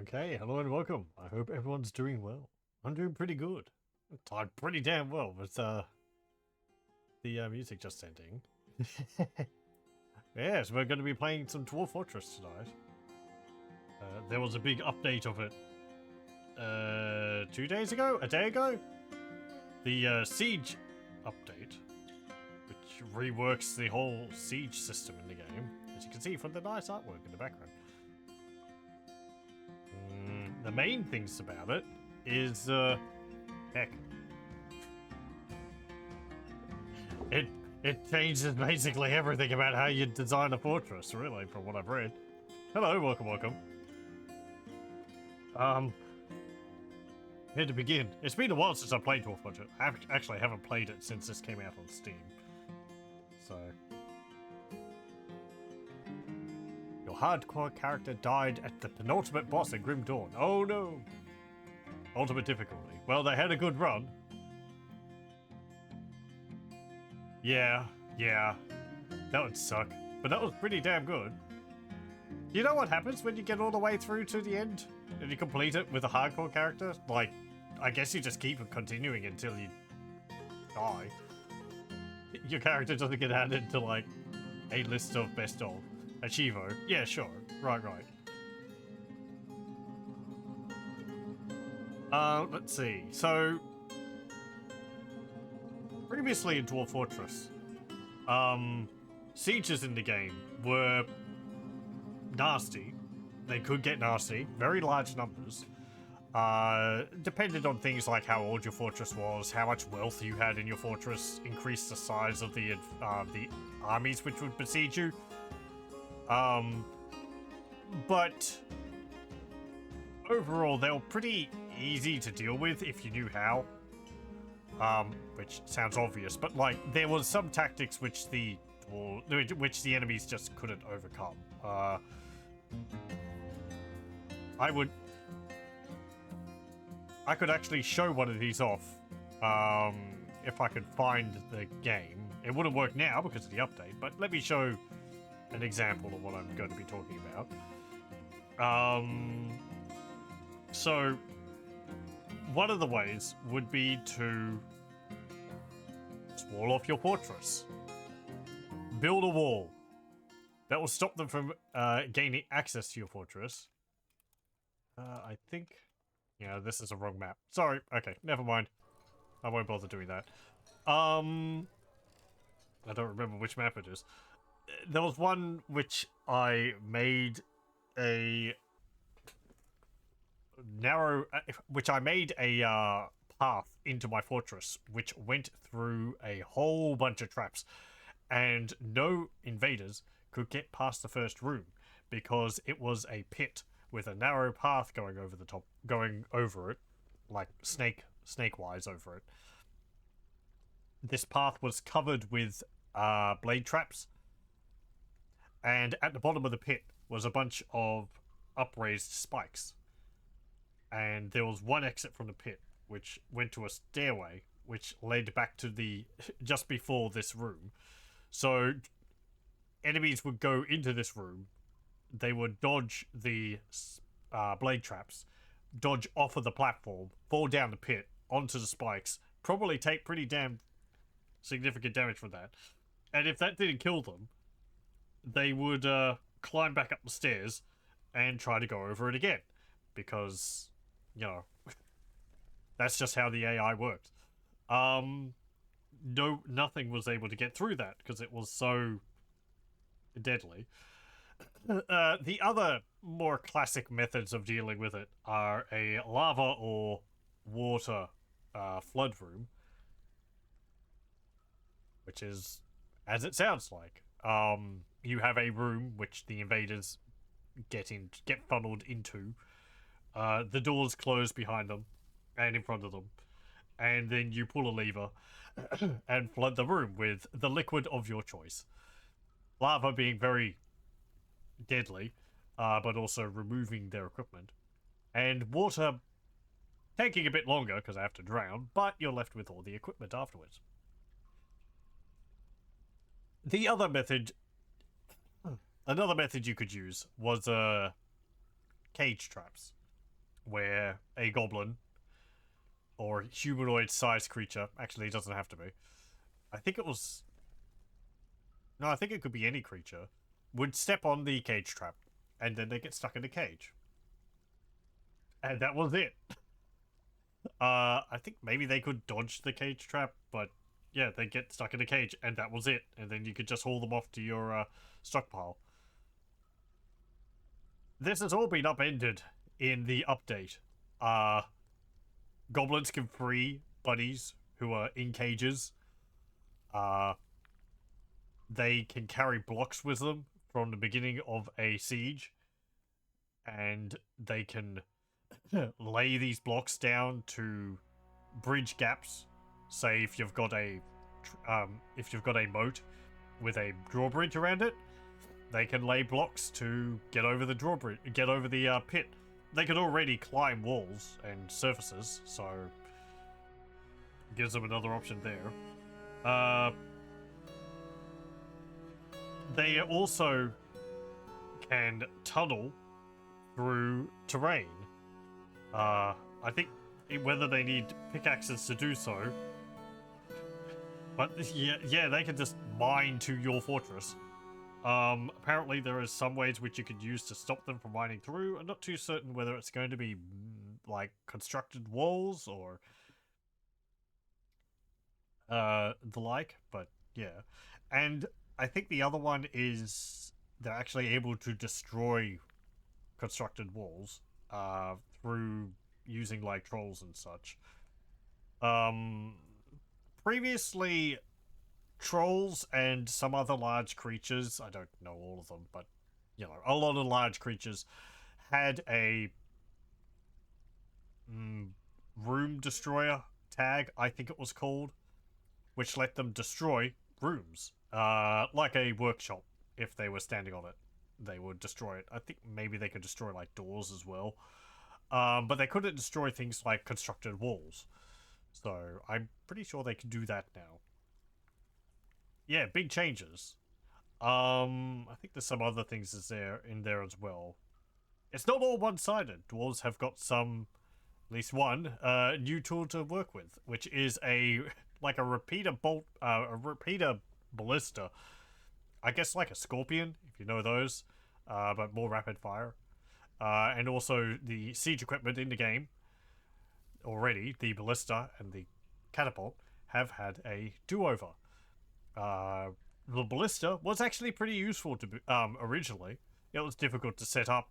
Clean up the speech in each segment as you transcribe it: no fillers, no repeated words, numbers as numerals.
Okay, hello and welcome. I hope everyone's doing well. I'm doing pretty good. I'm tired pretty damn well, but the music just ending. Yes, we're going to be playing some Dwarf Fortress tonight. There was a big update of it 2 days ago? A day ago? The Siege update, which reworks the whole Siege system in the game, as you can see from the nice artwork in the background. The main things about it is, heck, it changes basically everything about how you design a fortress, really, from what I've read. Hello, welcome. Where to begin? It's been a while since I played Dwarf Fortress. I actually haven't played it since this came out on Steam. So... Your hardcore character died at the penultimate boss in Grim Dawn. Oh no! Ultimate difficulty. Well, they had a good run. Yeah. That would suck. But that was pretty damn good. You know what happens when you get all the way through to the end? And you complete it with a hardcore character? Like, I guess you just keep continuing until you die. Your character doesn't get added to, like, a list of best of. Achievo. Yeah, sure. Right. Let's see. So, previously in Dwarf Fortress, sieges in the game were nasty. They could get nasty. Very large numbers. Depended on things like how old your fortress was, how much wealth you had in your fortress, increased the size of the armies which would besiege you. But overall, they were pretty easy to deal with if you knew how. Which sounds obvious, but like there was some tactics which the enemies just couldn't overcome. I could actually show one of these off, if I could find the game. It wouldn't work now because of the update, but let me show an example of what I'm going to be talking about. So one of the ways would be to wall off your fortress. Build a wall. That will stop them from gaining access to your fortress. I think... Yeah, this is a wrong map. Sorry. Okay, never mind. I won't bother doing that. I don't remember which map it is. There was one which I made a path into my fortress, which went through a whole bunch of traps, and no invaders could get past the first room because it was a pit with a narrow path going over it, like snake-wise over it. This path was covered with blade traps, and at the bottom of the pit was a bunch of upraised spikes. And there was one exit from the pit, which went to a stairway, which led back to the just before this room. So enemies would go into this room, they would dodge the blade traps, dodge off of the platform, fall down the pit, onto the spikes, probably take pretty damn significant damage from that. And if that didn't kill them, they would climb back up the stairs and try to go over it again. Because, you know, that's just how the AI worked. Nothing was able to get through that because it was so deadly. The other more classic methods of dealing with it are a lava or water flood room, which is as it sounds like. You have a room which the invaders get funneled into. The doors close behind them and in front of them, and then you pull a lever and flood the room with the liquid of your choice. Lava being very deadly, but also removing their equipment, and water taking a bit longer because I have to drown, but you're left with all the equipment afterwards. Another method you could use was cage traps. where a goblin or humanoid-sized creature, actually it doesn't have to be, I think it was, no, I think it could be any creature, would step on the cage trap, and then they get stuck in the cage. And that was it. I think maybe they could dodge the cage trap, but yeah, they get stuck in a cage, and that was it. And then you could just haul them off to your stockpile. This has all been upended in the update. Goblins can free buddies who are in cages. They can carry blocks with them from the beginning of a siege, and they can lay these blocks down to bridge gaps. Say if you've got a moat with a drawbridge around it, they can lay blocks to get over the drawbridge, get over the pit. They can already climb walls and surfaces, so gives them another option there. They also can tunnel through terrain. I think whether they need pickaxes to do so, but yeah, they can just mine to your fortress. Apparently there are some ways which you could use to stop them from mining through. I'm not too certain whether it's going to be like constructed walls or the like, but yeah. And I think the other one is they're actually able to destroy constructed walls through using like trolls and such. Previously, trolls and some other large creatures, I don't know all of them, but you know, a lot of large creatures had a room destroyer tag, I think it was called, which let them destroy rooms, like a workshop. If they were standing on it, they would destroy it. I think maybe they could destroy like doors as well, but they couldn't destroy things like constructed walls. So I'm pretty sure they can do that now. Yeah, big changes. I think there's some other things in there as well. It's not all one-sided. Dwarves have got some, at least one, new tool to work with, which is a like a repeater bolt, a repeater ballista. I guess like a scorpion, if you know those, but more rapid fire. And also the siege equipment in the game already, the ballista and the catapult, have had a do-over. The ballista was actually pretty useful to originally. It was difficult to set up,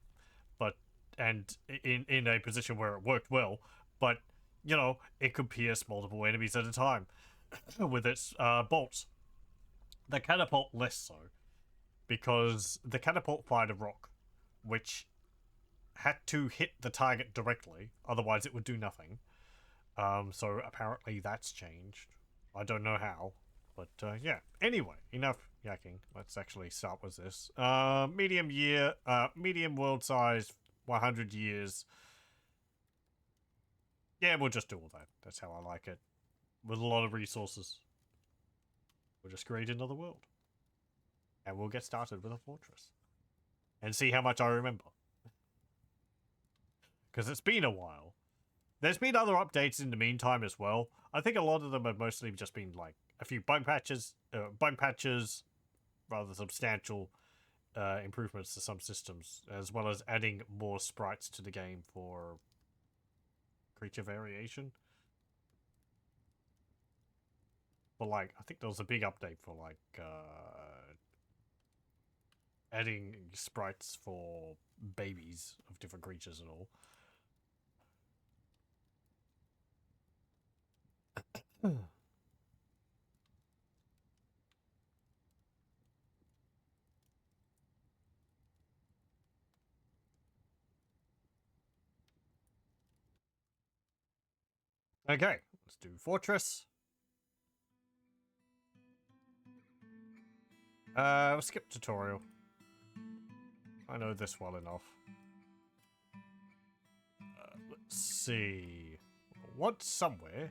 but and in a position where it worked well, but you know, it could pierce multiple enemies at a time with its bolts. The catapult less so, because the catapult fired a rock, which had to hit the target directly, otherwise it would do nothing. So apparently that's changed. I don't know how, but yeah. Anyway, enough yakking. Let's actually start with this. Medium world size, 100 years. Yeah, we'll just do all that. That's how I like it. With a lot of resources. We'll just create another world. And we'll get started with a fortress. And see how much I remember. Because it's been a while. There's been other updates in the meantime as well. I think a lot of them have mostly just been like a few bug patches, rather substantial improvements to some systems, as well as adding more sprites to the game for creature variation. But like, I think there was a big update for like adding sprites for babies of different creatures and all. Okay, let's do Fortress. We'll skip tutorial. I know this well enough. Let's see. What's somewhere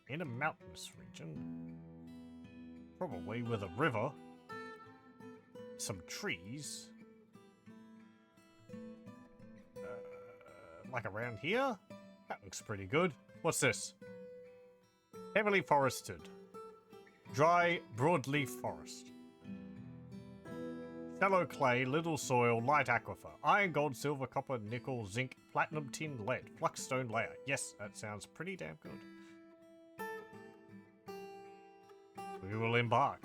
in a mountainous region? Probably with a river. Some trees. like around here? That looks pretty good. What's this? Heavily forested. Dry broadleaf forest. Shallow clay, little soil, light aquifer. Iron, gold, silver, copper, nickel, zinc, platinum, tin, lead. Flux stone layer. Yes, that sounds pretty damn good. We will embark.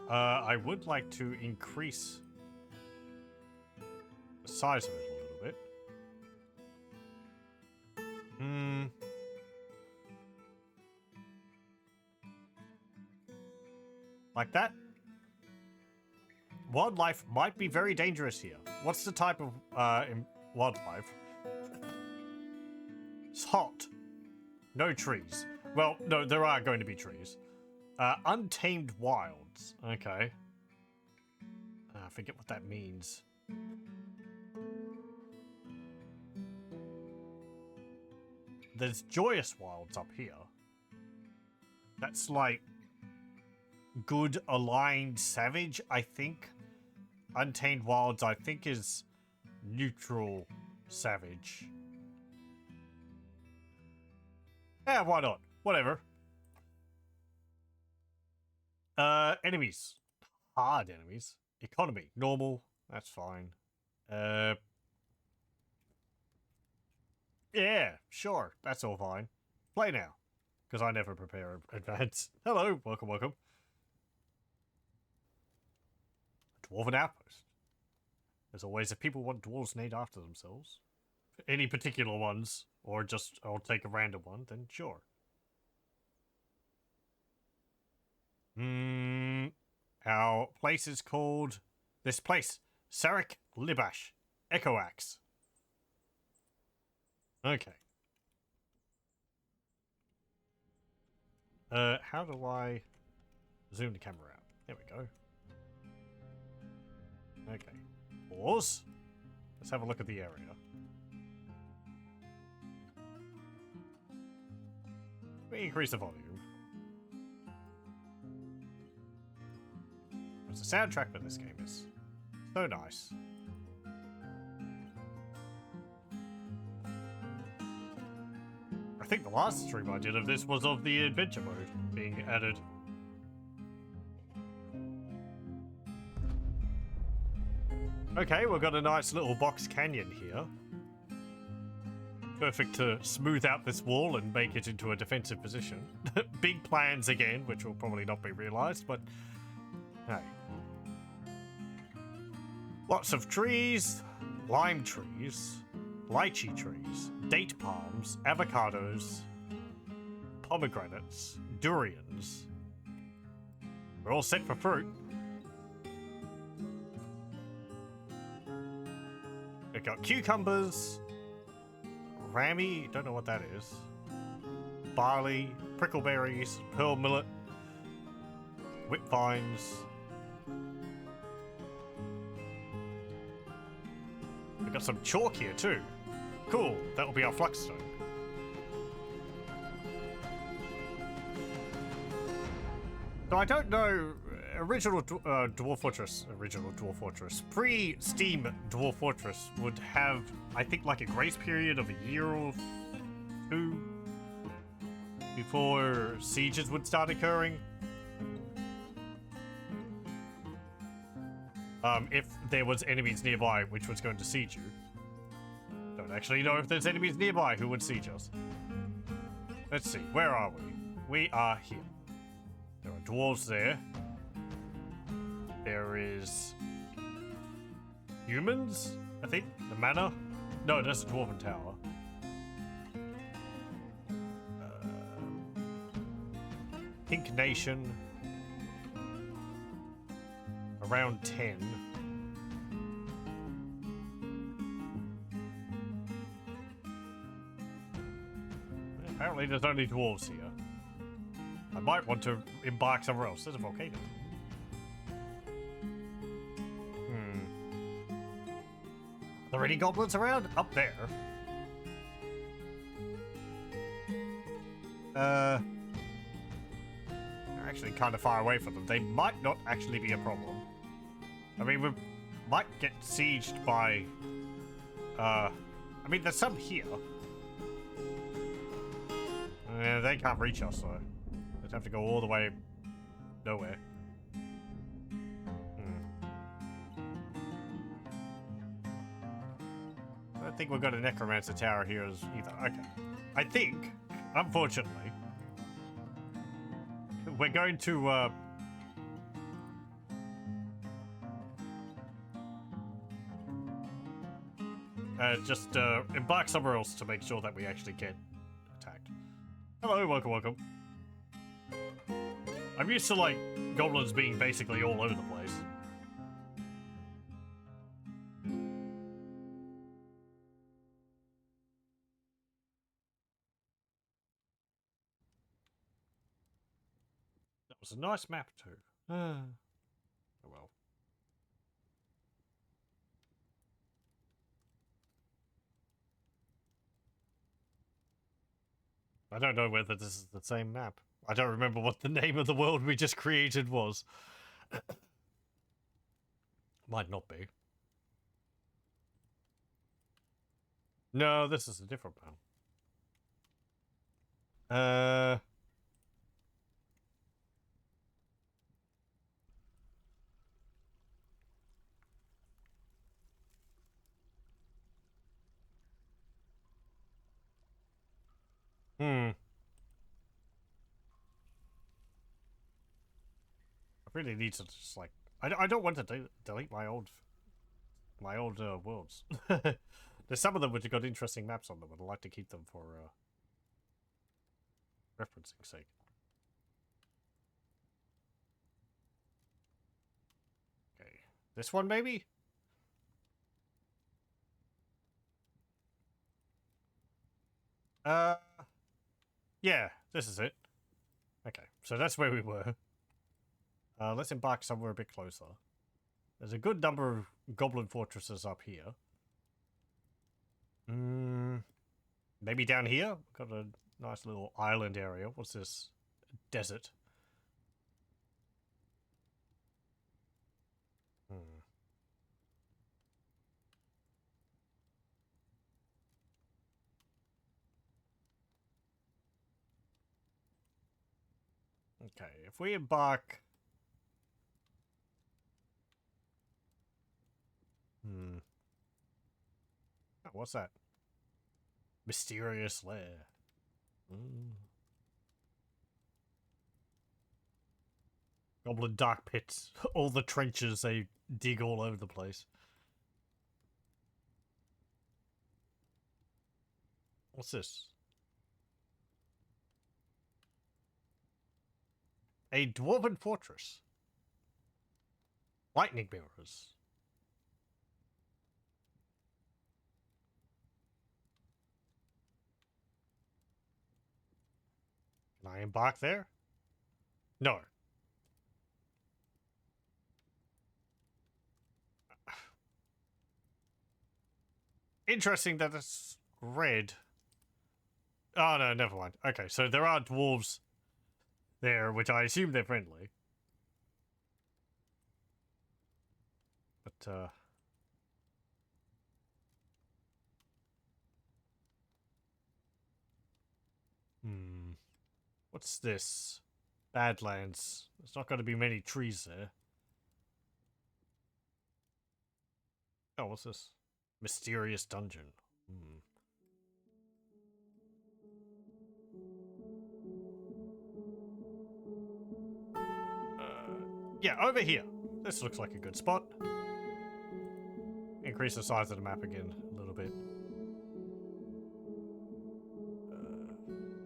I would like to increase the size of it a little bit. Like that? Wildlife might be very dangerous here. What's the type of wildlife? It's hot. No trees. Well, no, there are going to be trees. Untamed wilds. Okay. I forget what that means. There's joyous wilds up here. That's like good aligned savage, I think. Untamed wilds, I think, is neutral savage. Yeah, why not? Whatever. Enemies. Hard enemies. Economy. Normal. That's fine. Yeah, sure. That's all fine. Play now. Because I never prepare in advance. Hello. Welcome, welcome. Dwarven outpost. As always, if people want dwarves named after themselves, any particular ones, or just I'll take a random one, then sure. Our place is called this place, Sarek Libash, Echo Axe. Okay. How do I zoom the camera out? There we go. Okay. Pause. Let's have a look at the area. Let me increase the volume. The soundtrack for this game is so nice. I think the last stream I did of this was of the adventure mode being added. Okay, we've got a nice little box canyon here. Perfect to smooth out this wall and make it into a defensive position. Big plans again, which will probably not be realized, but hey. Lots of trees, lime trees, lychee trees, date palms, avocados, pomegranates, durians. We're all set for fruit. We've got cucumbers, rammy, don't know what that is, barley, prickleberries, pearl millet, whipvines. We've got some chalk here too. Cool, that will be our fluxstone. So I don't know, original Dwarf Fortress, pre-Steam Dwarf Fortress would have, I think, like a grace period of a year or two before sieges would start occurring. If there was enemies nearby which was going to siege you. Don't actually know if there's enemies nearby who would siege us. Let's see, where are we? We are here. There are dwarves there. There is humans, I think. The manor. No, that's a dwarven tower. Pink Nation. Around 10. Apparently there's only dwarves here. I might want to embark somewhere else. There's a volcano. Are there any goblins around? Up there. They're actually kind of far away from them. They might not actually be a problem. I mean, we might get sieged by I mean, there's some here. They can't reach us, so they'd have to go all the way nowhere. I don't think we've got a necromancer tower here either. Okay. I think, unfortunately, we're going to just embark somewhere else to make sure that we actually get attacked. Hello, welcome, welcome. I'm used to, like, goblins being basically all over the place. That was a nice map, too. Oh, well. I don't know whether this is the same map. I don't remember what the name of the world we just created was. Might not be. No, this is a different map. I really need to just, like... I don't want to delete my old worlds. There's some of them which have got interesting maps on them, and I'd like to keep them for referencing sake. Okay, this one maybe? Yeah, this is it. Okay, so that's where we were. Let's embark somewhere a bit closer. There's a good number of goblin fortresses up here. Maybe down here? Got a nice little island area. What's this? Desert. Okay, if we embark... Oh, what's that? Mysterious lair. Goblin dark pits. All the trenches they dig all over the place. What's this? A dwarven fortress. Lightning mirrors. Can I embark there? No. Interesting that it's red. Oh, no, never mind. Okay, so there are dwarves there, which I assume they're friendly. But, what's this? Badlands. There's not going to be many trees there. Oh, what's this? Mysterious dungeon. Yeah, over here. This looks like a good spot. Increase the size of the map again a little bit.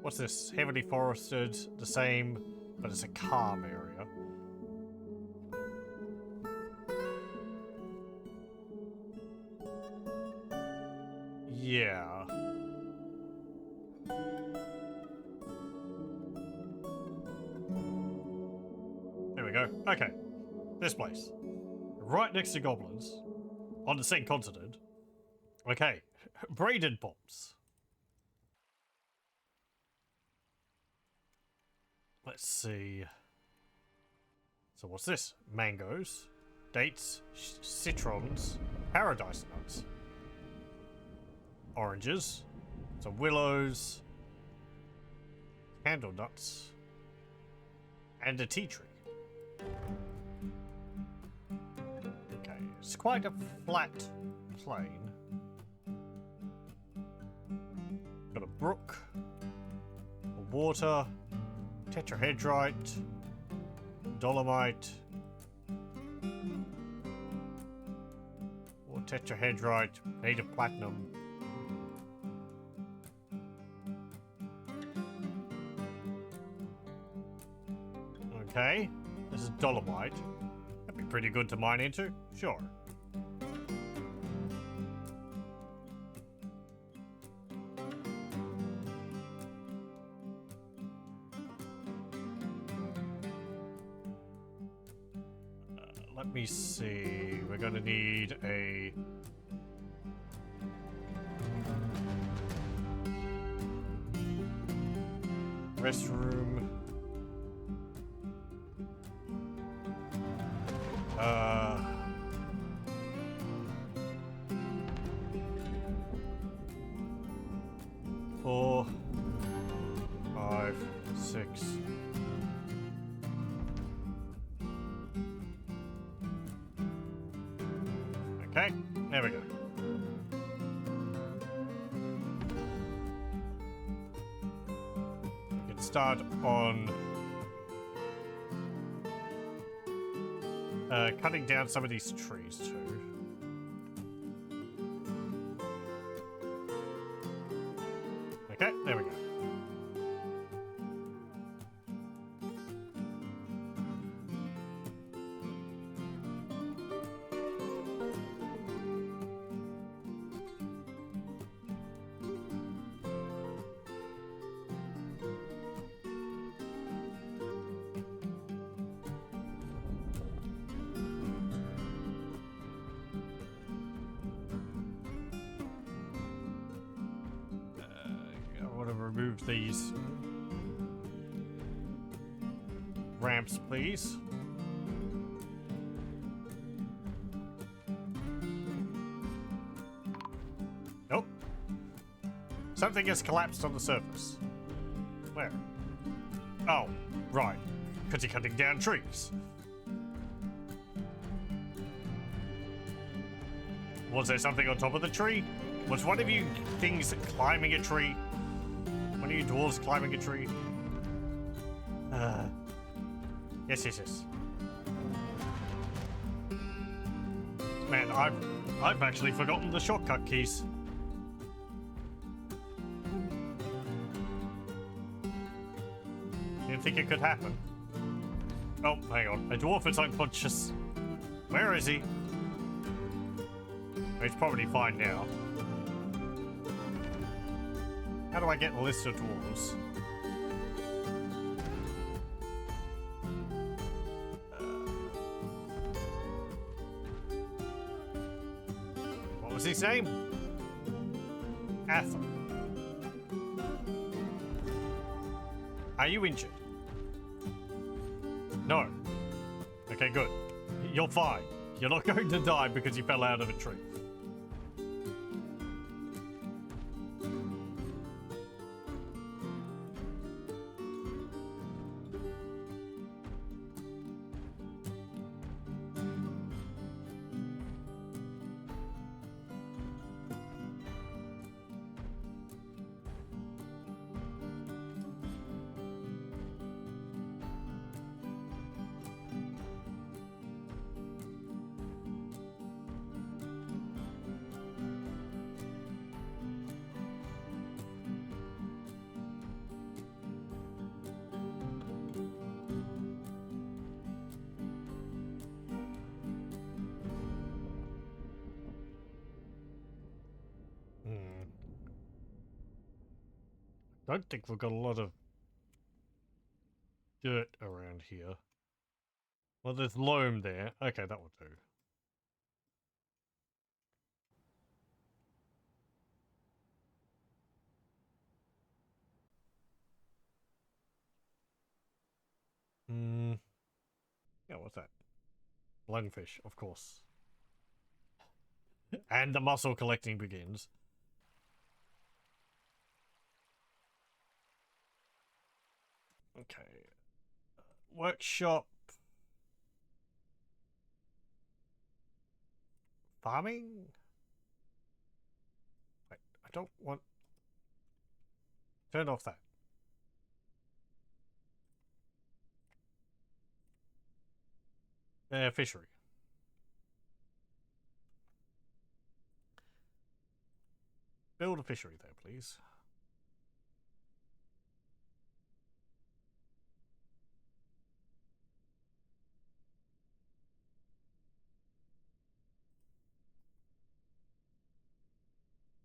What's this? Heavily forested, the same, but it's a calm area. Yeah. There we go. Okay. This place. Right next to goblins. On the same continent. Okay. Braidedbolts. Let's see. So what's this? Mangoes. Dates. Citrons. Paradise nuts. oranges, some willows, candle nuts, and a tea tree. Okay, it's quite a flat plain. Got a brook, a water, tetrahedrite, dolomite, or tetrahedrite, native platinum. Okay, this is dolomite. That'd be pretty good to mine into, sure. Let me see. We're gonna need a restroom. Four, 5, 6. Okay, there we go. We can start on cutting down some of these trees too. Okay, there we go. Remove these ramps, please. Nope. Something has collapsed on the surface. Where? Oh, right. Because you're cutting down trees. Was there something on top of the tree? Was one of you things climbing a tree? One of you dwarves climbing a tree? Yes. Man, I've actually forgotten the shortcut keys. Didn't think it could happen. Oh, hang on. A dwarf is unconscious. Where is he? He's probably fine now. How do I get a list of dwarves? What was his name? Athel. Are you injured? No. Okay, good. You're fine. You're not going to die because you fell out of a tree. Don't think we've got a lot of dirt around here. Well, there's loam there. Okay, that will do. Yeah, what's that? Lungfish, of course. And the mussel collecting begins. Okay. Workshop. Farming? Wait, I don't want... Turn off that. Fishery. Build a fishery there, please.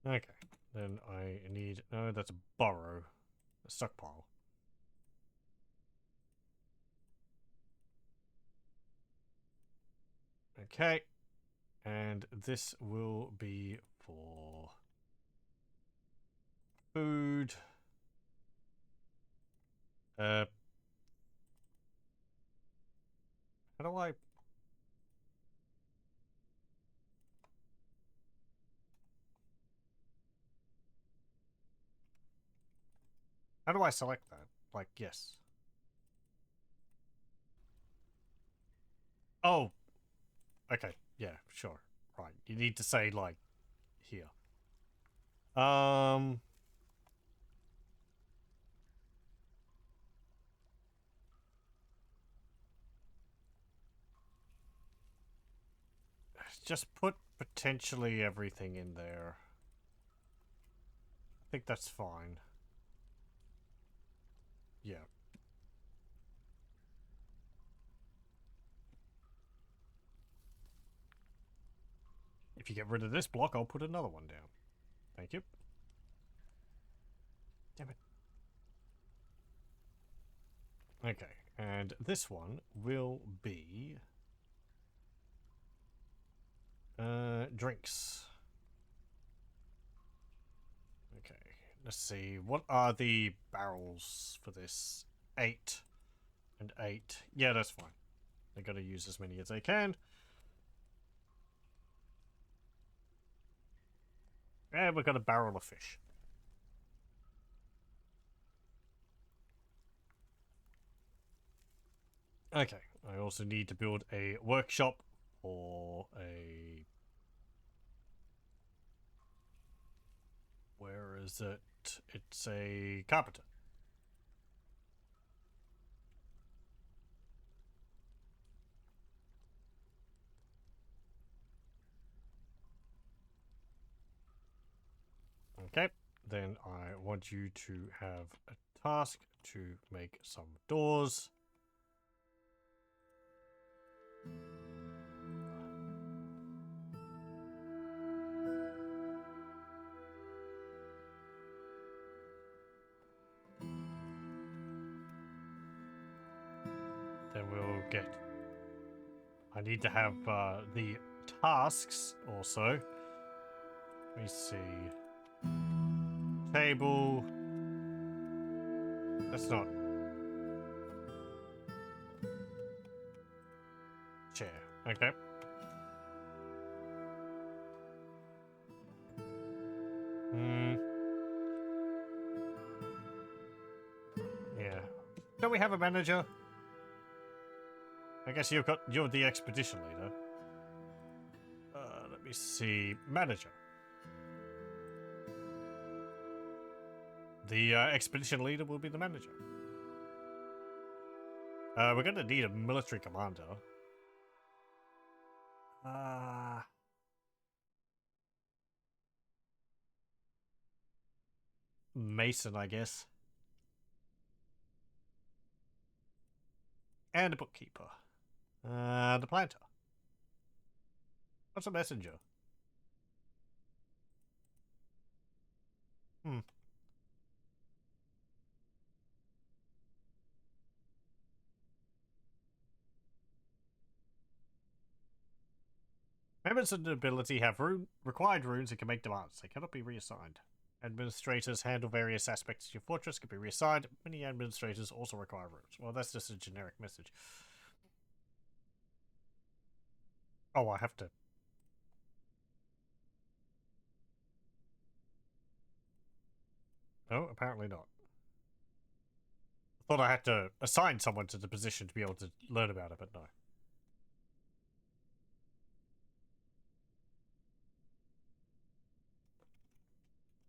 Okay. Then I need... No, that's a borrow. A stockpile. Okay. And this will be for... food. How do I... How do I select that? Like, yes. Oh. Okay. Yeah, sure. Right. You need to say, like, here. Um... Just put potentially everything in there. I think that's fine. Yeah. If you get rid of this block, I'll put another one down. Thank you. Damn it. Okay, and this one will be... drinks. Okay, let's see. What are the barrels for this? 8 and 8. Yeah, that's fine. They gotta use as many as they can. And we've got a barrel of fish. Okay, I also need to build a workshop for a... Where is it? It's a carpenter. Okay, then I want you to have a task to make some doors. Then we'll get... I need to have the tasks also. Let me see. Table. That's not... Chair. Okay. Yeah. Don't we have a manager? I guess you're the expedition leader. Let me see. Manager. The expedition leader will be the manager. We're going to need a military commander. Mason, I guess. And a bookkeeper. The planter. What's a messenger? Members of the nobility have required runes and can make demands. They cannot be reassigned. Administrators handle various aspects of your fortress, can be reassigned. Many administrators also require runes. Well, that's just a generic message. Oh, I have to... No, apparently not. Thought I had to assign someone to the position to be able to learn about it, but no.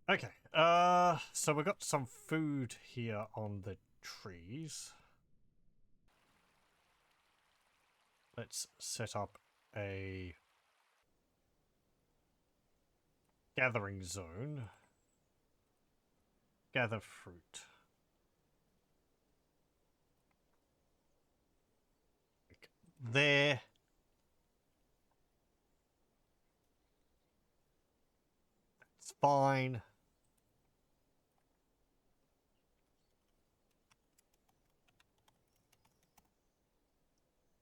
Okay, so we got some food here on the trees. Let's set up a gathering zone. Gather fruit. There. It's fine.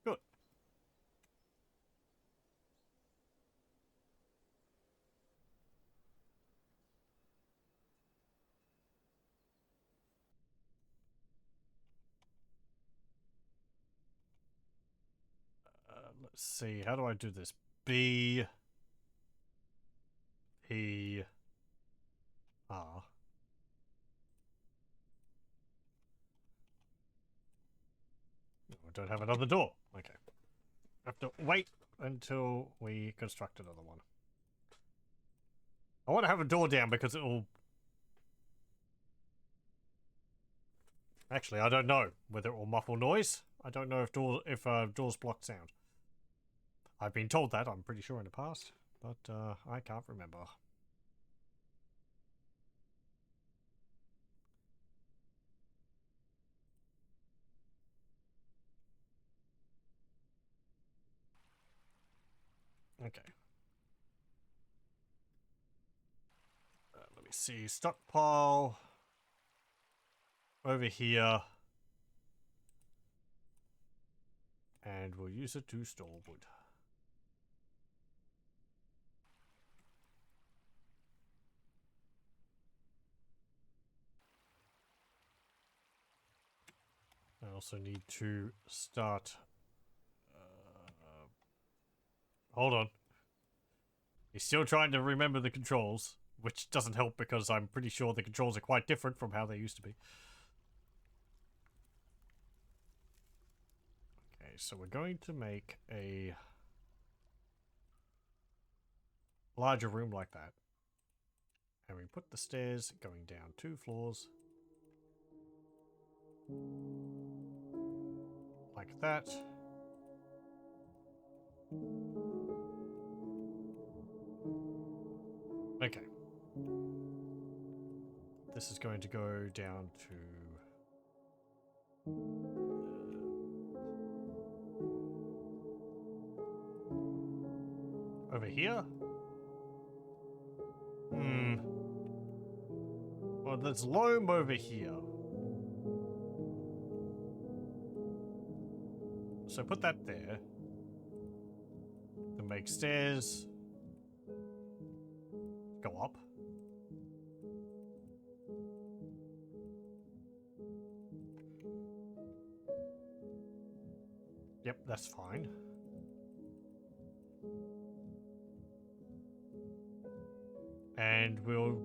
Good. Let's see. How do I do this? B. P. R. No, I don't have another door. Okay. I have to wait until we construct another one. I want to have a door down because it will... Actually, I don't know whether it will muffle noise. I don't know if doors block sound. I've been told that, I'm pretty sure, in the past, but I can't remember. Okay. Let me see. Stockpile over here. And we'll use it to store wood. I also need to start... hold on. He's still trying to remember the controls, which doesn't help because I'm pretty sure the controls are quite different from how they used to be. Okay, so we're going to make a larger room like that. And we put the stairs going down 2 floors. Like that. Okay. This is going to go down to... over here? Well, there's loam over here. So put that there. Then make stairs. Go up. Yep, that's fine. And we'll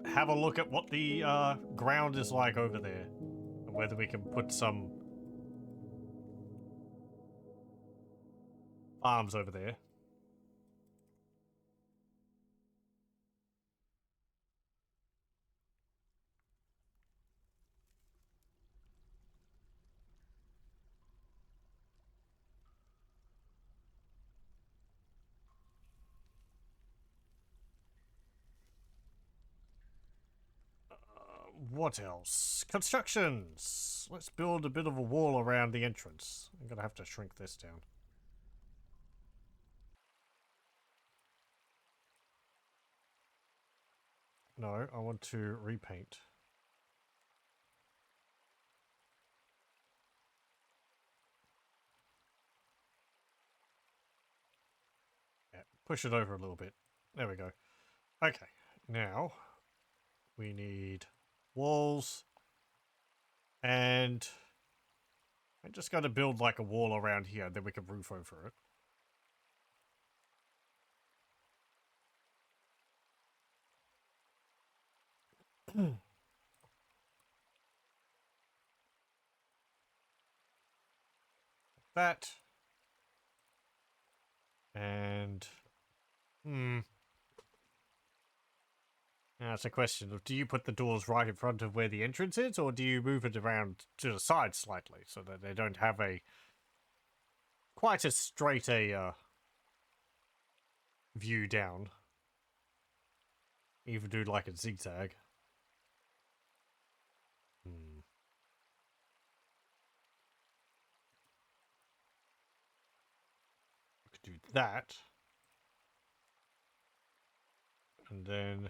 have a look at what the ground is like over there. And whether we can put some farms over there. What else? Constructions! Let's build a bit of a wall around the entrance. I'm gonna have to shrink this down. No, I want to repaint. Yeah, push it over a little bit. There we go. Okay, now we need walls, and I just got to build like a wall around here, then we can roof over it. that. And... Now it's a question of, do you put the doors right in front of where the entrance is, or do you move it around to the side slightly so that they don't have a quite as straight a view down? Even do like a zigzag. You could do that. And then...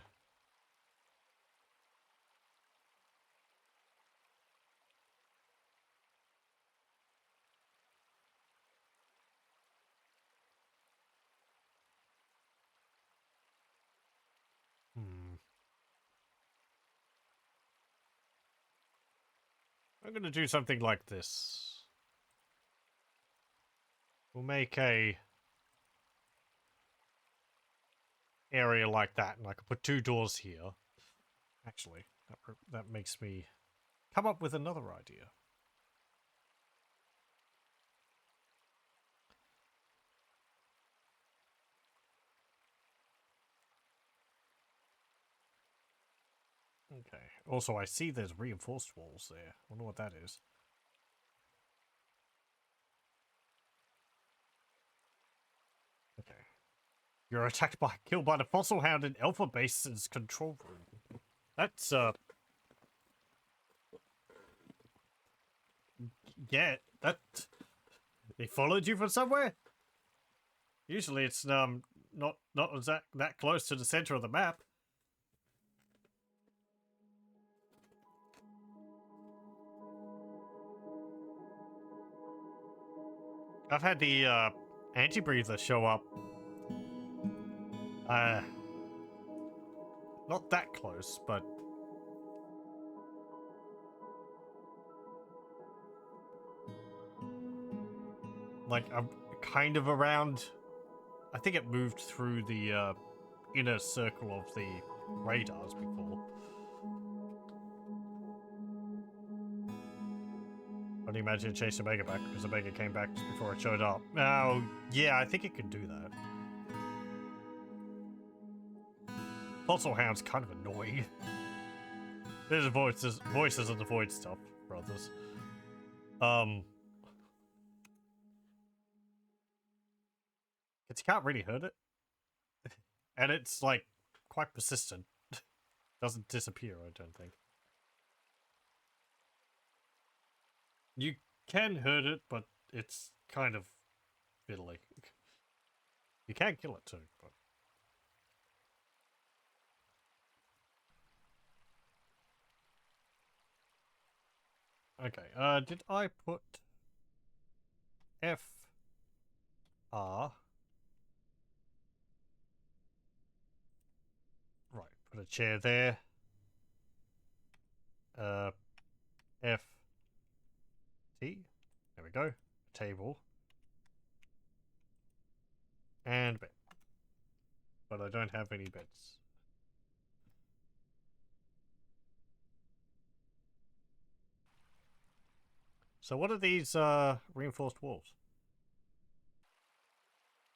I'm going to do something like this. We'll make a area like that, and I could put 2 doors here. Actually, that makes me come up with another idea. Okay. Also, I see there's reinforced walls there. I wonder what that is. Okay. You're attacked by, killed by the fossil hound in Alpha Base's control room. That's, yeah, that... They followed you from somewhere? Usually it's, not that close to the center of the map. I've had the, anti-breather show up. Not that close, but... Like, I'm kind of around... I think it moved through the, inner circle of the radars before. I can imagine it chased Omega back because Omega came back just before it showed up. Oh, yeah, I think it could do that. Fossil Hound's kind of annoying. There's voices of the void stuff, brothers. Because you can't really hurt it. And it's, like, quite persistent. Doesn't disappear, I don't think. You can hurt it, but it's kind of fiddly. You can kill it too, but... Okay, did I put F R? Right, put a chair there. F T. There we go. Table. And bed. But I don't have any beds. So what are these reinforced walls?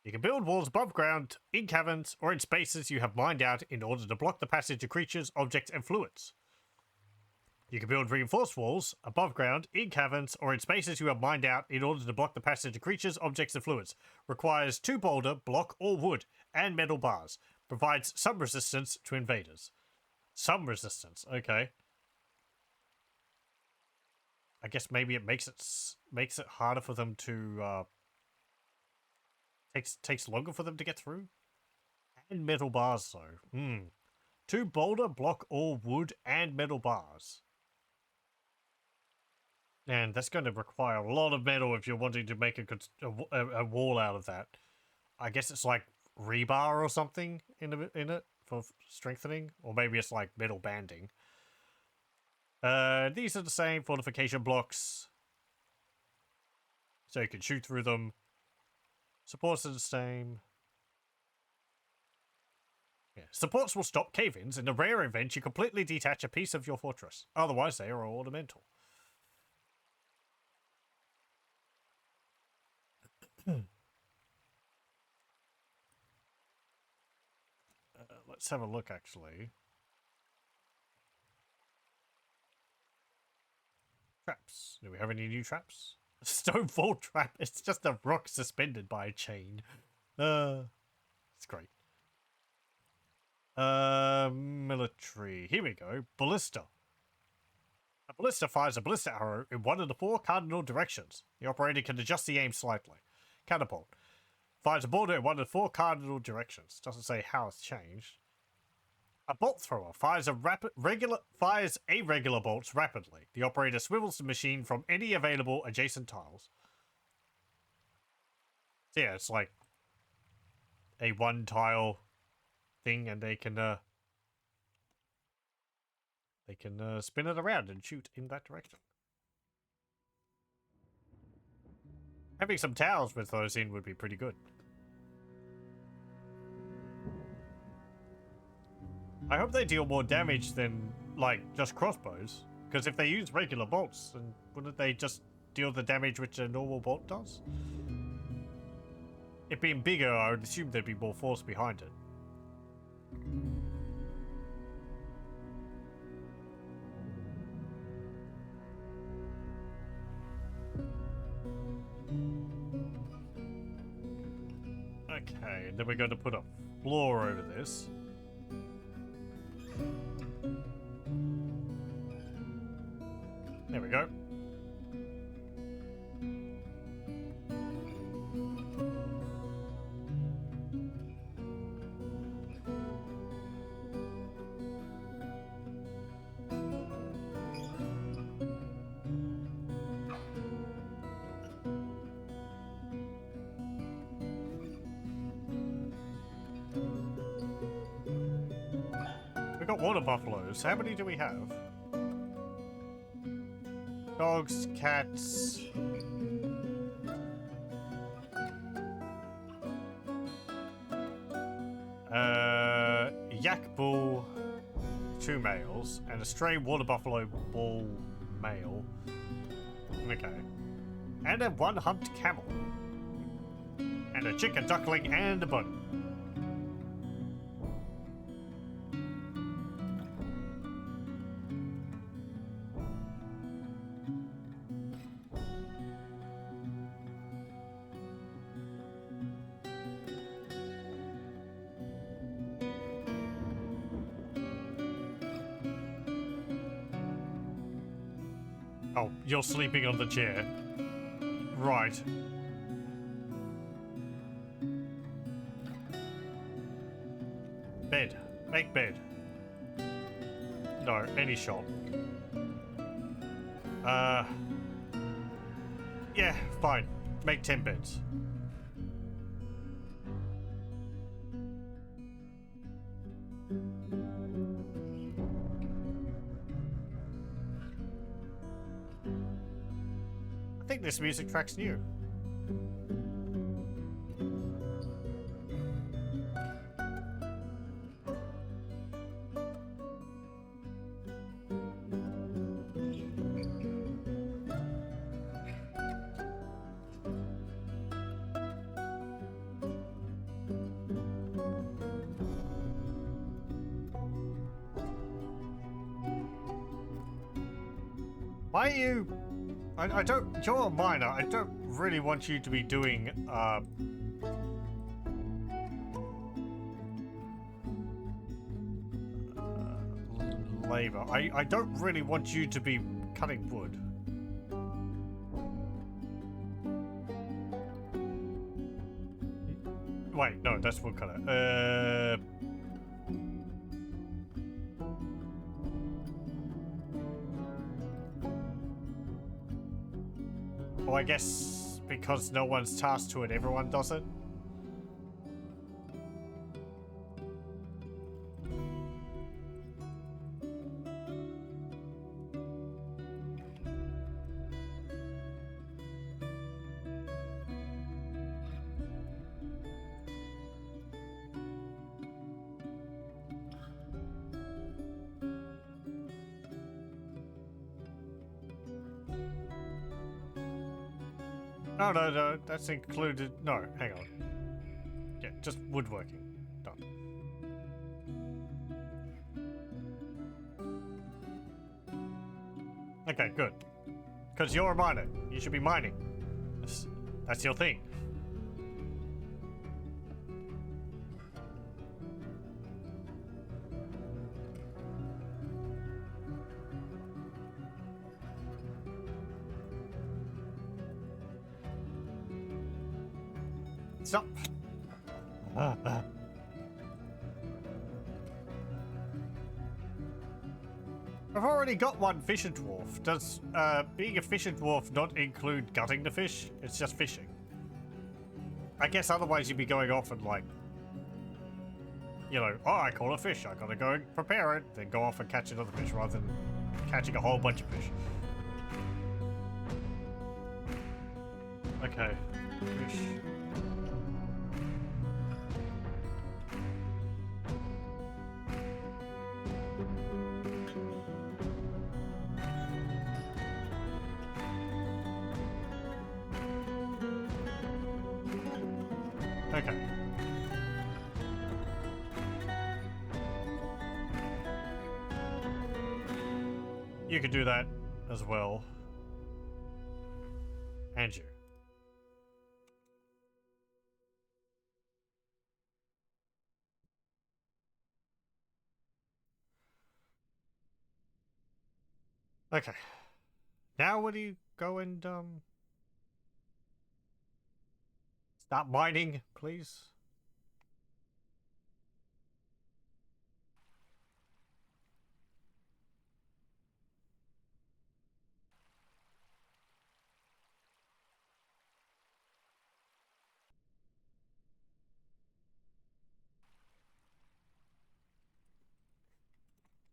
You can build walls above ground, in caverns, or in spaces you have mined out in order to block the passage of creatures, objects, and fluids. You can build reinforced walls above ground, in caverns, or in spaces you have mined out in order to block the passage of creatures, objects, and fluids. Requires 2 boulder, block, or wood, and metal bars. Provides some resistance to invaders. Some resistance, okay. I guess maybe it makes it harder for them to takes longer for them to get through. And metal bars though. 2 boulder, block, or wood, and metal bars. And that's going to require a lot of metal if you're wanting to make a wall out of that. I guess it's like rebar or something in it for strengthening, or maybe it's like metal banding. These are the same fortification blocks, so you can shoot through them. Supports are the same. Yeah. Supports will stop cave-ins in the rare event you completely detach a piece of your fortress. Otherwise, they are ornamental. Let's have a look, actually. Traps. Do we have any new traps? Stone fall trap. It's just a rock suspended by a chain. It's great. Military. Here we go. Ballista. A ballista fires a ballista arrow in one of the 4 cardinal directions. The operator can adjust the aim slightly. Catapult. Fires a boulder in one of the 4 cardinal directions. Doesn't say how it's changed. A bolt thrower fires a regular bolts rapidly. The operator swivels the machine from any available adjacent tiles. So yeah, it's like a 1 tile thing, and they can spin it around and shoot in that direction. Having some towers with those in would be pretty good. I hope they deal more damage than, like, just crossbows. Because if they use regular bolts, then wouldn't they just deal the damage which a normal bolt does? It being bigger, I would assume there'd be more force behind it. Okay, and then we're going to put a floor over this. There we go. We've got water buffaloes. How many do we have? Dogs, cats. Yak bull, 2 males, and a stray water buffalo bull male. Okay. And a 1 humped camel. And a chicken, duckling, and a bunny. Oh, you're sleeping on the chair. Right. Bed. Make bed. No, any shop. Yeah, fine. Make 10 beds. I think this music track's new. Why are you... I don't... You're a miner. I don't really want you to be doing, labor. I don't really want you to be cutting wood. Wait, no, that's woodcutter. Well, I guess because no one's tasked to it, everyone does it. Oh, no, that's included. No, hang on. Yeah, just woodworking. Done. Okay, good. Because you're a miner. You should be mining. That's your thing. Stop. I've already got one fishing dwarf. Does being a fishing dwarf not include gutting the fish? It's just fishing. I guess otherwise you'd be going off and like, you know, oh, I caught a fish. I gotta go and prepare it, then go off and catch another fish rather than catching a whole bunch of fish. Okay, fish. Okay. You could do that as well. And you. Okay. Now will you go and start mining, please?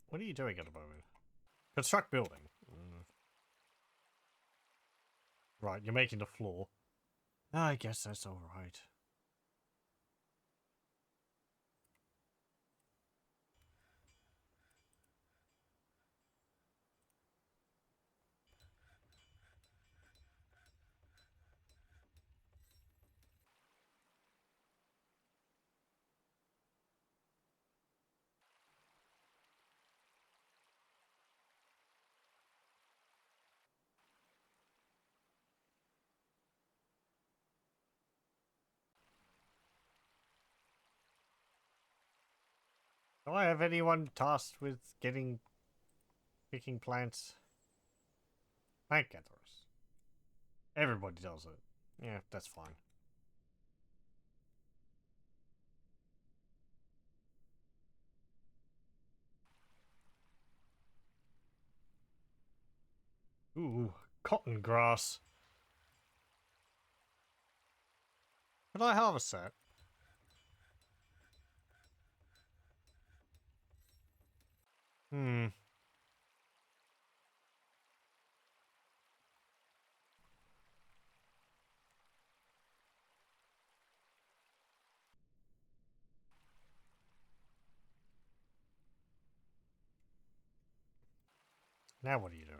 What are you doing at the moment? Construct building. Right, you're making the floor. I guess that's alright. Do I have anyone tasked with picking plants? Plant gatherers. Everybody does it. Yeah, that's fine. Ooh, cotton grass. Could I harvest that? Hmm. Now what are you doing?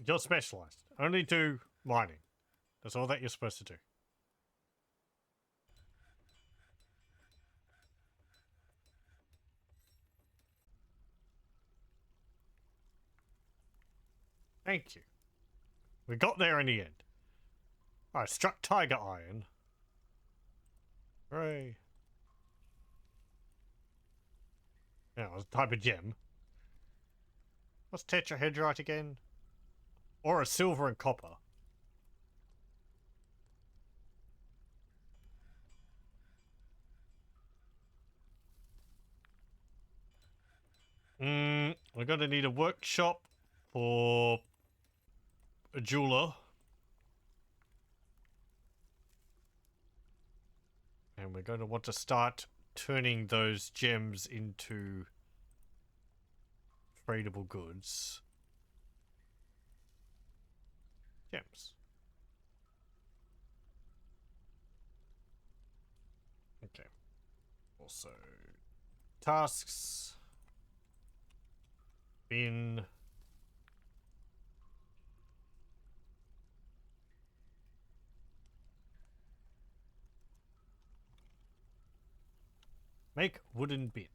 You're specialized. Only do mining. That's all that you're supposed to do. Thank you. We got there in the end. I struck tiger iron. Hooray. Yeah, it's a type of gem. What's tetrahedrite again? Or a silver and copper. We're gonna need a workshop for a jeweler. And we're going to want to start turning those gems into tradable goods. Gems. Okay. Also, tasks. Bin. Make wooden bin.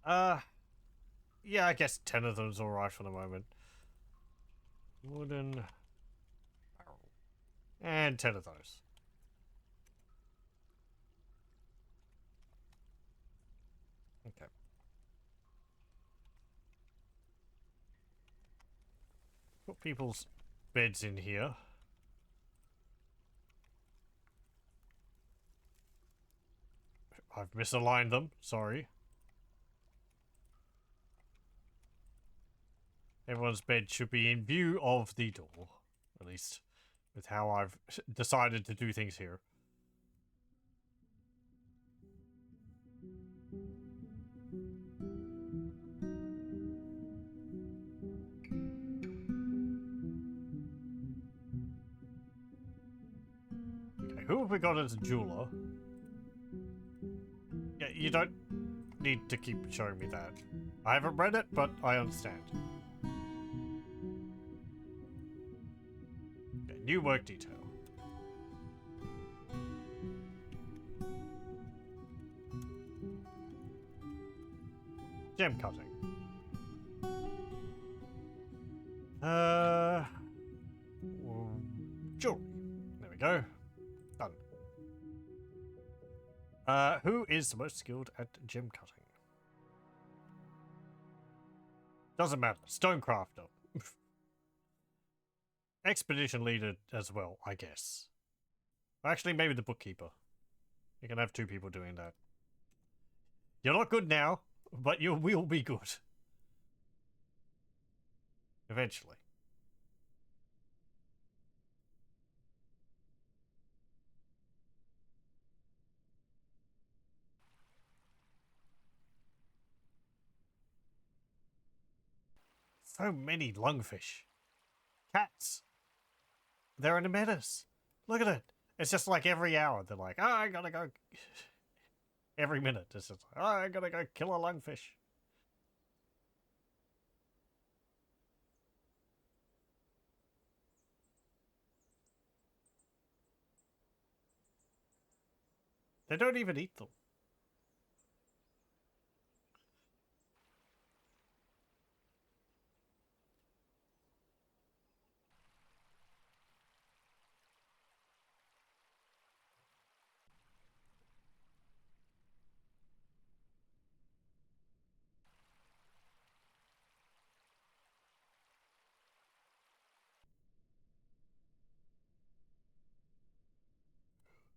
Yeah, I guess 10 of them's alright for the moment. Wooden barrel. And 10 of those. Okay. Put people's beds in here. I've misaligned them, sorry. Everyone's bed should be in view of the door. At least with how I've decided to do things here. Okay, who have we got as a jeweler? Yeah, you don't need to keep showing me that. I haven't read it, but I understand. Okay, new work detail. Gem cutting. Jewelry. There we go. Done. Who is the most skilled at gem cutting? Doesn't matter. Stonecrafter. Expedition leader as well, I guess. Actually, maybe the bookkeeper. You can have 2 people doing that. You're not good now, but you will be good. Eventually. So many lungfish. Cats. They're in a menace. Look at it. It's just like every hour. They're like, oh, I gotta go. Every minute. It's just like, oh, I gotta go kill a lungfish. They don't even eat them.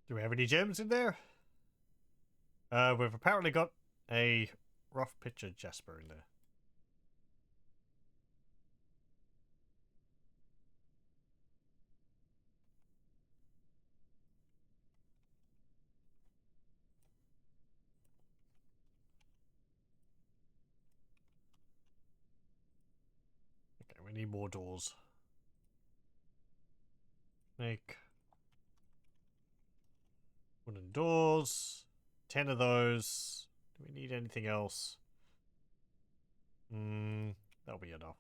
Do we have any gems in there? We've apparently got a rough picture Jasper in there. Okay, we need more doors. Make wooden doors. 10 of those. Do we need anything else? That'll be enough.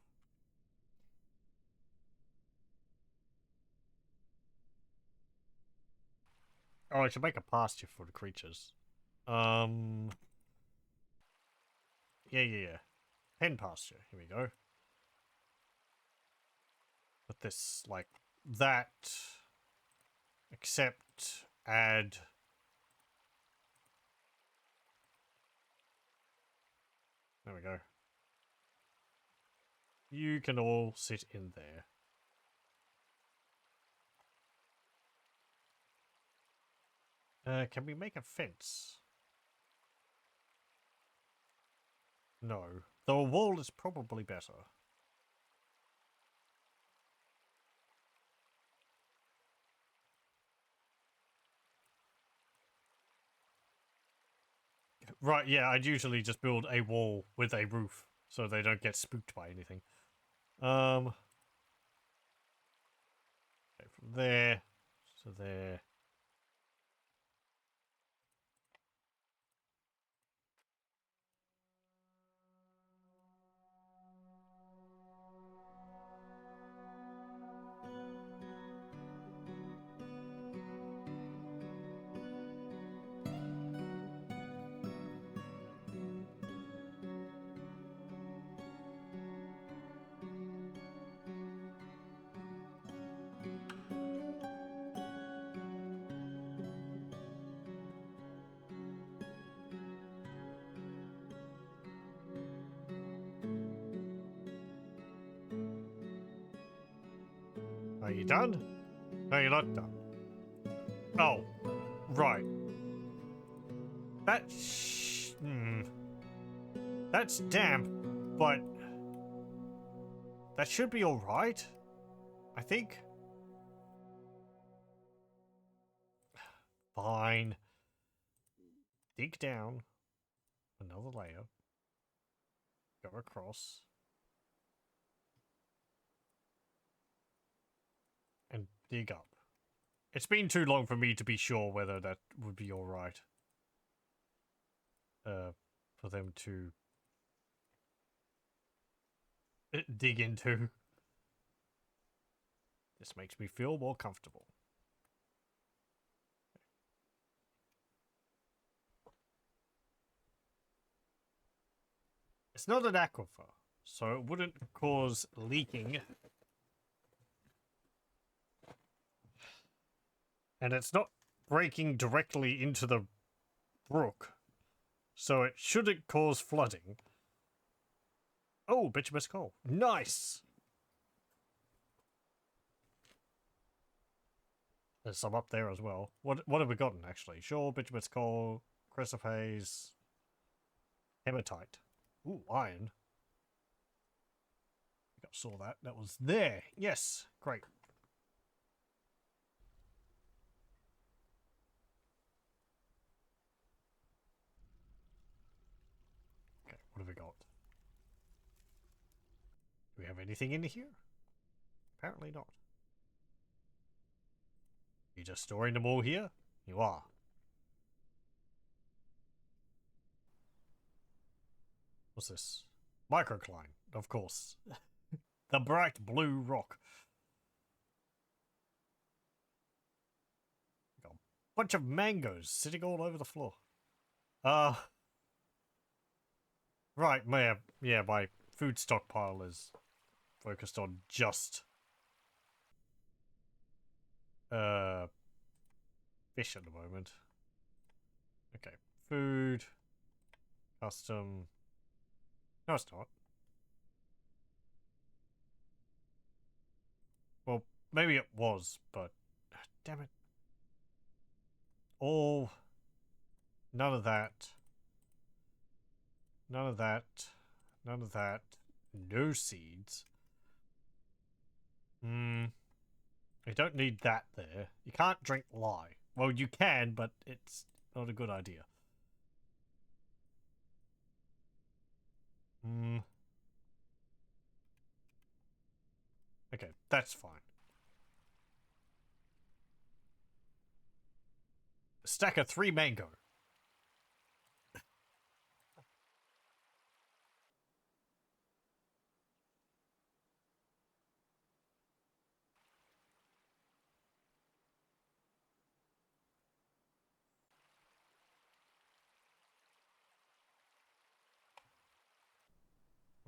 Oh, I should make a pasture for the creatures. Yeah. Pen pasture. Here we go. Put this like that. Except add. There we go. You can all sit in there. Can we make a fence? No. Though a wall is probably better. Right, yeah, I'd usually just build a wall with a roof so they don't get spooked by anything. Okay, from there to there. Are you done? No, you're not done. Oh, right. That's damp, but that should be alright, I think. Fine. Dig down another layer. Go across. And dig up. It's been too long for me to be sure whether that would be alright. For them to dig into. This makes me feel more comfortable. It's not an aquifer, so it wouldn't cause leaking. And it's not breaking directly into the brook, so it shouldn't cause flooding. Oh, bituminous coal. Nice! There's some up there as well. What have we gotten, actually? Sure, bituminous coal, chrysoprase, hematite. Ooh, iron. I saw that. That was there. Yes, great. Okay, what have we got? Do we have anything in here? Apparently not. You just storing them all here? You are. What's this? Microcline, of course. The bright blue rock. Got a bunch of mangoes sitting all over the floor. Right, my food stockpile is focused on just fish at the moment. Okay, food, custom. No, it's not. Well, maybe it was, but damn it. All, none of that. None of that. None of that. No seeds. I don't need that there. You can't drink lye. Well, you can, but it's not a good idea. Okay, that's fine. A stack of 3 mango.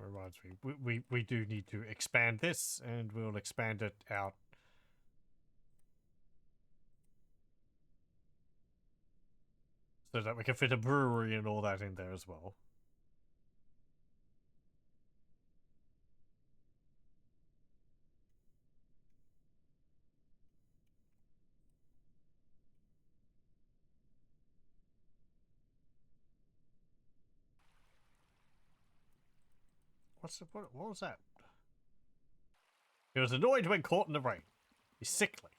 Reminds me, we do need to expand this, and we'll expand it out. So that we can fit a brewery and all that in there as well. What was that? He was annoyed when caught in the rain. He's sickly.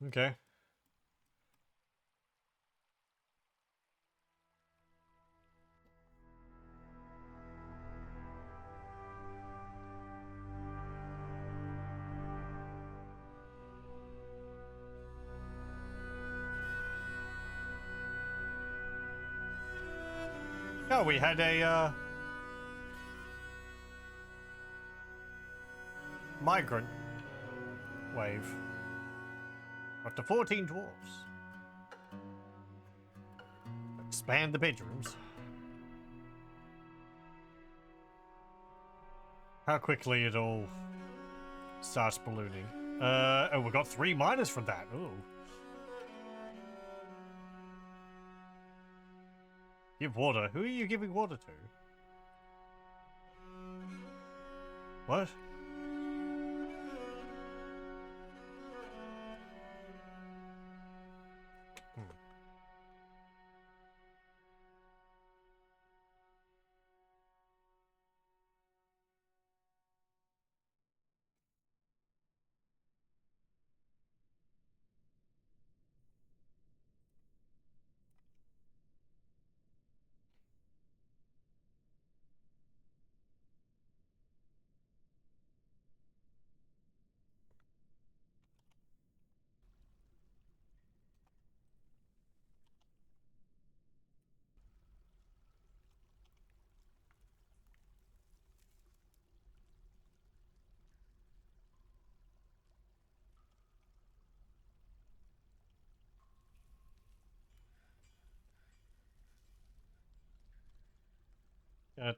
Okay. No, we had a migrant wave. Up to 14 dwarves. Expand the bedrooms. How quickly it all starts ballooning. Oh, we got 3 miners from that. Ooh. Give water. Who are you giving water to? What?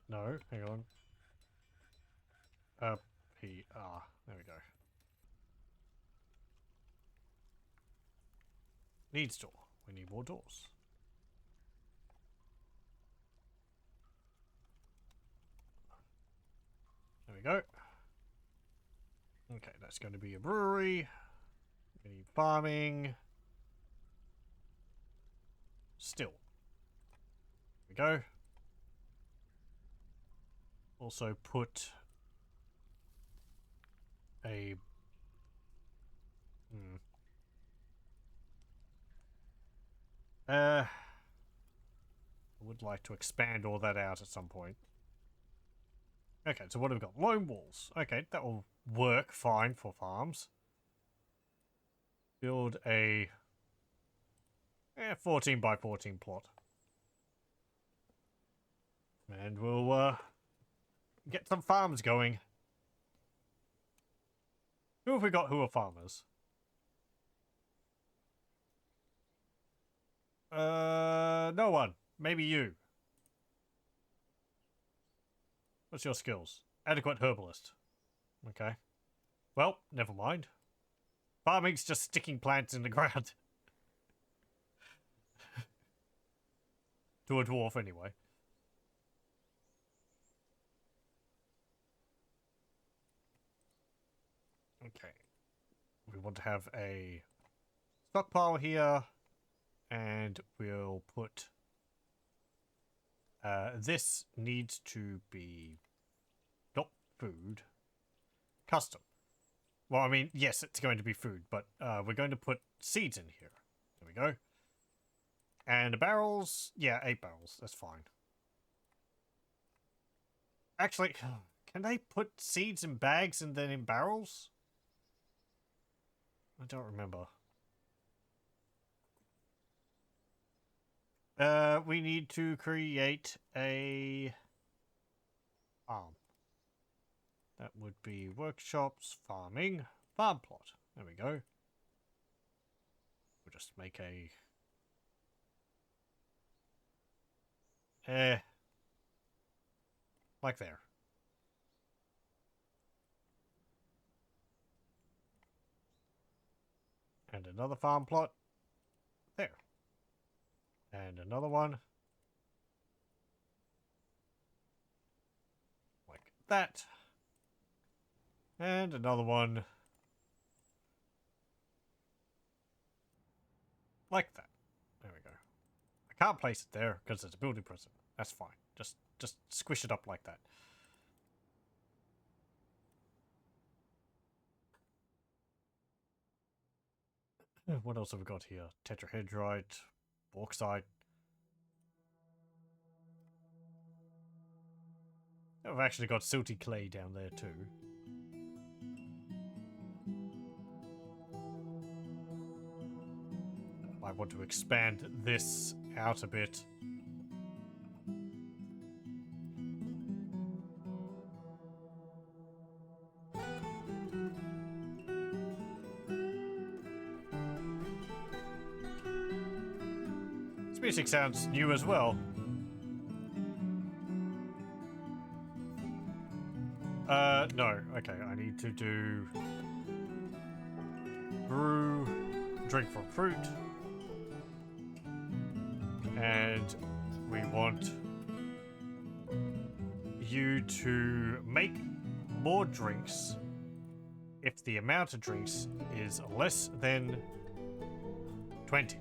No, hang on. There we go. Needs door. We need more doors. There we go. Okay, that's going to be a brewery. We need farming. Still. There we go. Also put a... I would like to expand all that out at some point. Okay, so what have we got? Lone walls. Okay, that will work fine for farms. Build a 14 by 14 plot. And we'll get some farms going. Who have we got who are farmers? No one. Maybe you. What's your skills? Adequate herbalist. Okay. Well, never mind. Farming's just sticking plants in the ground. To a dwarf, anyway. Okay. We want to have a stockpile here. And we'll put... this needs to be... not food. Custom. Well, I mean, yes, it's going to be food, but we're going to put seeds in here. There we go. And the barrels... yeah, 8 barrels. That's fine. Actually, can they put seeds in bags and then in barrels? I don't remember. We need to create a farm. That would be workshops, farming, farm plot. There we go. We'll just make a... like there. And another farm plot. There. And another one. Like that. And another one. Like that. There we go. I can't place it there because it's a building present. That's fine. Just squish it up like that. What else have we got here? Tetrahedrite, bauxite. I've actually got silty clay down there too. I want to expand this out a bit. This music sounds new as well. No. Okay, I need to do... brew, drink from fruit. And we want you to make more drinks if the amount of drinks is less than 20.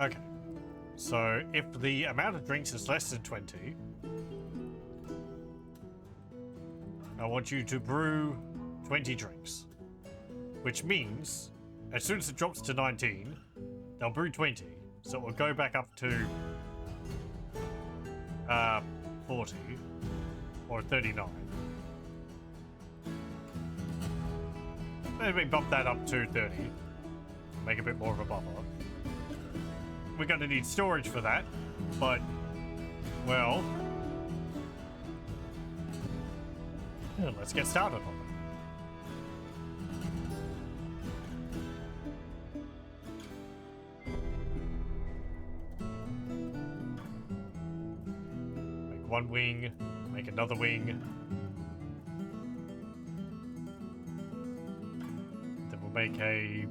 Okay. So if the amount of drinks is less than 20, I want you to brew 20 drinks. Which means, as soon as it drops to 19, they'll brew 20. So it will go back up to 40 or 39. Then we bump that up to 30. Make a bit more of a buffer. We're going to need storage for that, but, well, yeah, let's get started on it. Make one wing, make another wing. Then we'll make a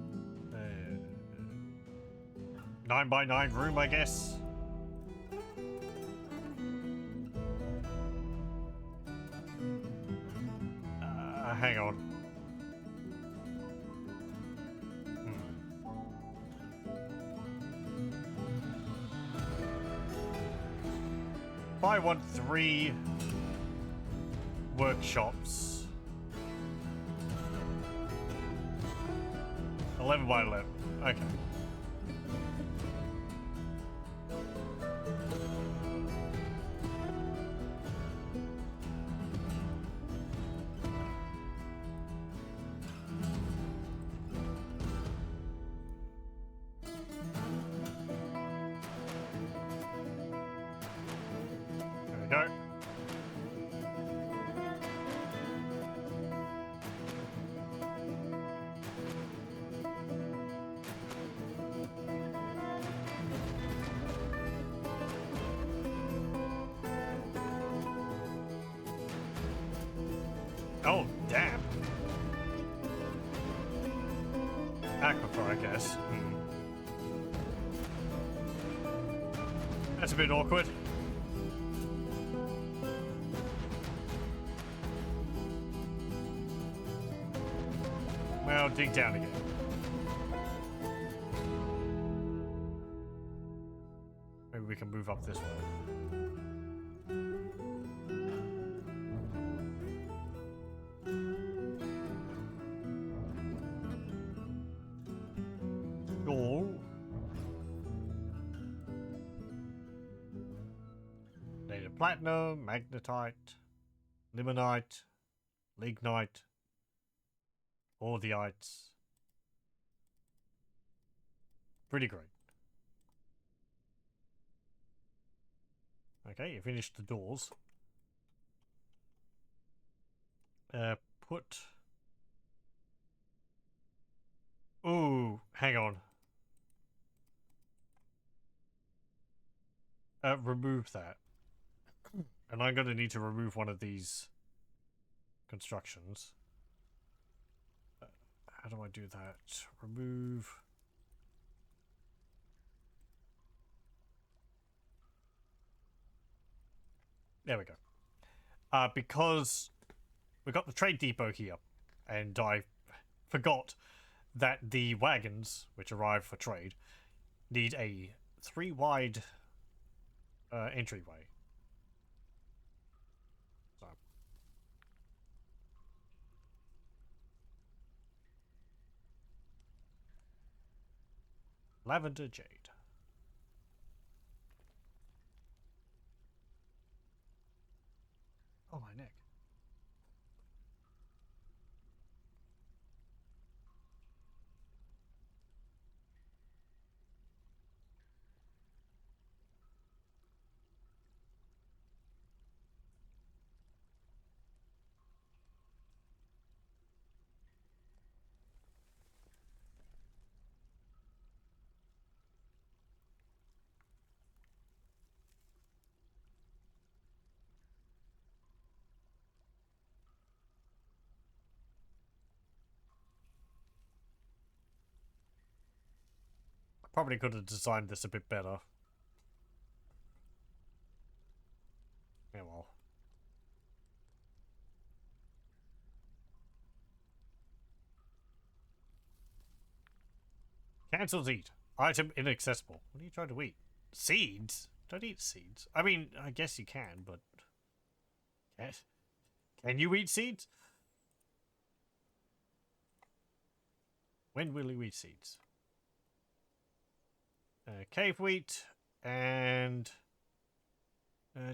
9x9 room, I guess. Hang on. If I want 3 workshops, 11 by 11. Okay. Go. Oh, damn. Aquifer, I guess. That's a bit awkward. Well, dig down again. Maybe we can move up this way. Oh. Native platinum, magnetite, limonite, lignite. All the ites. Pretty great. Okay, you finished the doors. Put... Ooh, hang on. Remove that. And I'm going to need to remove one of these constructions. How do I do that? Remove. There we go. Because we got the trade depot here, and I forgot that the wagons, which arrive for trade, need a 3-wide entryway. So. Lavender jade. Oh, my neck. Probably could have designed this a bit better. Yeah, well. Cancel eat. Item inaccessible. What are you trying to eat? Seeds? Don't eat seeds. I mean, I guess you can, but... Can you eat seeds? When will you eat seeds? Cave wheat and...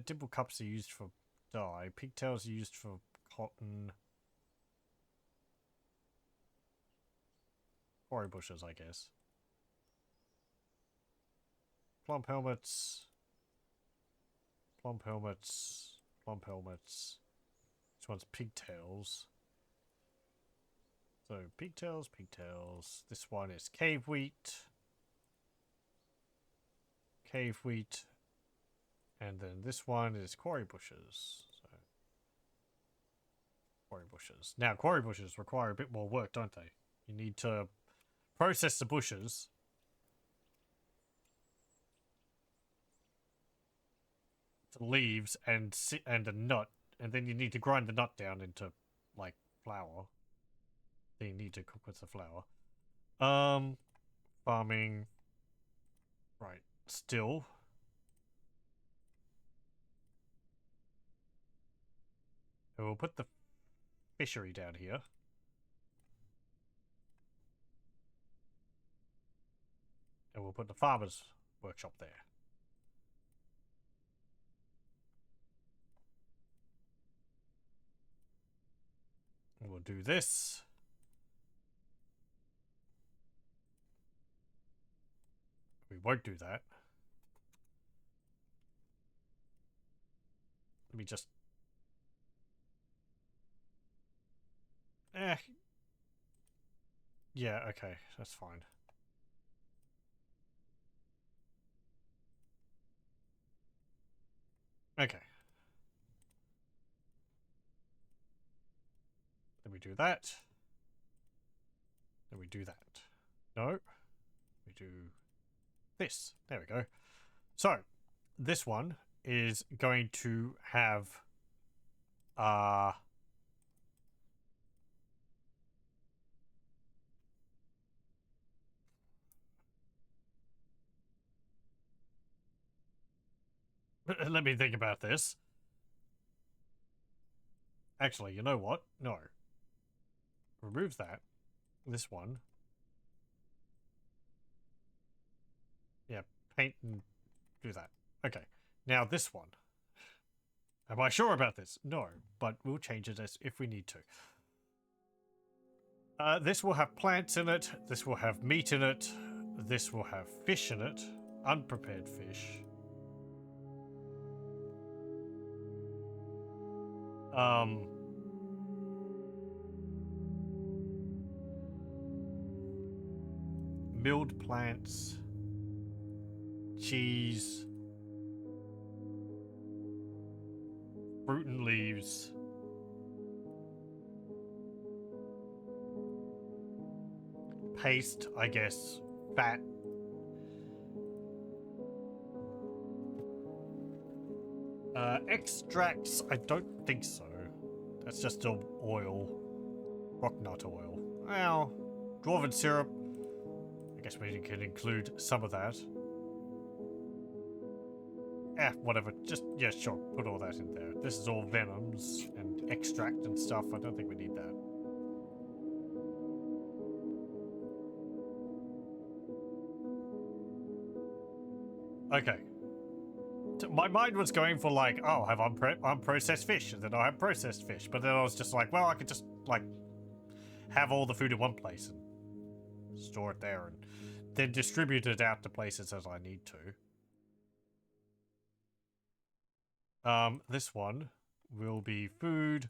dimple cups are used for dye. Pigtails are used for cotton. Quarry bushes, I guess. Plump helmets. Plump helmets. Plump helmets. This one's pigtails. So, pigtails, pigtails. This one is cave wheat. Cave wheat. And then this one is quarry bushes. So, quarry bushes. Now, quarry bushes require a bit more work, don't they? You need to process the bushes. To leaves and a nut. And then you need to grind the nut down into, like, flour. Then you need to cook with the flour. Farming. Right. Still. And we'll put the fishery down here. And we'll put the farmer's workshop there. And we'll do this. We won't do that. Let me just... Yeah, okay. That's fine. Okay. Then we do that. Then we do that. No. We do this. There we go. So, this one is going to have... Let me think about this. Actually, you know what? No. Remove that. This one. Yeah, paint and do that. Okay. Now this one. Am I sure about this? No, but we'll change it as if we need to. This will have plants in it. This will have meat in it. This will have fish in it. Unprepared fish. Milled plants. Cheese. Fruit and leaves. Paste, I guess. Fat. Extracts, I don't think so. That's just still oil. Rock nut oil. Well, dwarven syrup. I guess we can include some of that. Whatever. Just, yeah, sure. Put all that in there. This is all venoms and extract and stuff. I don't think we need that. Okay. My mind was going for like, oh, have unprocessed fish, and then I have processed fish. But then I was just like, well, I could just like have all the food in one place and store it there, and then distribute it out to places as I need to. This one will be food,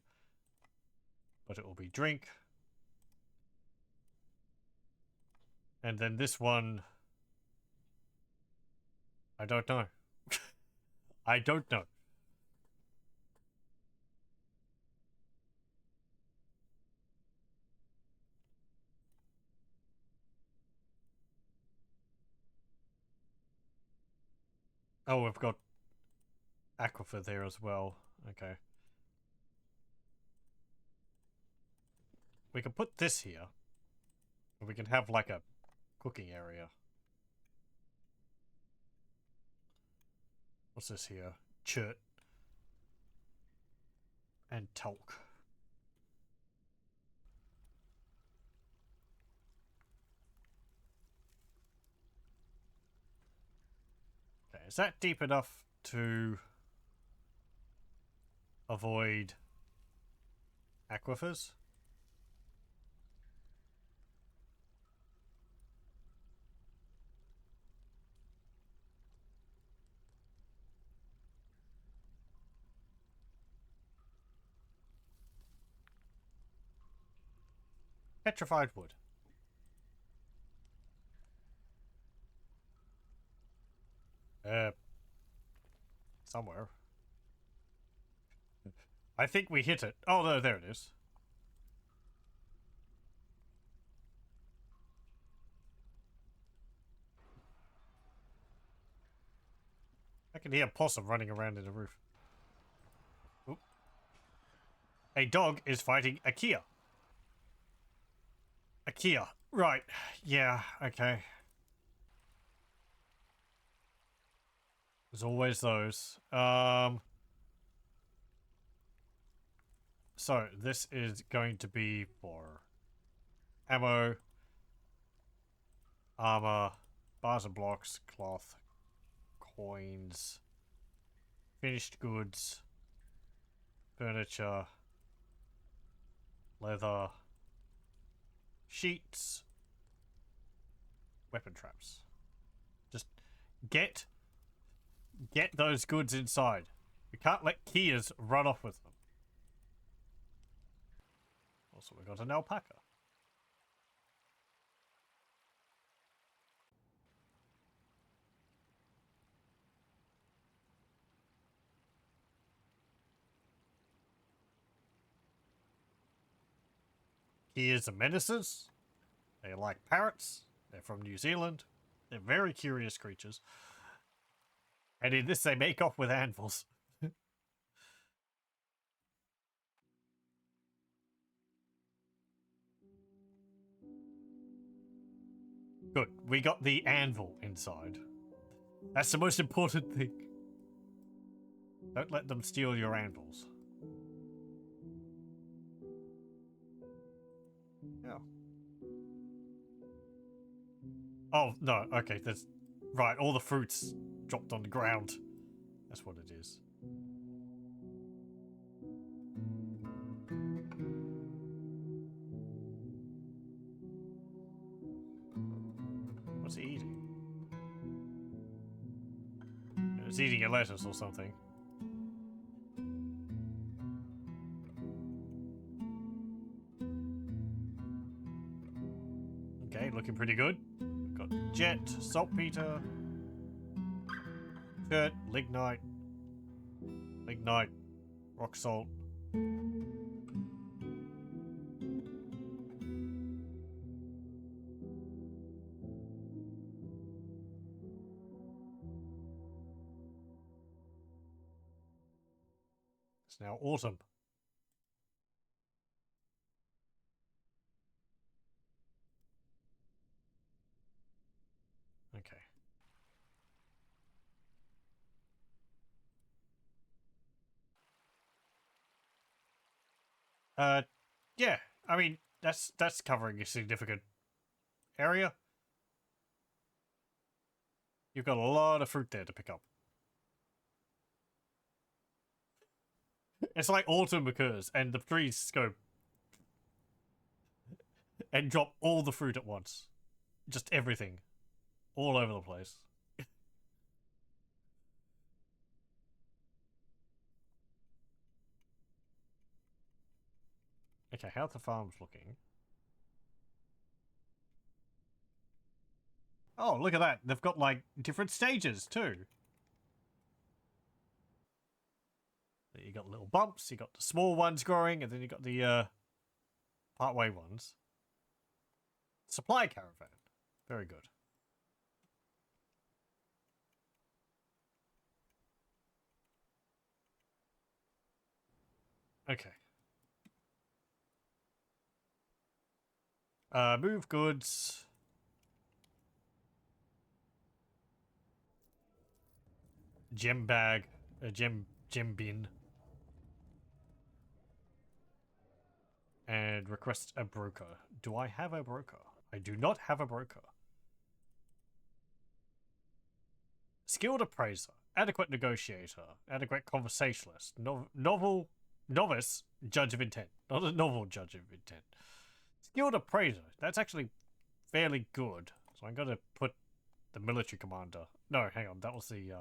but it will be drink. And then this one, I don't know. I don't know. Oh, we've got aquifer there as well. Okay. We can put this here. We can have like a cooking area. What's this here? Chert. And talc. Okay, is that deep enough to avoid aquifers? Petrified wood. Somewhere. I think we hit it. Oh, no, there it is. I can hear a possum running around in the roof. Oop. A dog is fighting a Kia. A Kia. Right. Yeah, okay. There's always those. So, this is going to be for ammo, armor, bars and blocks, cloth, coins, finished goods, furniture, leather, sheets, weapon traps. Just get those goods inside. We can't let Kias run off with them. Also, we got an alpaca. Kias are menaces. They like parrots. They're from New Zealand. They're very curious creatures. And in this, they make off with anvils. Good. We got the anvil inside. That's the most important thing. Don't let them steal your anvils. Yeah. Oh, no. Okay, that's... Right, all the fruits dropped on the ground. That's what it is. What's he eating? It's eating a lettuce or something. Okay, looking pretty good. We've got jet, saltpeter, chert, lignite, rock salt. It's now autumn. Okay. Yeah. I mean, that's covering a significant area. You've got a lot of fruit there to pick up. It's like autumn occurs, and the trees go and drop all the fruit at once. Just everything. All over the place. Okay, how's the farm's looking? Oh, look at that. They've got, like, different stages, too. You got little bumps, you got the small ones growing, and then you got the, partway ones. Supply caravan. Very good. Okay. Move goods. Gem bag. Gem bin. And request a broker. Do I have a broker? I do not have a broker. Skilled appraiser. Adequate negotiator. Adequate conversationalist. Novice judge of intent. Not a novel judge of intent. Skilled appraiser. That's actually fairly good. So I'm going to put the military commander. No, hang on. That was the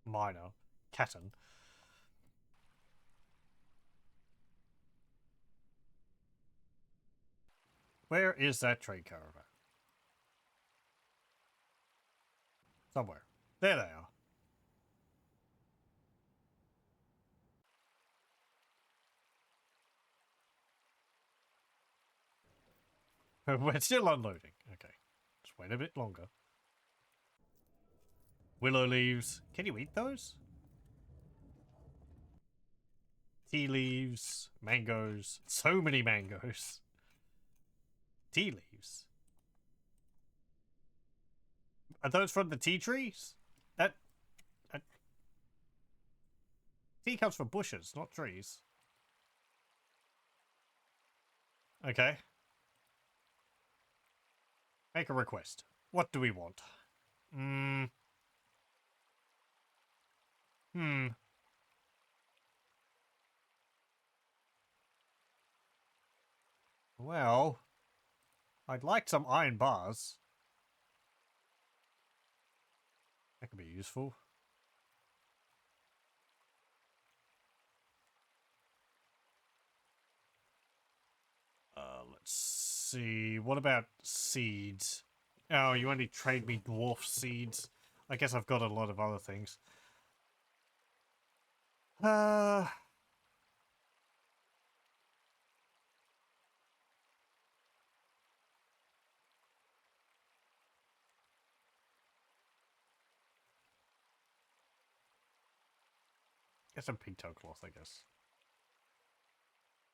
minor. Catton. Where is that trade caravan? Somewhere. There they are. We're still unloading. Okay. Just wait a bit longer. Willow leaves. Can you eat those? Tea leaves. Mangoes. So many mangoes. Tea leaves. Are those from the tea trees? That tea comes from bushes, not trees. Okay. Make a request. What do we want? Well, I'd like some iron bars. That could be useful. Let's see. What about seeds? Oh, you only trade me dwarf seeds. I guess I've got a lot of other things. Get some pigtail cloth, I guess.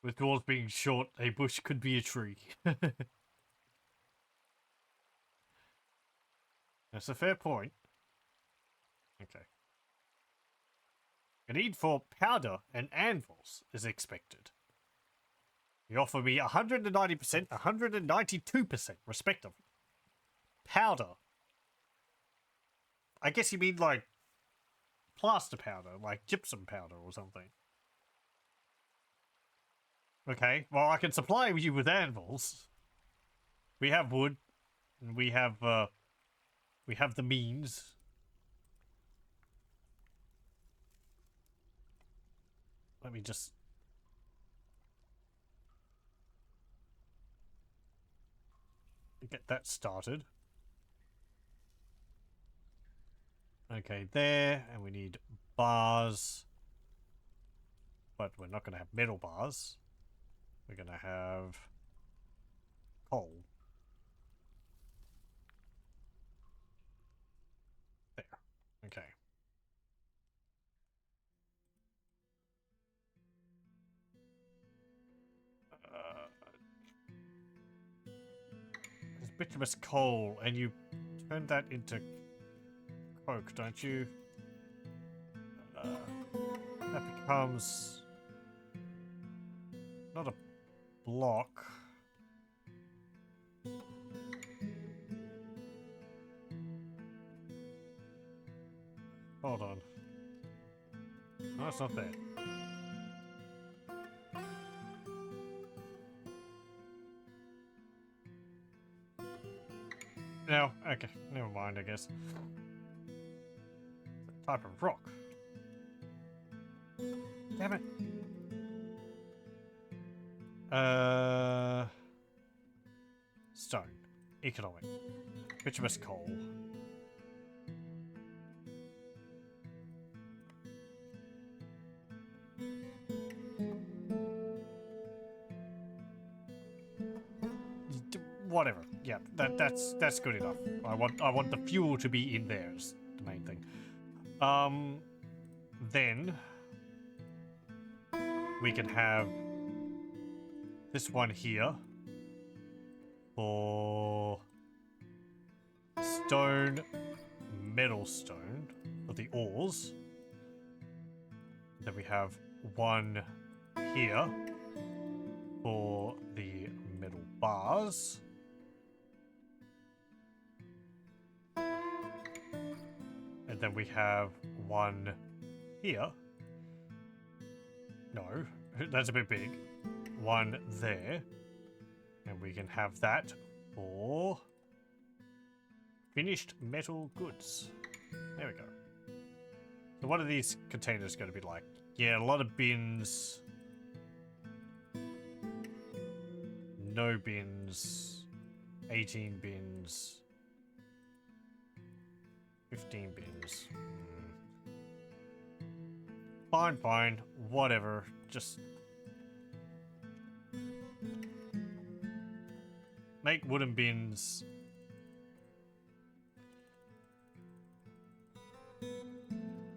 With dwarves being short, a bush could be a tree. That's a fair point. Okay. A need for powder and anvils is expected. You offer me 190%, 192%, respectively. Powder. I guess you mean like plaster powder, like gypsum powder or something. Okay, well, I can supply you with anvils. We have wood, and we have the means. Let me just get that started. Okay, there, and we need bars. But we're not going to have metal bars. We're going to have coal. There. Okay. There's bituminous coal, and you turn that into coke, don't you? That becomes not a block. Hold on. No, it's not there. No, okay, never mind, I guess. Type of rock. Damn it. Stone. Economic. Bituminous coal. Whatever. Yeah, that's good enough. I want the fuel to be in there is the main thing. Then we can have this one here for stone, metal stone for the ores. Then we have one here for the metal bars. And then we have one here. No, that's a bit big. One there. And we can have that for finished metal goods. There we go. So what are these containers going to be like? Yeah, a lot of bins. No bins. 18 bins. 15 bins. Fine, fine. Whatever. Just make wooden bins.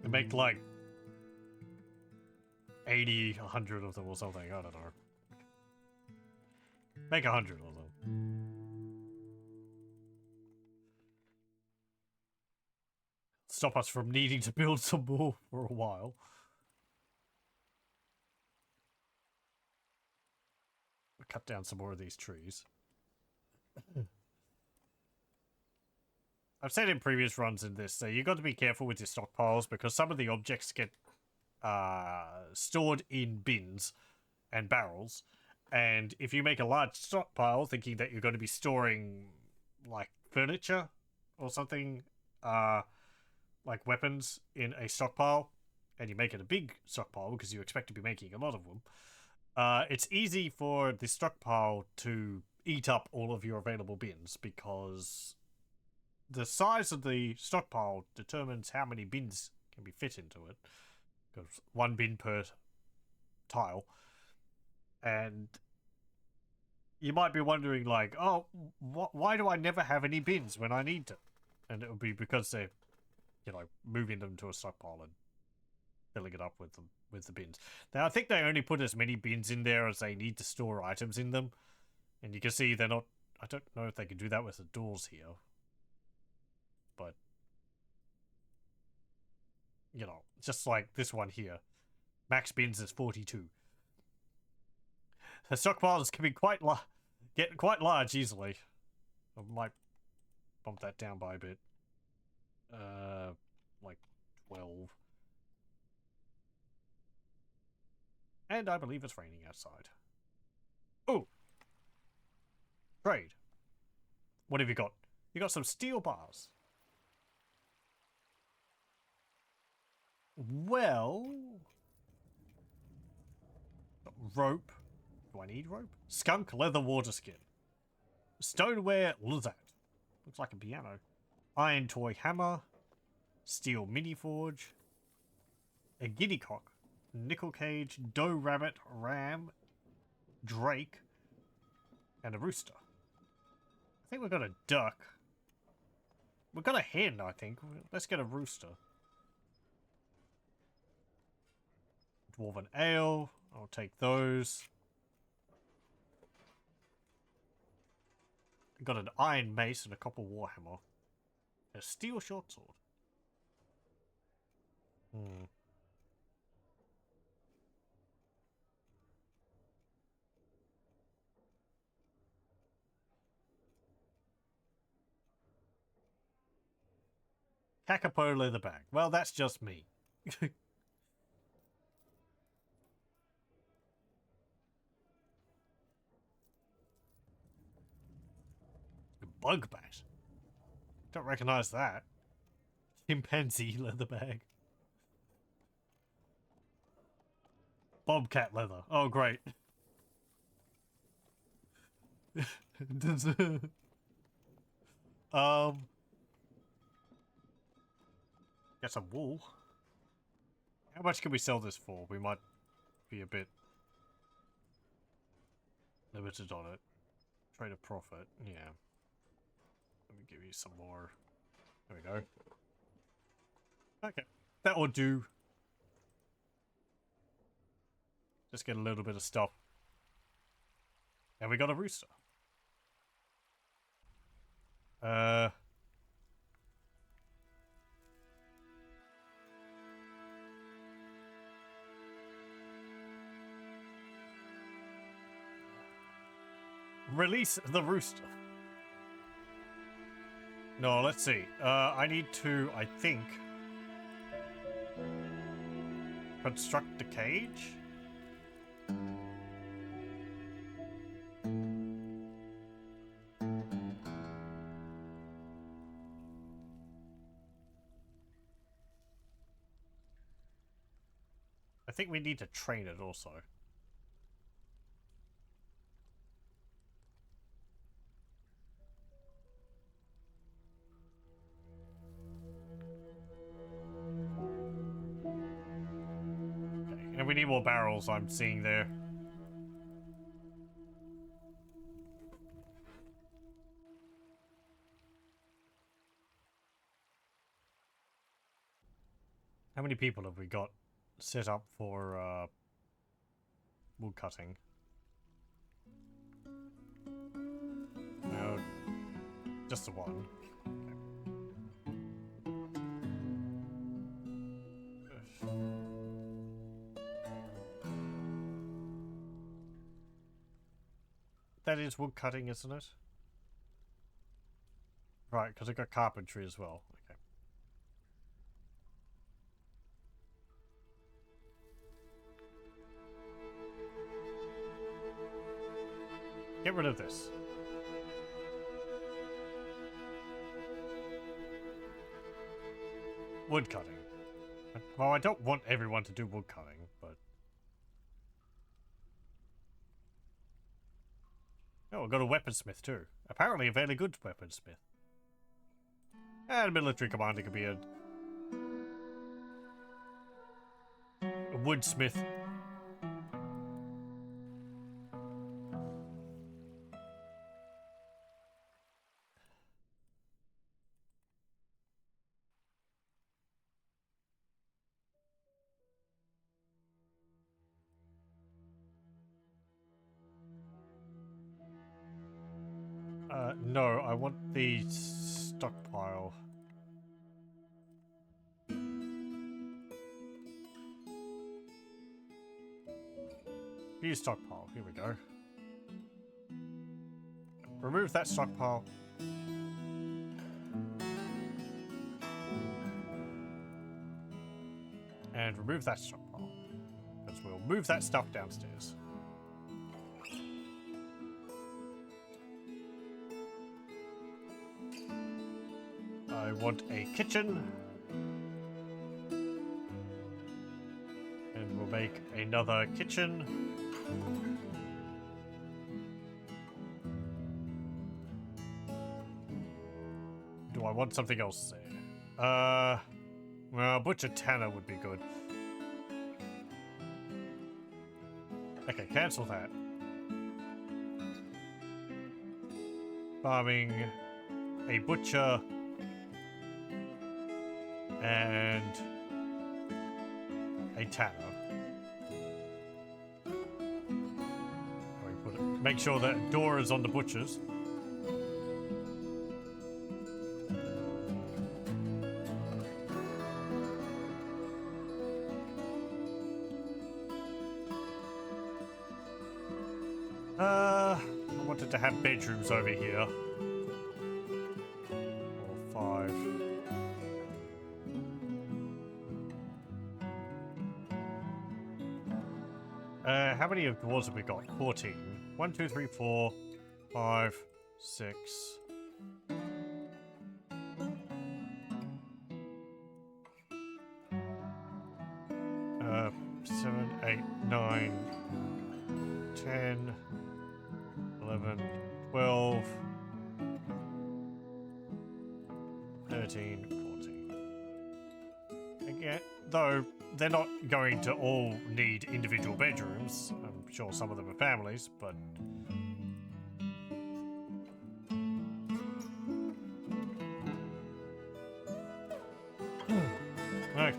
And make like 80, 100 of them or something. I don't know. Make 100 of them. Stop us from needing to build some more for a while. We'll cut down some more of these trees. I've said in previous runs in this, so you got to be careful with your stockpiles because some of the objects get stored in bins and barrels, and if you make a large stockpile thinking that you're going to be storing like furniture or something, like weapons in a stockpile, and you make it a big stockpile because you expect to be making a lot of them, it's easy for the stockpile to eat up all of your available bins because the size of the stockpile determines how many bins can be fit into it. Because one bin per tile. And you might be wondering, like, oh, why do I never have any bins when I need to? And it would be because they're, you know, moving them to a stockpile and filling it up with the bins. Now, I think they only put as many bins in there as they need to store items in them. And you can see they're not... I don't know if they can do that with the doors here. But, you know, just like this one here. Max bins is 42. The stockpiles can be get quite large easily. I might bump that down by a bit. Like 12. And I believe it's raining outside. Oh! Trade. What have you got? You got some steel bars. Well... rope. Do I need rope? Skunk leather water skin. Stoneware lizard. Looks like a piano. Iron toy hammer. Steel mini forge. A guinea cock. Nickel cage. Doe rabbit. Ram. Drake. And a rooster. I think we've got a duck. We've got a hen, I think. Let's get a rooster. Dwarven ale. I'll take those. Got an iron mace and a copper warhammer. A steel short sword. Kakapo leather bag. Well, that's just me. Bug bat. Don't recognize that. Chimpanzee leather bag. Bobcat leather. Oh, great. Get some wool. How much can we sell this for? We might be a bit limited on it. Trade a profit. Yeah. Let me give you some more. There we go. Okay. That will do. Just get a little bit of stuff. And we got a rooster. Release the rooster. No, let's see. I need to, I think, construct the cage. I think we need to train it also. Okay, and we need more barrels, I'm seeing there. How many people have we got set up for wood cutting? No, just the one. Okay. That is wood cutting, isn't it? Right, because I got carpentry as well. Okay. Get rid of this. Wood cutting. Well, I don't want everyone to do wood cutting, but... Oh, I've got a weaponsmith too. Apparently a fairly good weaponsmith. And a military commander could be a woodsmith. No, I want the stockpile. View stockpile. Here we go. Remove that stockpile. And remove that stockpile. Because we'll move that stuff downstairs. I want a kitchen. And we'll make another kitchen. Do I want something else there? Well, Butcher Tanner would be good. Okay, cancel that. Farming a butcher and a tanner. Make sure that door is on the butchers. I wanted to have bedrooms over here. 4, 5. How many of dwarves have we got? 14. 1, 2, 3, 4, 5, 6. 7, 8, 9, 10, 11, 12, 13, 14. Again, though they're not going to all need individual bedrooms. I'm sure some of them are families, but... Okay.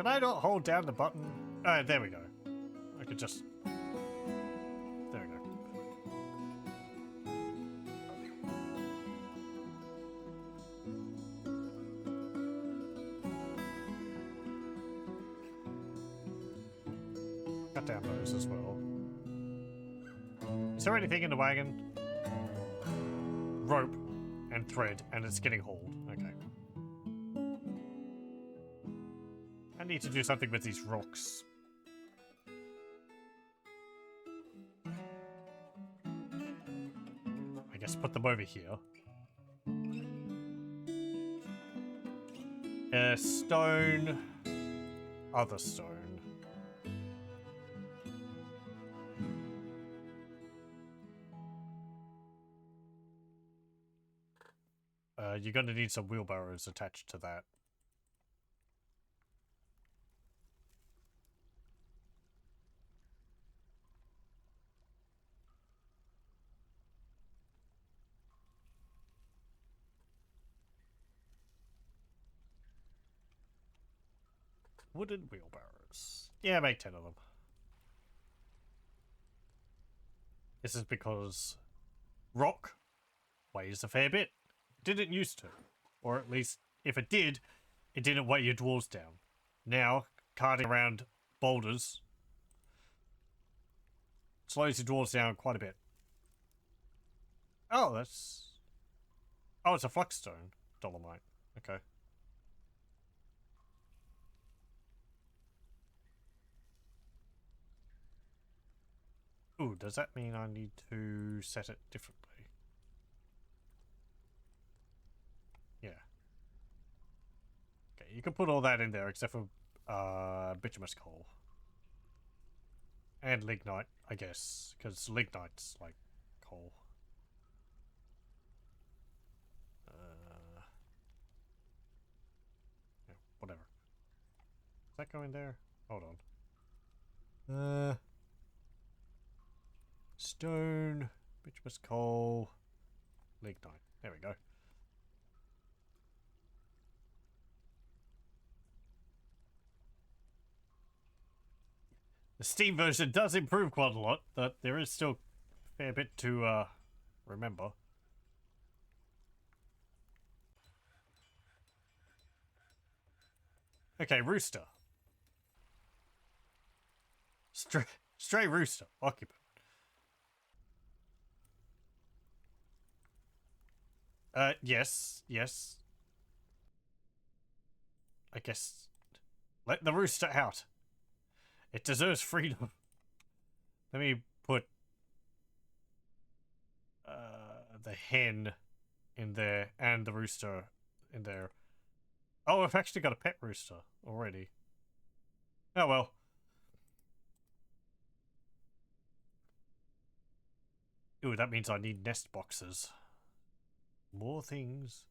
Can I not hold down the button? There we go. I could just... There we go. Cut down those as well. Is there anything in the wagon? Rope and thread, and it's getting hauled. Okay. I need to do something with these rocks. I guess put them over here. Stone. Other stone. You're going to need some wheelbarrows attached to that. Wooden wheelbarrows. Yeah, make 10 of them. This is because rock weighs a fair bit. Didn't used to. Or at least, if it did, it didn't weigh your dwarves down. Now, carting around boulders slows your dwarves down quite a bit. Oh, that's... Oh, it's a flux-stone dolomite. Okay. Ooh, does that mean I need to set it differently? Yeah. Okay, you can put all that in there except for bituminous coal. And lignite, I guess, because lignite's like coal. Yeah, whatever. Does that go in there? Hold on. Stone, bituminous coal, lignite. There we go. The Steam version does improve quite a lot, but there is still a fair bit to remember. Okay, rooster. Stray rooster, occupant. Yes. I guess... Let the rooster out. It deserves freedom. Let me put... the hen in there, and the rooster in there. Oh, I've actually got a pet rooster already. Oh well. Ooh, that means I need nest boxes. More things.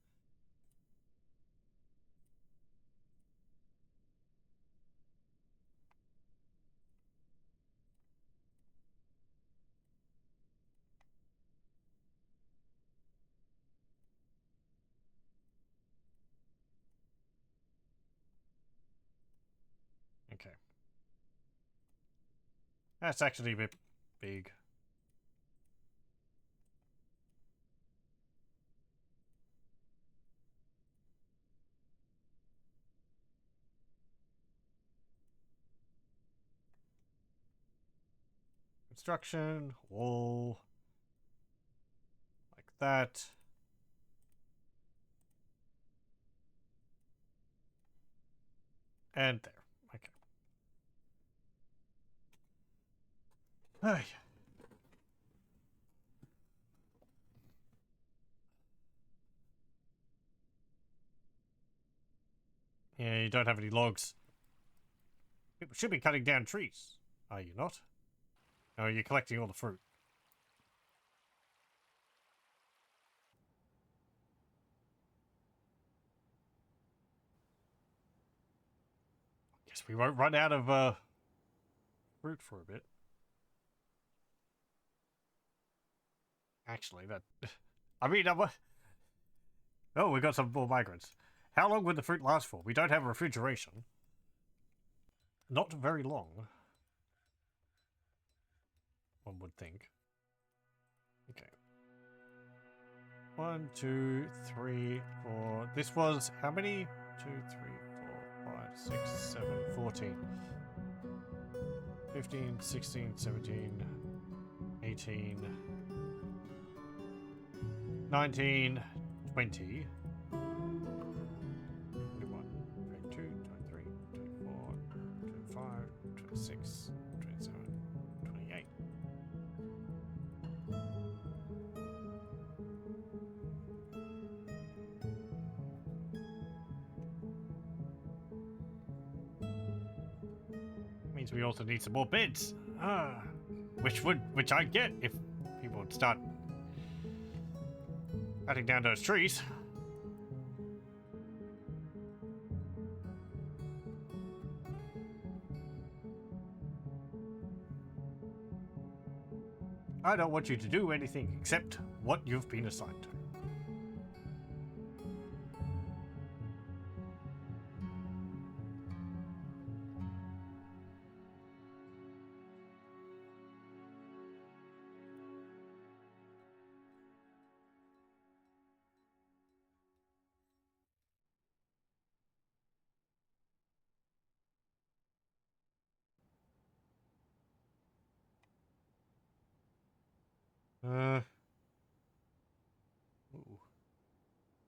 Okay. That's actually a bit big. Construction, wall, like that. And there. Okay. Ay. Yeah, you don't have any logs. People should be cutting down trees. Are you not? No, you're collecting all the fruit. Guess we won't run out of fruit for a bit. Actually, that... I mean, oh, we got some more migrants. How long would the fruit last for? We don't have refrigeration. not very long, one would think. Okay. 1, 2, 3, 4. This was how many? 2, 3, 4, 5, 6, 7, 14. 15, 16, 17, 18, 19, 20. 21, 22, 23, 24, 25, 26, 27, 28. Means we also need some more beds. Which I'd get if people would start cutting down those trees. I don't want you to do anything except what you've been assigned to. Ooh.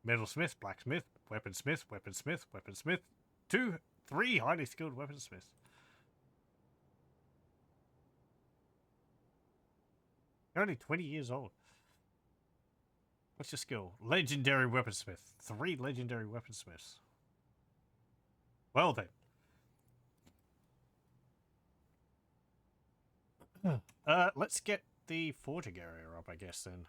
Metalsmith, blacksmith, weaponsmith, weaponsmith, weaponsmith. 2, 3 highly skilled weaponsmiths. You're only 20 years old. What's your skill? Legendary weaponsmith. 3 legendary weaponsmiths. Well then. Let's get the forging area up, I guess, then.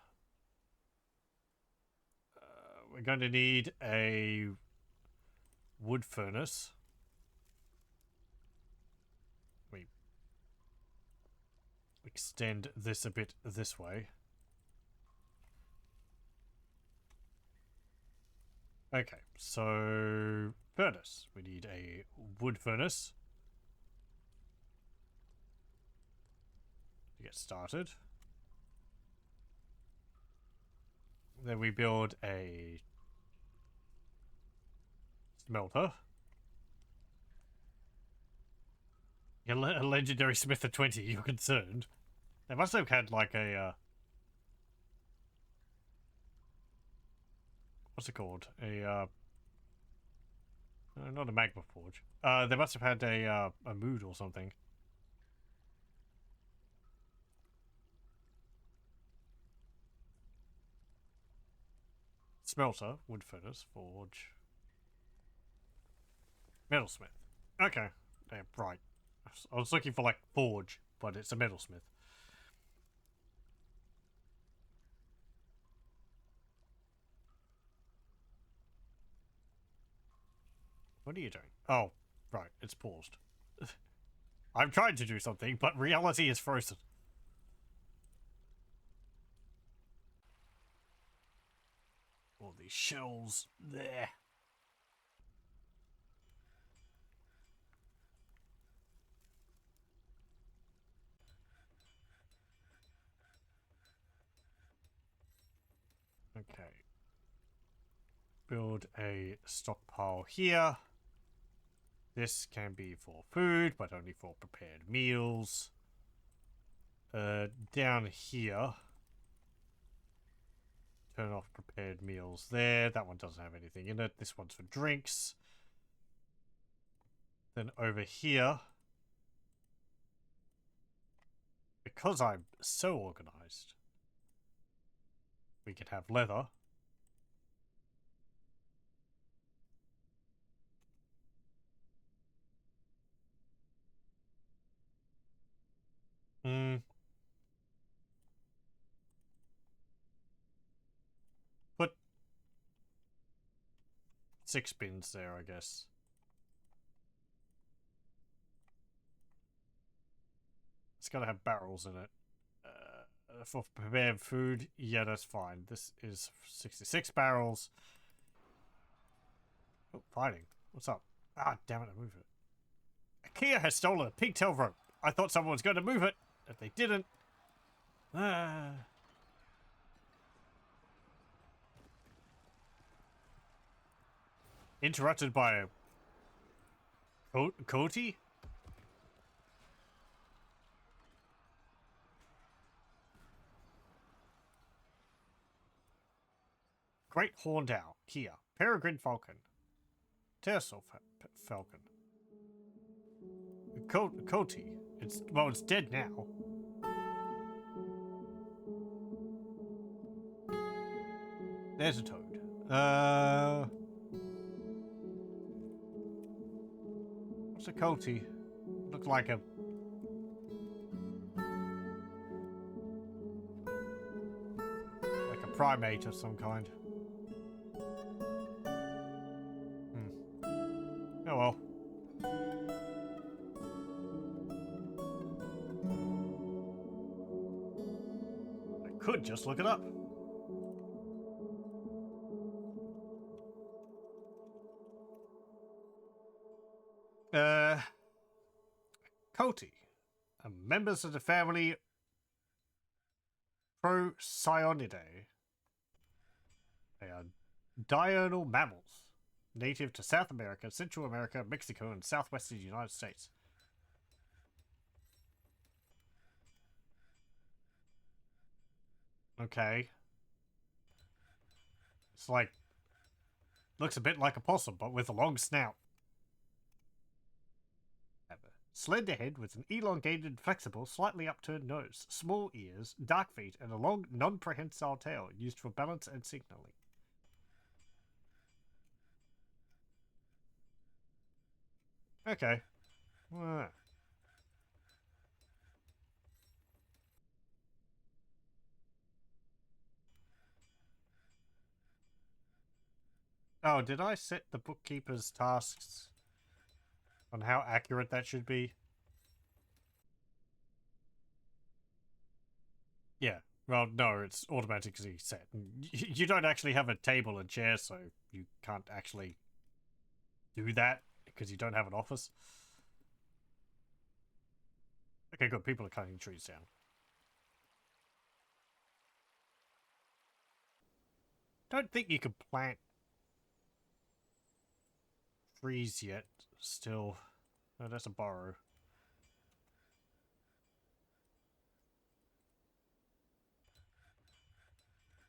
We're going to need a wood furnace. We extend this a bit this way. Okay, so furnace. We need a wood furnace to get started. Then we build a smelter. A legendary smith of 20, you're concerned. They must have had like a what's it called? Not a magma forge. They must have had a mood or something. Smelter, wood furnace, forge, metalsmith. Okay, yeah, right. I was looking for like forge, but it's a metalsmith. What are you doing? Oh, right, it's paused. I'm trying to do something, but reality is frozen. All these shells there. Okay. Build a stockpile here. This can be for food, but only for prepared meals. Down here. Turn off prepared meals there. That one doesn't have anything in it. This one's for drinks. Then over here, because I'm so organized, we can have leather. Put 6 bins there, I guess. It's gotta have barrels in it. For prepared food, yeah, that's fine. This is 66 barrels. Oh, fighting. What's up? Ah, damn it, I moved it. Kia has stolen a pigtail rope. I thought someone was going to move it, but they didn't. Interrupted by a Coty? Great Horned Owl, Kia. Peregrine Falcon. Tersel Falcon. Coty. It's dead now. There's a toad. What's a Coty? Looks like a primate of some kind. Oh well. I could just look it up. Coty. Members of the family Procyon. They are diurnal mammals, native to South America, Central America, Mexico, and southwestern United States. Okay. It's like... looks a bit like a possum, but with a long snout. Slender head with an elongated, flexible, slightly upturned nose, small ears, dark feet, and a long, non-prehensile tail used for balance and signaling. Okay. Oh, did I set the bookkeeper's tasks on how accurate that should be? Yeah. Well, no, it's automatically set. You don't actually have a table and chair, so you can't actually do that because you don't have an office. Okay, good. People are cutting trees down. Don't think you can plant trees yet, still. Oh, that's a borrow.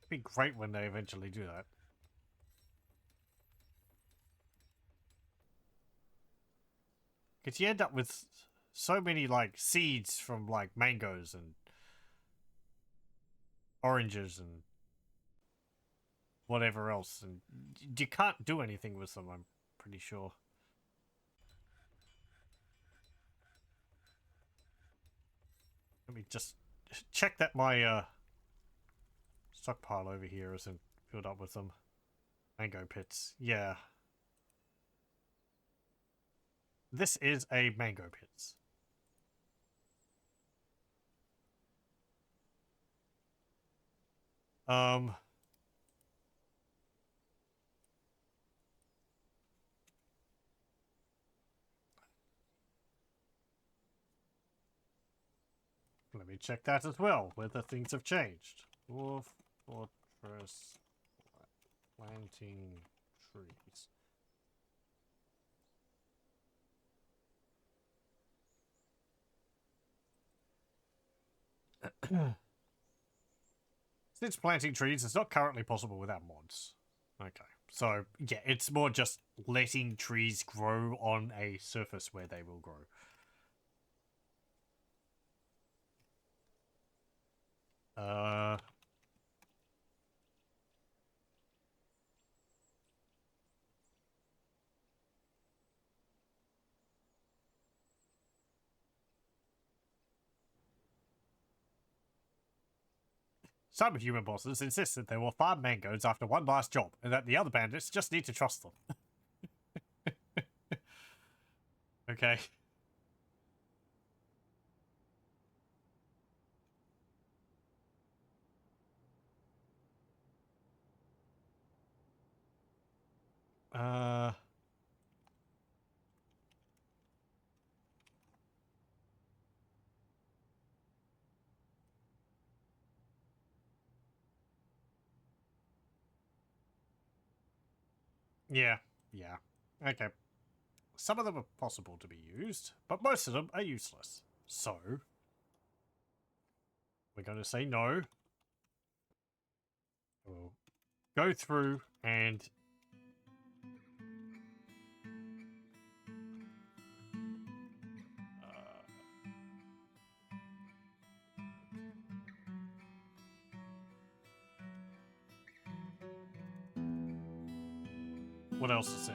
It'd be great when they eventually do that. Because you end up with so many, like, seeds from, like, mangoes and oranges and whatever else, and you can't do anything with them, I'm pretty sure. Let me just check that my stockpile over here isn't filled up with them. Mango pits. Yeah. This is a mango pits. Let me check that as well, whether things have changed. Dwarf Fortress planting trees. Since planting trees is not currently possible without mods. Okay, so yeah, it's more just letting trees grow on a surface where they will grow. Some human bosses insist that they will farm mangoes after one last job, and that the other bandits just need to trust them. Okay. Yeah, yeah. Okay. Some of them are possible to be used, but most of them are useless. So, we're going to say no. We'll go through and... what else is there?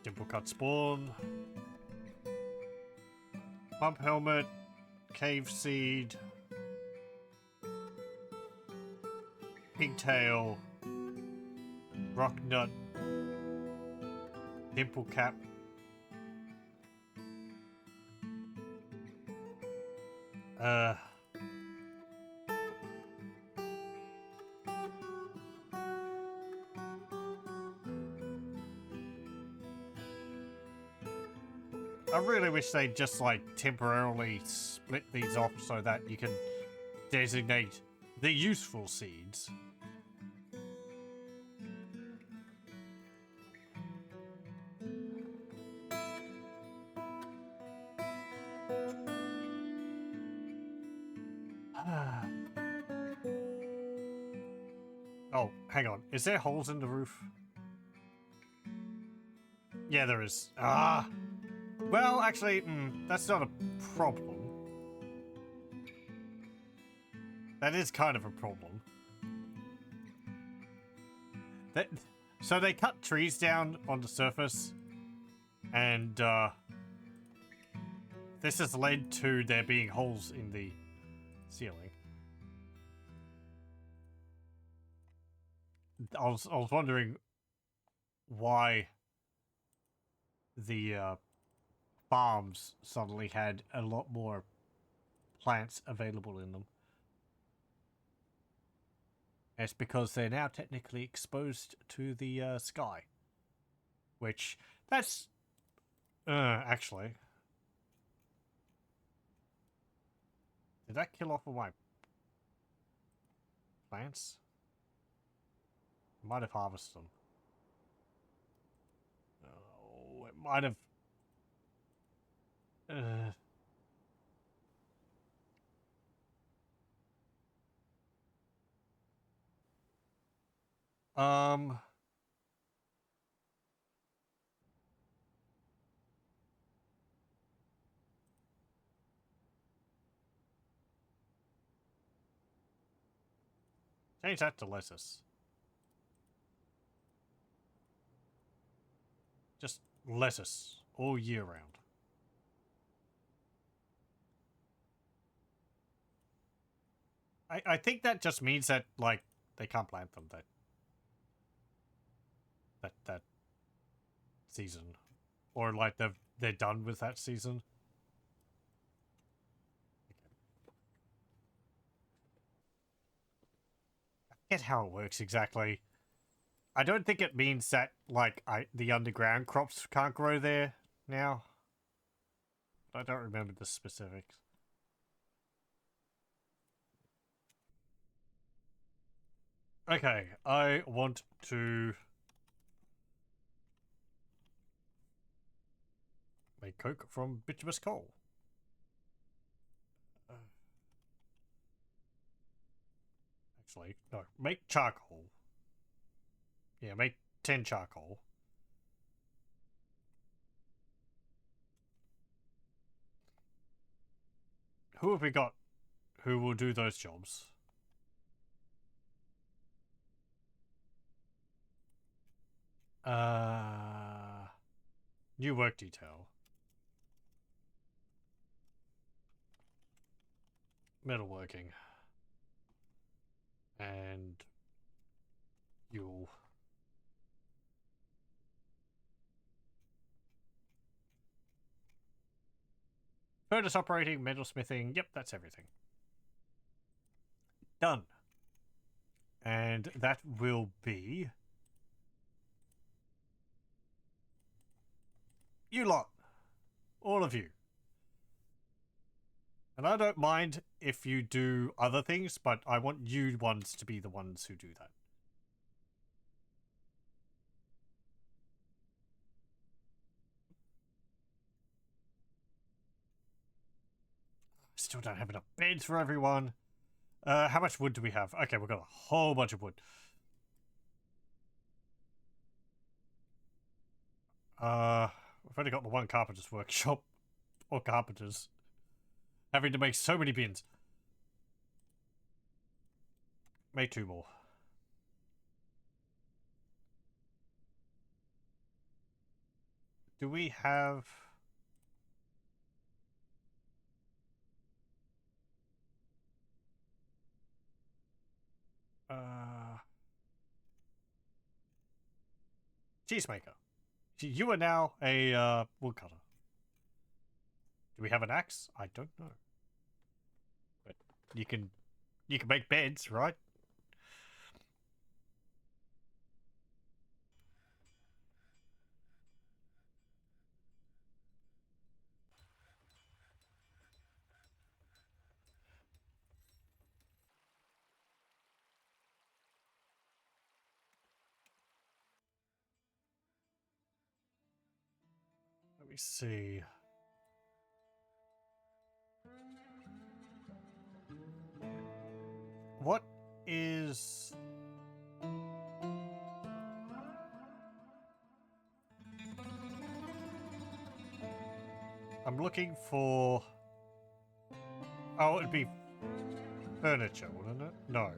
Dimple cut spawn. Pump helmet. Cave seed. Pigtail. Rock nut. Dimple cap. I really wish they'd just like temporarily split these off so that you can designate the useful seeds. Oh, hang on. Is there holes in the roof? Yeah, there is. Ah! Well, actually, that's not a problem. That is kind of a problem. So they cut trees down on the surface, and this has led to there being holes in the ceiling. I was wondering why the farms suddenly had a lot more plants available in them. It's because they're now technically exposed to the sky. Which, that's... actually... Did that kill off of my plants? I might have harvested them. Oh, it might have... Um... Change that to lettuce. Just lettuce all year round. I think that just means that, like, they can't plant them that season. Or, like, they're done with that season. I forget how it works exactly. I don't think it means that, like, the underground crops can't grow there now. I don't remember the specifics. Okay, I want to make coke from bituminous coal. Actually, no, make charcoal. Yeah, make 10 charcoal. Who have we got who will do those jobs? New work detail. Metalworking. And you'll... Furnace operating, metalsmithing. Yep, that's everything. Done. And that will be... you lot. All of you. And I don't mind if you do other things, but I want you ones to be the ones who do that. still don't have enough beds for everyone. How much wood do we have? Okay, we've got a whole bunch of wood. We've only got the one carpenter's workshop. Or carpenters. Having to make so many bins. Make 2 more. Do we have... cheesemaker. You are now a woodcutter. Do we have an axe? I don't know. But you can make beds, right? Let me see. What is... I'm looking for... Oh, it'd be furniture, wouldn't it? No.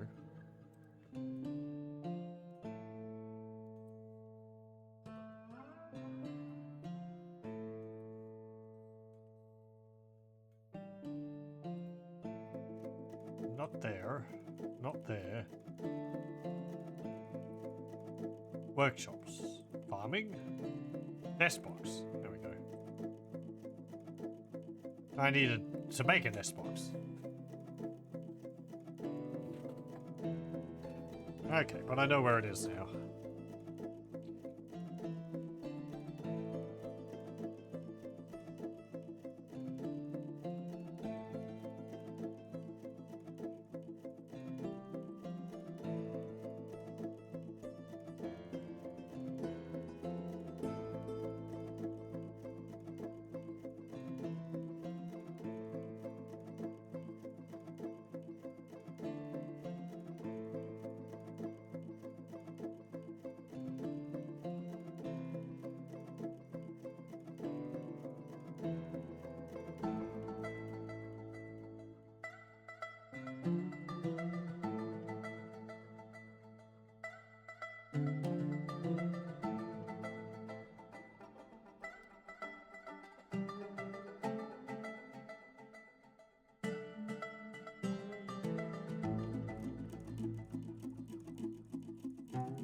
Not there. Not there. Workshops. Farming? Nest box. There we go. I needed to make a nest box. Okay, but I know where it is now.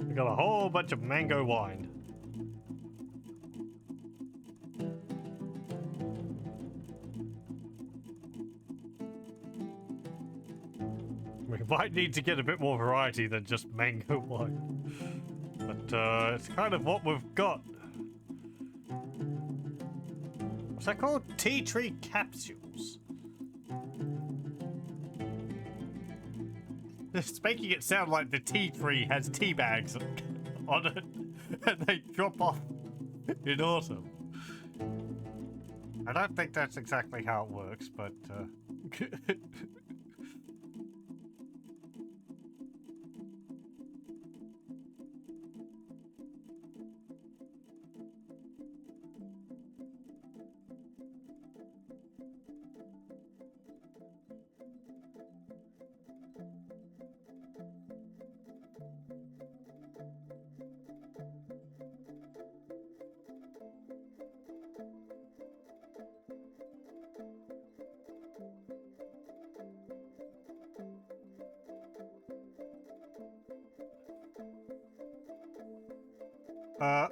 We got a whole bunch of mango wine. We might need to get a bit more variety than just mango wine. But it's kind of what we've got. What's that called? Tea tree capsules. It's making it sound like the tea tree has tea bags on it and they drop off in autumn. I don't think that's exactly how it works, but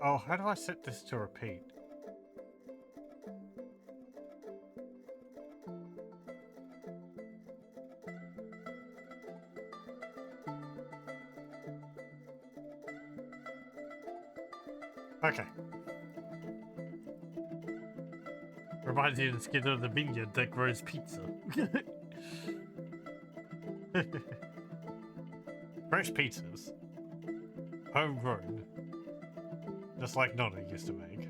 oh, how do I set this to repeat? Okay. Reminds you of the skin of the vineyard that grows pizza. Fresh pizzas. Homegrown. Just like Nonna used to make.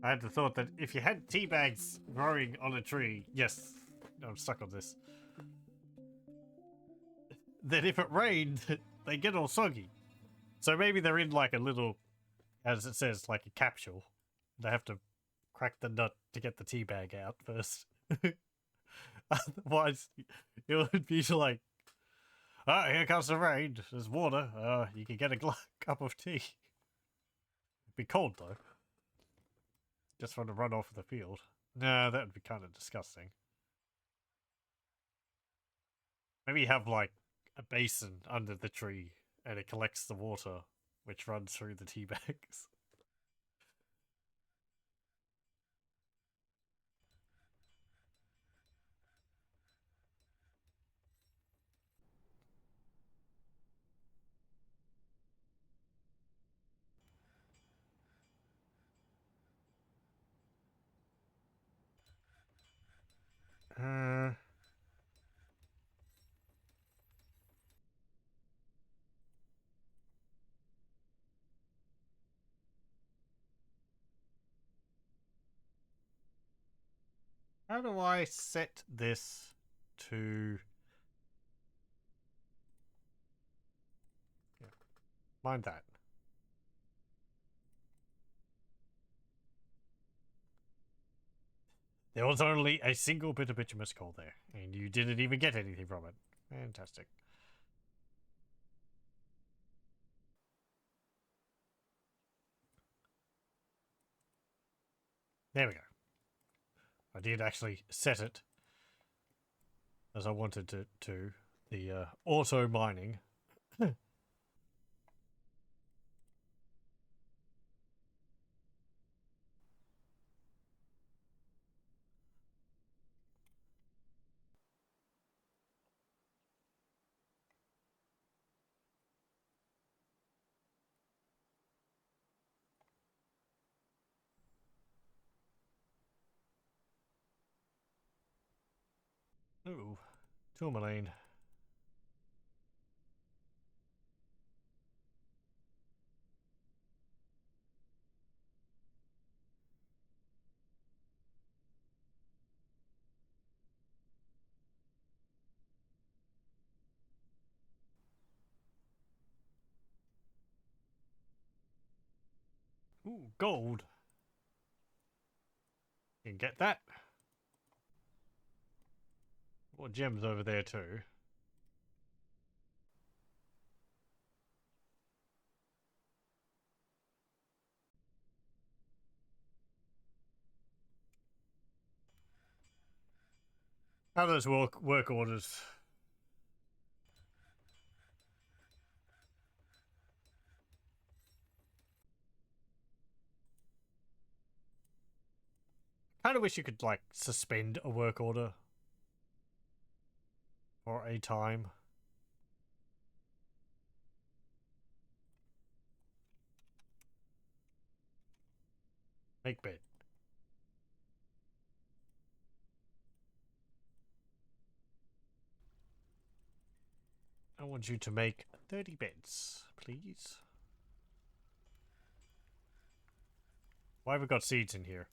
I had the thought that if you had tea bags growing on a tree, yes, I'm stuck on this. Then if it rained, they get all soggy. So maybe they're in like a little, as it says, like a capsule. They have to crack the nut to get the tea bag out first. Otherwise, it would be like, ah, here comes the rain. There's water. You can get a cup of tea. It'd be cold though. Just want to run off the field. No, that would be kind of disgusting. Maybe you have like a basin under the tree and it collects the water which runs through the tea bags. Uh, how do I set this to... Yeah, mind that. There was only a single bit of bituminous coal there, and you didn't even get anything from it. Fantastic. There we go. I did actually set it as I wanted to the auto mining. Ooh, tourmaline. Ooh, gold. You can get that. What gems over there too? How are those work orders? Kind of wish you could like suspend a work order for a time. Make bed. I want you to make 30 beds, please. Why have we got seeds in here?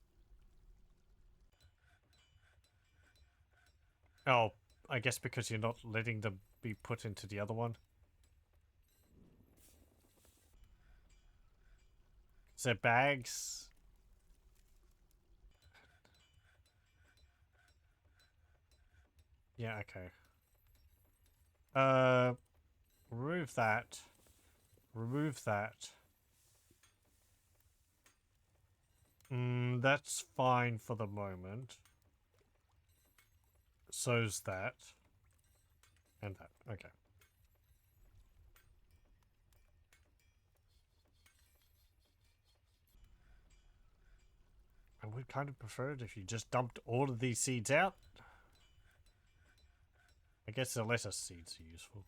Oh, I guess because you're not letting them be put into the other one. Is there bags? Yeah, okay. Remove that. Remove that. That's fine for the moment. So's that. And that. Okay. I would kind of prefer it if you just dumped all of these seeds out. I guess the lettuce seeds are useful.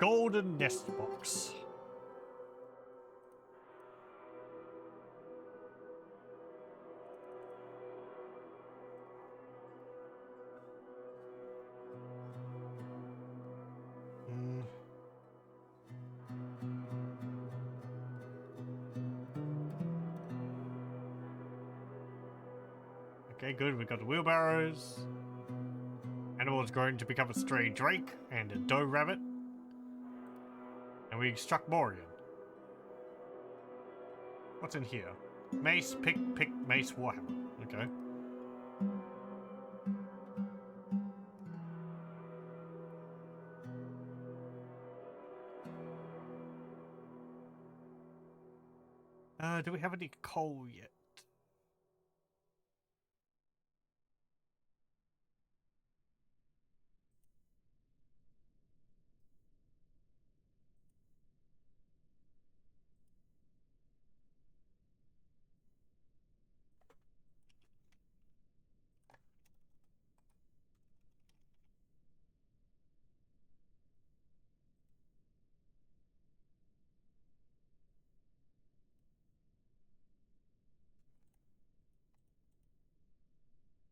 golden nest box. Okay, good. We got the wheelbarrows. Animals growing to become a stray drake and a doe rabbit. And we struck Morian. What's in here? Mace, pick, mace, warhammer. Okay. Do we have any coal yet?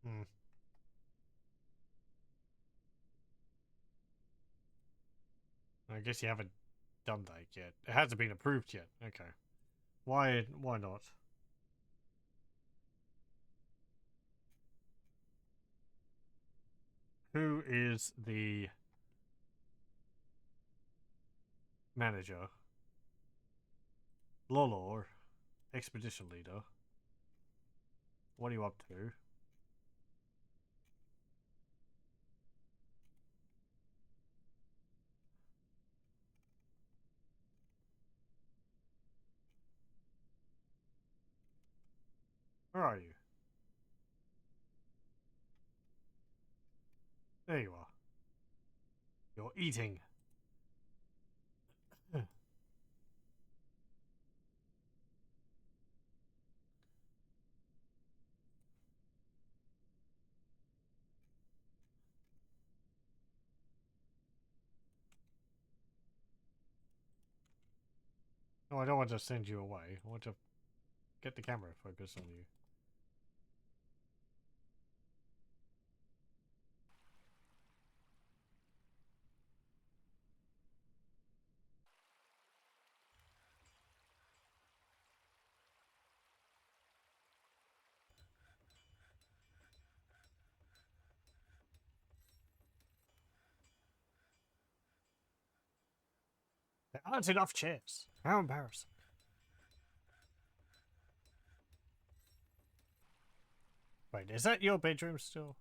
Hmm. I guess you haven't done that yet. It hasn't been approved yet. Okay. Why not? Who is the manager? Lolor, expedition leader. What are you up to? Where are you? There you are. You're eating. No, I don't want to send you away. I want to get the camera focused on you. There aren't enough chairs. How embarrassing. Wait, is that your bedroom still?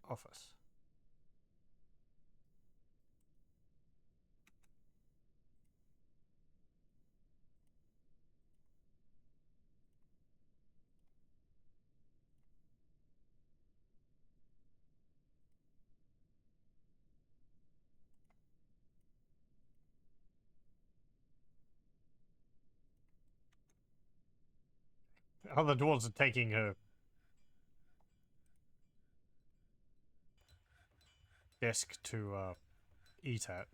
Office. Other dwarves are taking her desk to eat at.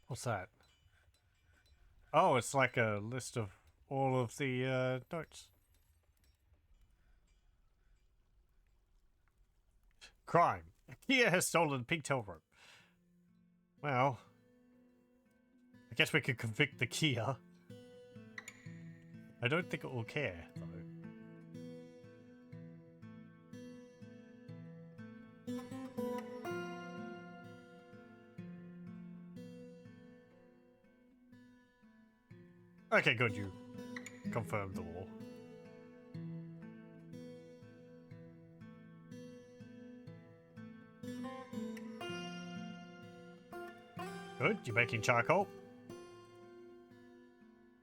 What's that? Oh, it's like a list of all of the notes. Crime. Kia has stolen pigtail rope. Well, I guess we could convict the Kia. I don't think it will care, though. Okay, good, you confirmed the war. Good, you're making charcoal.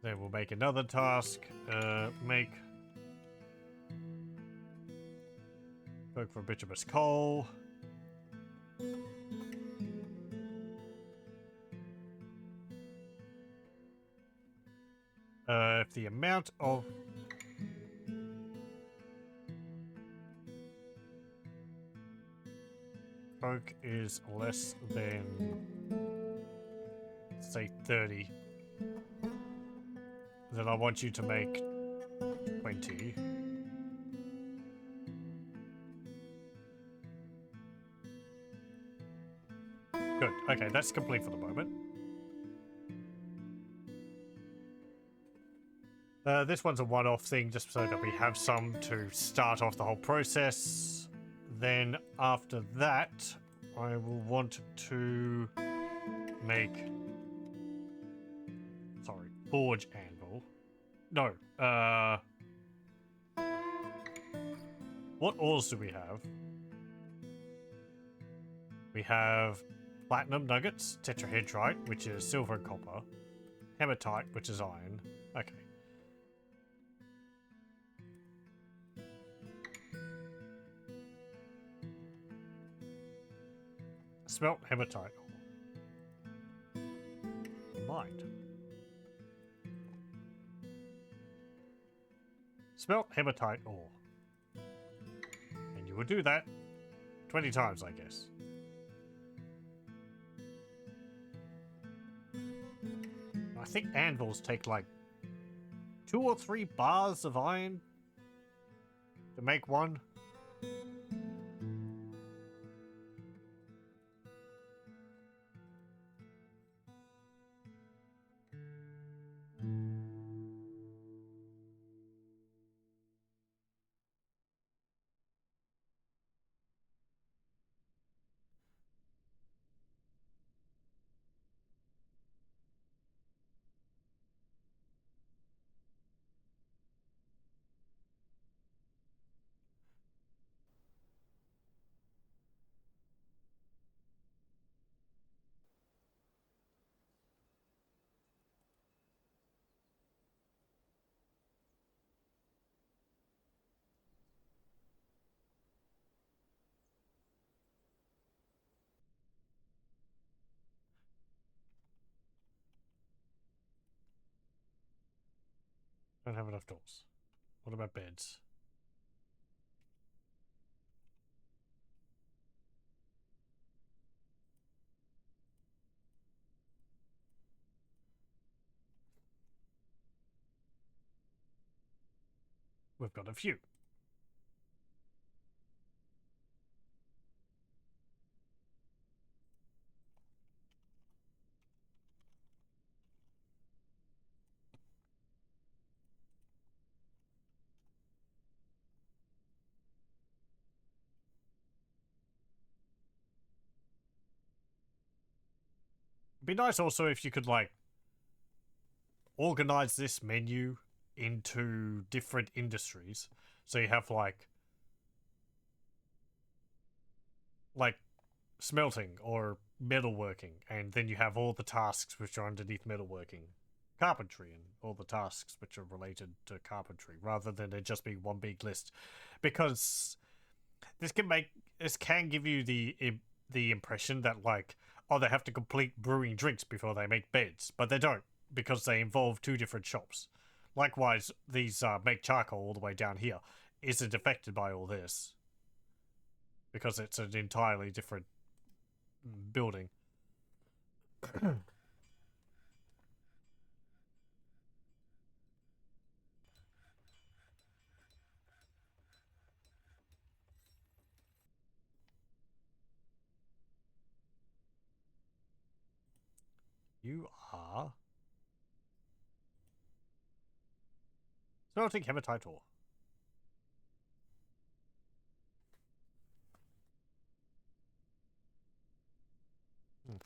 Then we'll make another task. Make work for bituminous coal. if the amount of coke is less than, say, 30, then I want you to make 20. Good. Okay, that's complete for the moment. This one's a one-off thing, just so that we have some to start off the whole process. Then after that, I will want to make... Sorry, forge anvil. No, what ores do we have? We have platinum nuggets, tetrahedrite, which is silver and copper, hematite, which is iron. Okay. Smelt hematite ore. Mind. Smelt hematite ore. And you will do that 20 times, I guess. I think anvils take like 2 or 3 bars of iron to make one. Don't have enough doors. What about beds? We've got a few. It'd be nice also if you could, like, organize this menu into different industries. So you have, like smelting or metalworking, and then you have all the tasks which are underneath metalworking. Carpentry and all the tasks which are related to carpentry, rather than it just be one big list. Because this can give you the impression that, like, oh, they have to complete brewing drinks before they make beds, but they don't, because they involve 2 different shops. Likewise, these make charcoal all the way down here isn't affected by all this, because it's an entirely different building. You are smelting hematite ore. Hmm.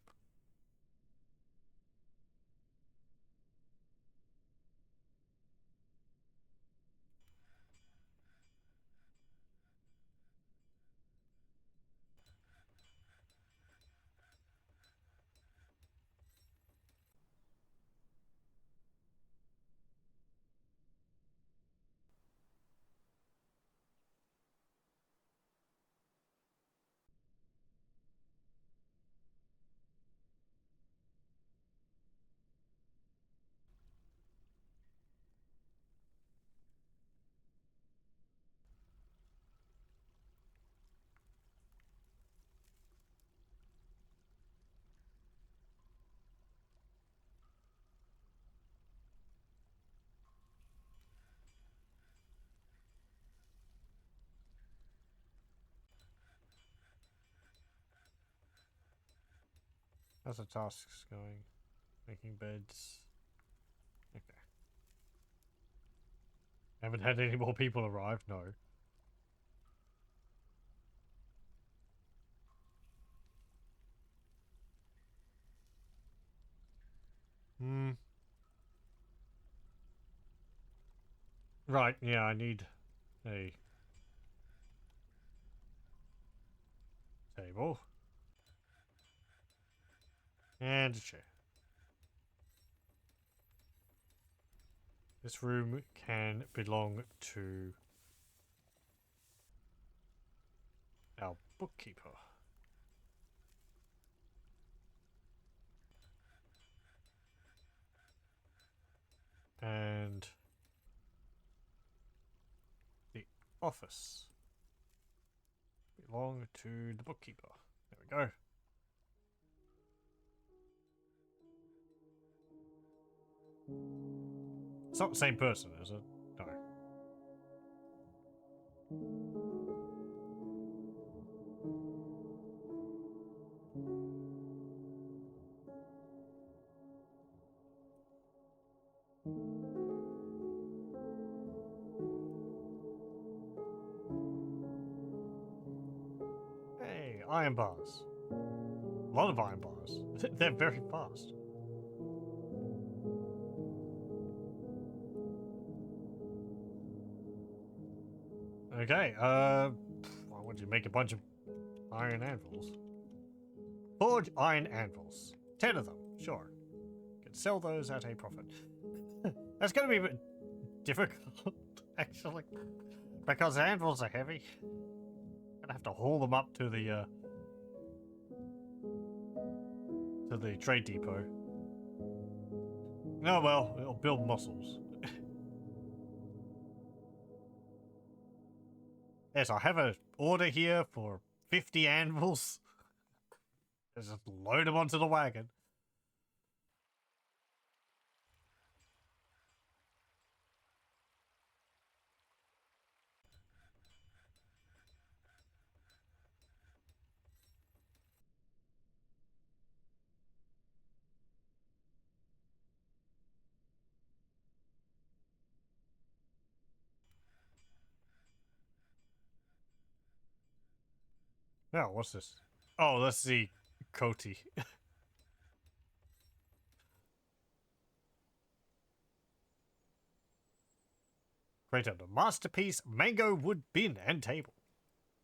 How's the tasks going? Making beds. Okay. Haven't had any more people arrive? No. Hmm. Right, yeah, I need a table. And a chair. This room can belong to our bookkeeper. And the office belong to the bookkeeper. There we go. It's not the same person, is it? No. Hey, iron bars. A lot of iron bars. They're very fast. Okay, why would you make a bunch of iron anvils? Forge iron anvils. 10 of them, sure. Can sell those at a profit. That's gonna be a bit difficult, actually. Because anvils are heavy. Gonna have to haul them up to the trade depot. Oh well, it'll build muscles. Yes, I have an order here for 50 anvils. Just load them onto the wagon. Now, what's this? Oh, that's the Coty. Create a masterpiece mango wood bin and table.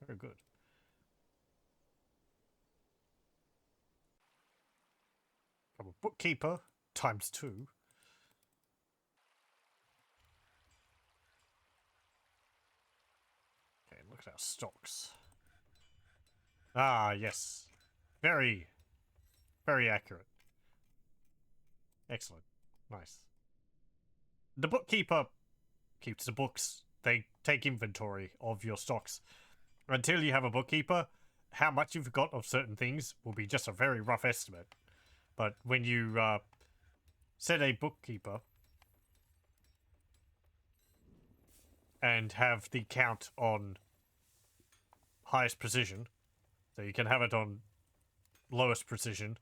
Very good. Become a bookkeeper times 2. Okay, look at our stocks. Ah, yes. Very, very accurate. Excellent. Nice. The bookkeeper keeps the books. They take inventory of your stocks. Until you have a bookkeeper, how much you've got of certain things will be just a very rough estimate. But when you set a bookkeeper and have the count on highest precision, so you can have it on lowest precision,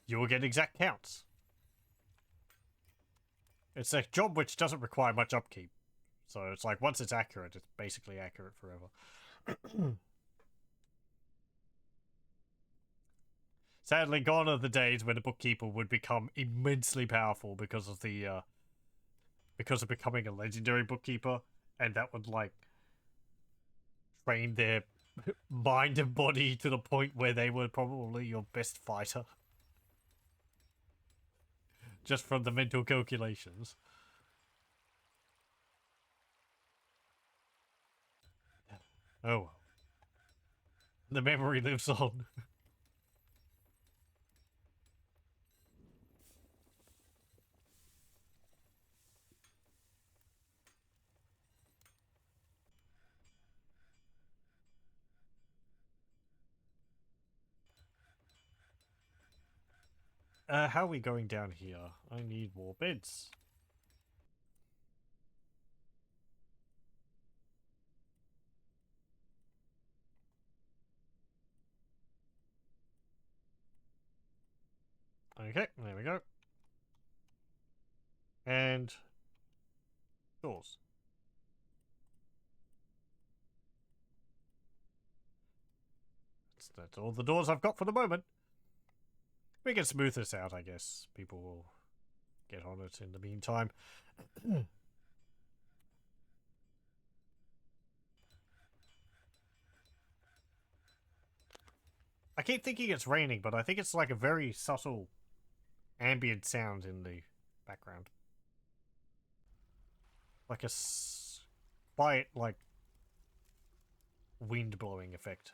you will get exact counts. It's a job which doesn't require much upkeep. So it's like once it's accurate, it's basically accurate forever. Sadly, gone are the days when a bookkeeper would become immensely powerful because of becoming a legendary bookkeeper, and that would like train their mind and body to the point where they were probably your best fighter. Just from the mental calculations. Oh well. The memory lives on. How are we going down here? I need more beds. Okay, there we go. And doors. That's all the doors I've got for the moment. We can smooth this out, I guess. People will get on it in the meantime. I keep thinking it's raining, but I think it's like a very subtle ambient sound in the background. Like a quiet, like, wind blowing effect.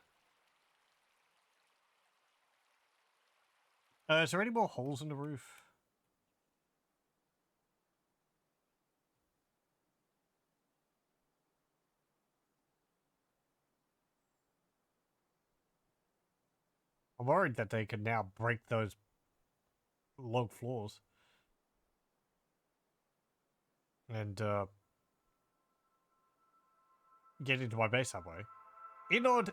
Is there any more holes in the roof? I'm worried that they can now break those log floors. And, get into my base that way. Inod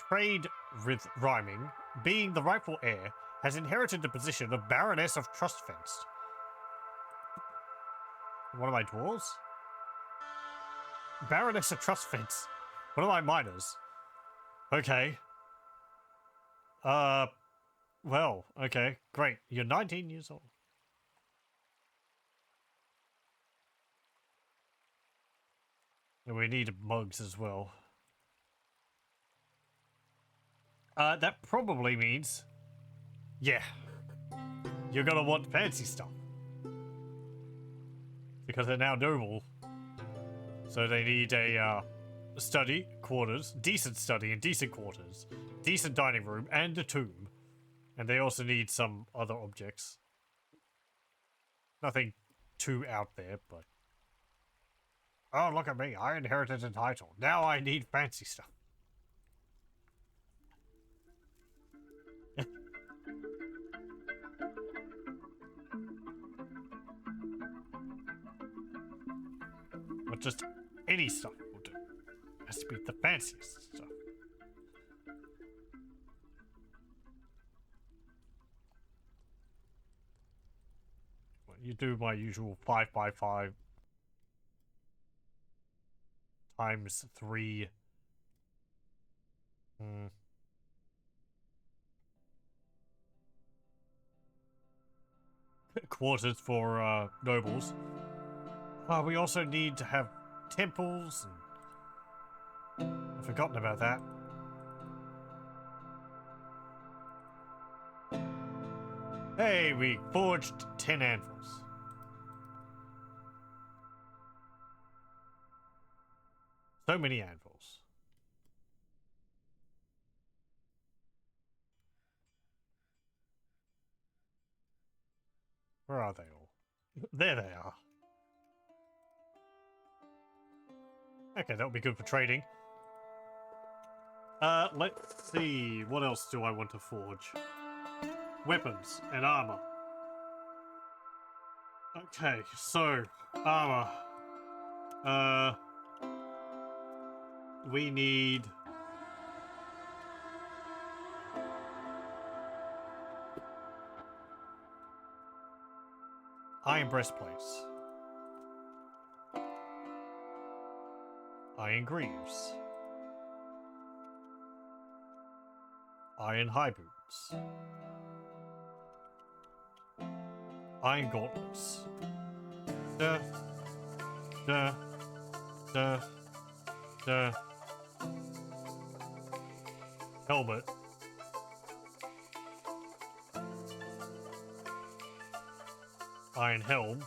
Trade with Rhyming, being the rightful heir, has inherited the position of Baroness of Trustfenced. One of my dwarves? Baroness of Trustfence. One of my miners. Okay. Well, okay, great. You're 19 years old. And we need mugs as well. That probably means... yeah. You're gonna want fancy stuff. Because they're now noble. So they need a, study, quarters, decent study and decent quarters, decent dining room, and a tomb. And they also need some other objects. Nothing too out there, but... oh, look at me. I inherited a title. Now I need fancy stuff. But just any stuff will do. It has to be the fanciest stuff. Well, you do my usual 5x5 times 3. Quarters for nobles. We also need to have temples, and I've forgotten about that. Hey, we forged 10 anvils. So many anvils. Where are they all? There they are. Okay, that'll be good for trading. Let's see. What else do I want to forge? Weapons and armor. Okay, so armor. We need iron breastplates, iron greaves, iron high boots, iron gauntlets. Duh, duh, duh, duh. Helmet. Iron helm.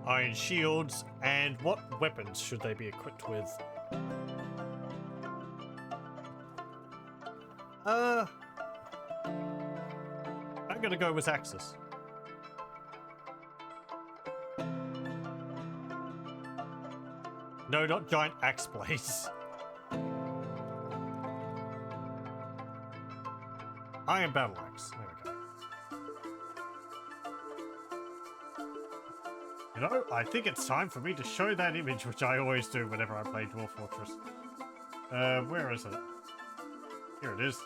Iron shields. And what weapons should they be equipped with? I'm gonna go with axes. No, not giant axe blades. Iron battle axe. There we go. You know, I think it's time for me to show that image, which I always do whenever I play Dwarf Fortress. Where is it? Here it is.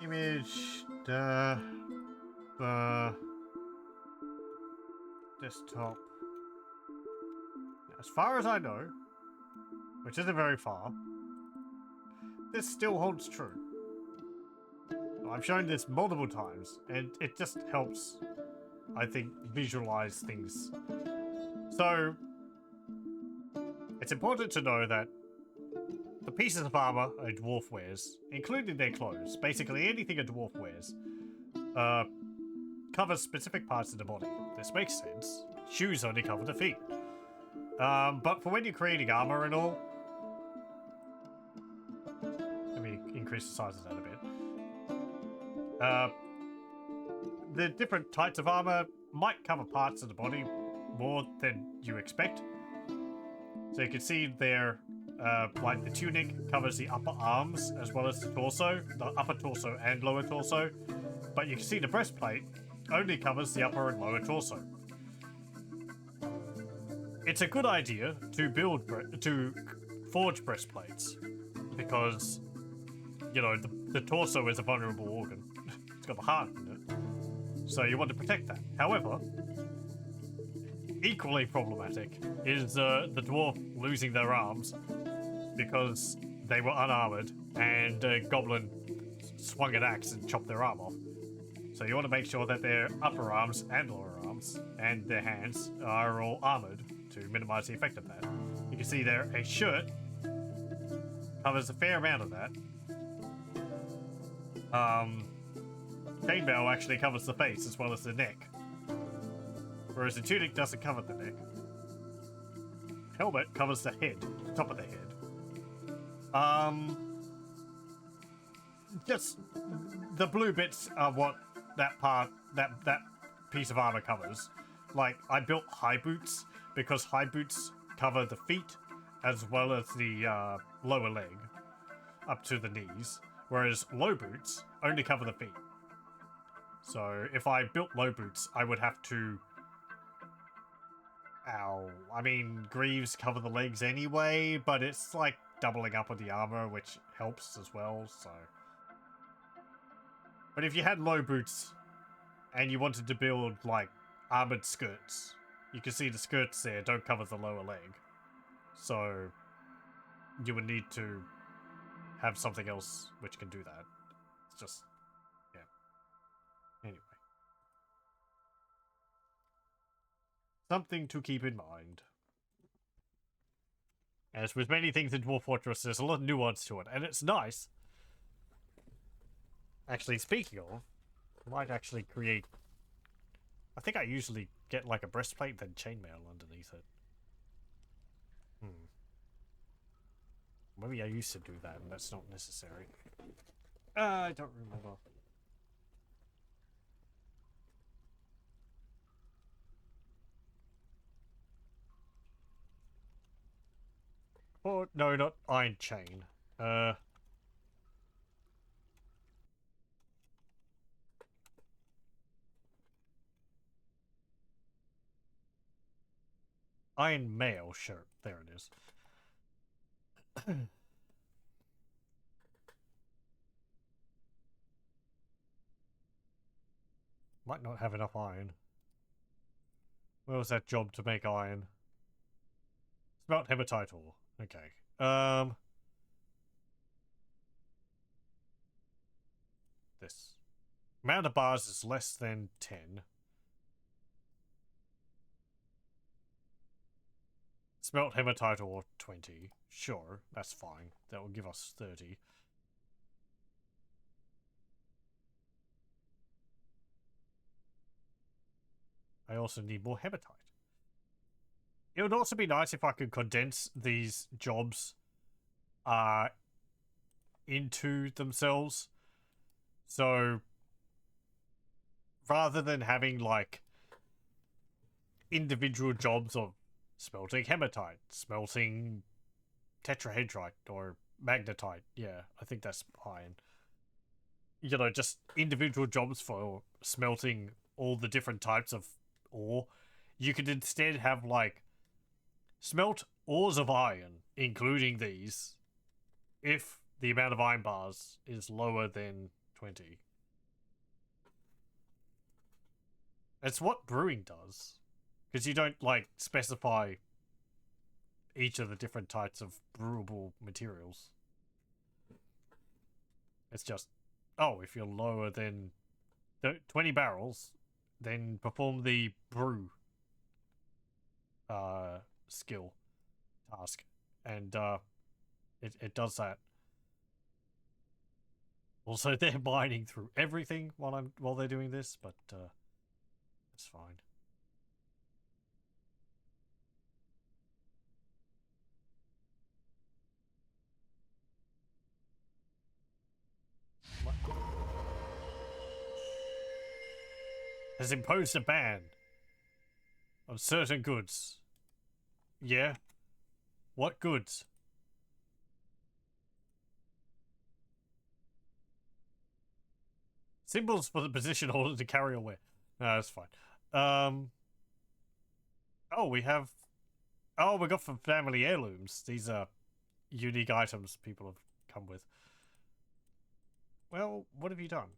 Image, desktop. As far as I know, which isn't very far, this still holds true. I've shown this multiple times, and it just helps, I think, visualize things. So, it's important to know that the pieces of armor a dwarf wears, including their clothes, basically anything a dwarf wears, covers specific parts of the body. This makes sense. Shoes only cover the feet. But for when you're creating armor and all, let me increase the size of that a bit. The different types of armor might cover parts of the body more than you expect. So you can see there, like the tunic covers the upper arms as well as the torso, the upper torso and lower torso. But you can see the breastplate only covers the upper and lower torso. It's a good idea to forge breastplates because, you know, the torso is a vulnerable organ. It's got the heart in it, so you want to protect that. However, equally problematic is the dwarf losing their arms because they were unarmored and a goblin swung an axe and chopped their arm off. So you want to make sure that their upper arms and lower arms and their hands are all armored to minimize the effect of that. You can see there a shirt covers a fair amount of that. Chainmail actually covers the face as well as the neck, whereas the tunic doesn't cover the neck. Helmet covers the head, top of the head. Just the blue bits are what that piece of armor covers. Like, I built high boots because high boots cover the feet as well as the lower leg up to the knees, whereas low boots only cover the feet. So if I built low boots, I would have to... I mean, greaves cover the legs anyway, but it's like doubling up on the armor, which helps as well, so... But if you had low boots and you wanted to build, like, armored skirts, you can see the skirts there don't cover the lower leg. So you would need to have something else which can do that. It's just, yeah. Anyway. Something to keep in mind. As with many things in Dwarf Fortress, there's a lot of nuance to it, and it's nice. Actually, speaking of, I might actually create... I think I usually get like a breastplate, then chainmail underneath it. Maybe I used to do that, and that's not necessary. I don't remember. Oh, no, not iron chain. Iron mail shirt. There it is. Might not have enough iron. Where was that job to make iron? Smelt hematite ore. Okay. This. Amount of bars is less than 10. Smelt hematite ore 20. Sure, that's fine. That will give us 30. I also need more hematite. It would also be nice if I could condense these jobs into themselves. So rather than having like individual jobs of smelting hematite, smelting tetrahedrite or magnetite, yeah, I think that's iron. You know, just individual jobs for smelting all the different types of ore. You could instead have like smelt ores of iron, including these, if the amount of iron bars is lower than 20. It's what brewing does. Because you don't, like, specify each of the different types of brewable materials. It's just, oh, if you're lower than 20 barrels, then perform the brew skill task. And it does that. Also, they're mining through everything while they're doing this, but it's fine. What? Has imposed a ban on certain goods. Yeah? What goods? Symbols for the position holder to carry or wear. No, that's fine. Oh, we have... Oh, we got from family heirlooms. These are unique items people have come with. Well, what have you done?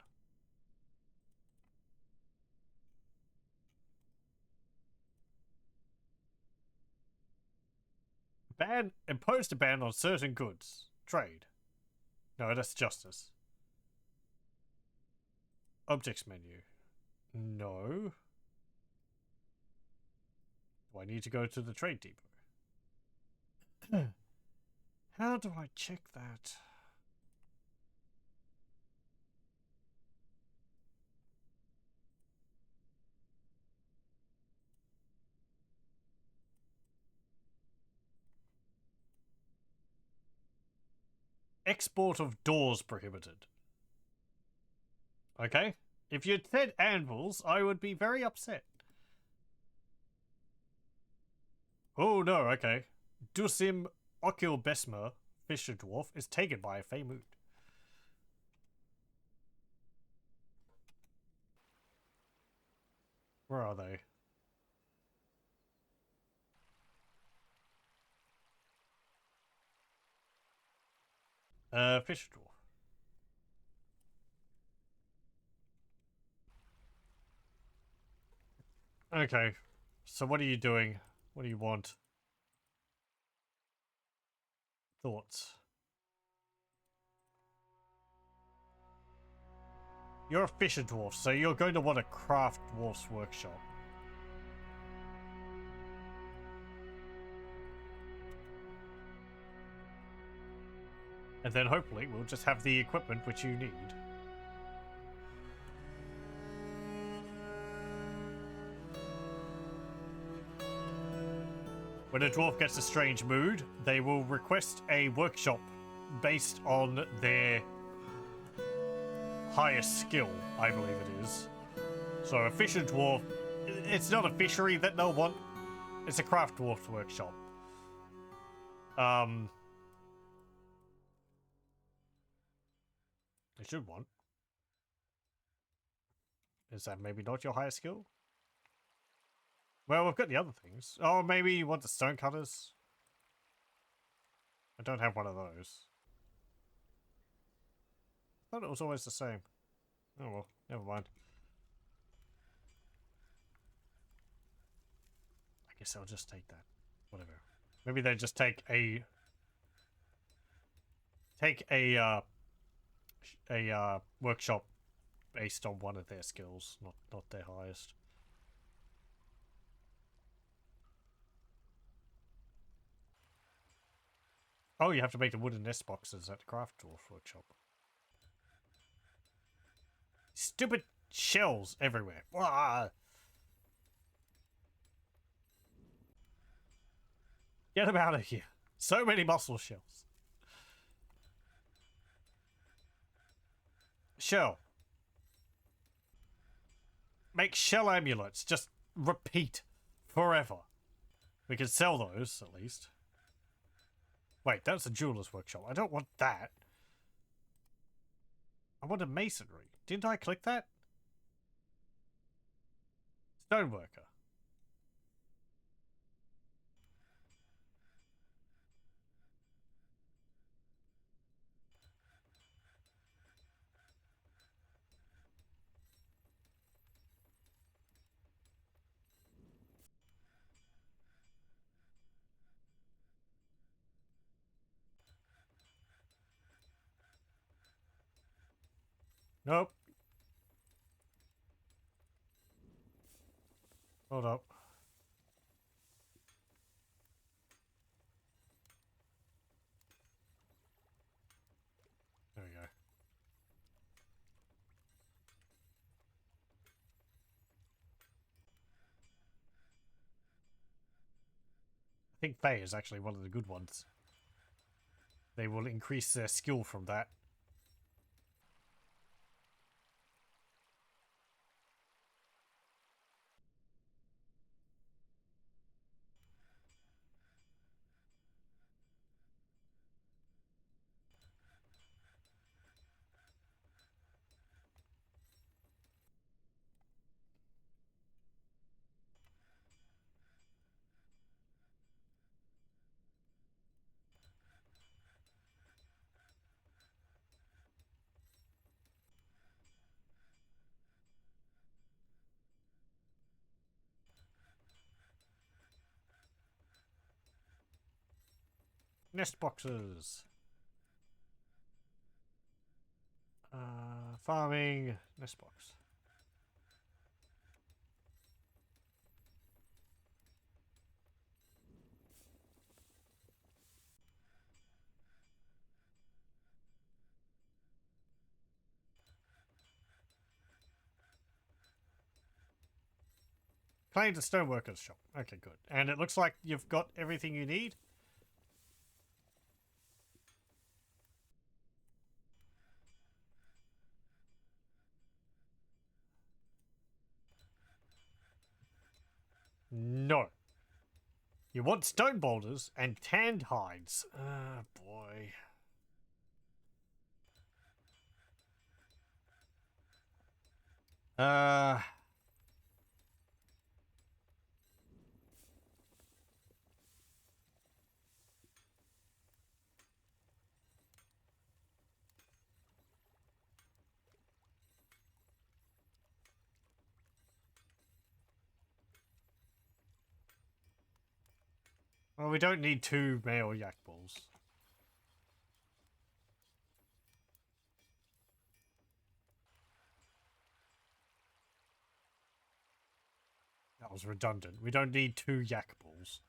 Ban imposed a ban on certain goods. Trade. No, that's justice. Objects menu. No. Do I need to go to the trade depot? How do I check that? Export of doors prohibited. Okay. If you'd said anvils, I would be very upset. Oh no, okay. Dusim Okil Besmer, Fisher Dwarf, is taken by a Fey Mood. Where are they? Fisher Dwarf. Okay. So what are you doing? What do you want? Thoughts? You're a Fisher Dwarf, so you're going to want a craft dwarf's workshop. And then hopefully we'll just have the equipment which you need. When a dwarf gets a strange mood, they will request a workshop based on their highest skill, I believe it is. So a fisher dwarf, it's not a fishery that they'll want, it's a craft dwarf's workshop. They should want. Is that maybe not your highest skill? Well, we've got the other things. Oh, maybe you want the stonecutters? I don't have one of those. I thought it was always the same. Oh well, never mind. I guess I'll just take that. Whatever. Maybe they just take a workshop based on one of their skills, not their highest. Oh, you have to make the wooden nest boxes at the craft dwarf workshop. Stupid shells everywhere. Ah! Get them out of here. So many mussel shells. Shell. Make shell amulets. Just repeat forever. We can sell those, at least. Wait, that's a jeweler's workshop. I don't want that. I want a masonry. Didn't I click that? Stoneworker. Nope. Hold up. There we go. I think Fae is actually one of the good ones. They will increase their skill from that. Nest boxes. Farming. Nest box. Claim the stoneworkers shop. Okay, good. And it looks like you've got everything you need. No. You want stone boulders and tanned hides. Ah, boy. Well, we don't need 2 male yak bulls. That was redundant. We don't need 2 yak bulls.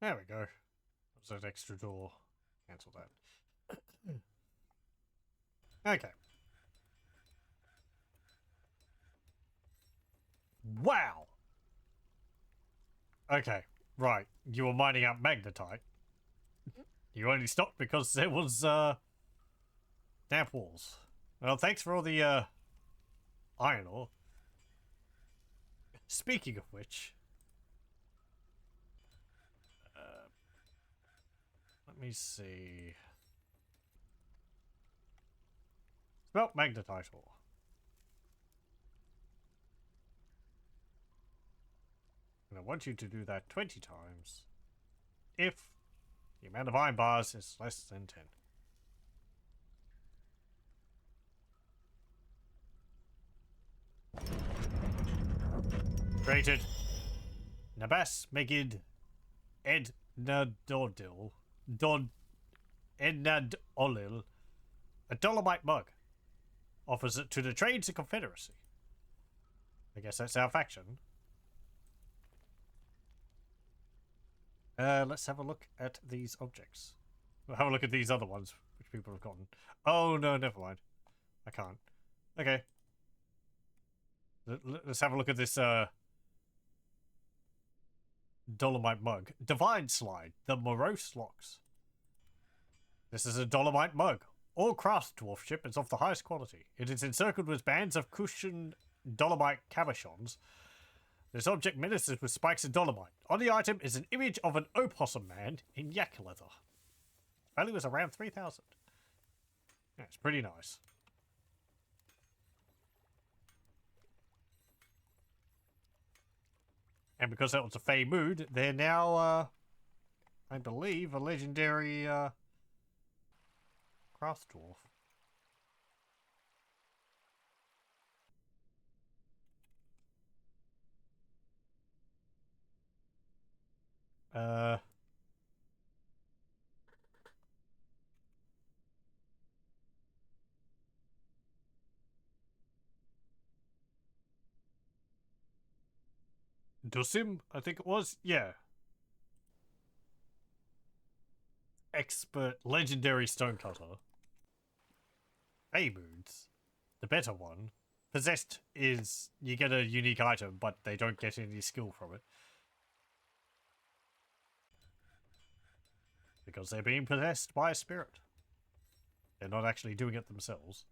There we go. There's that extra door. Cancel that. Okay. Wow! Okay, right. You were mining out magnetite. You only stopped because there was, damp walls. Well, thanks for all the, iron ore. Speaking of which... let me see... Smelt magnetite ore. And I want you to do that 20 times. If the amount of iron bars is less than 10. Created Nabas Megid Ednadodil Ednad Olil, a Dolomite mug. Offers it to the Trades and Confederacy. I guess that's our faction. Let's have a look at these objects. We'll have a look at these other ones, which people have gotten. Oh, no, never mind. I can't. Okay. Let's have a look at this, Dolomite mug. Divine Slide, the Morose Locks. This is a Dolomite mug. All craft dwarfship is of the highest quality. It is encircled with bands of cushioned Dolomite cabochons. This object menaces with spikes of Dolomite. On the item is an image of an opossum man in yak leather. Value is around 3,000. Yeah, it's pretty nice. And because that was a Fey mood, they're now, I believe, a legendary, craft dwarf. Dusim, I think it was. Yeah. Expert legendary stonecutter. Fey moods. The better one. Possessed is you get a unique item, but they don't get any skill from it. Because they're being possessed by a spirit. They're not actually doing it themselves.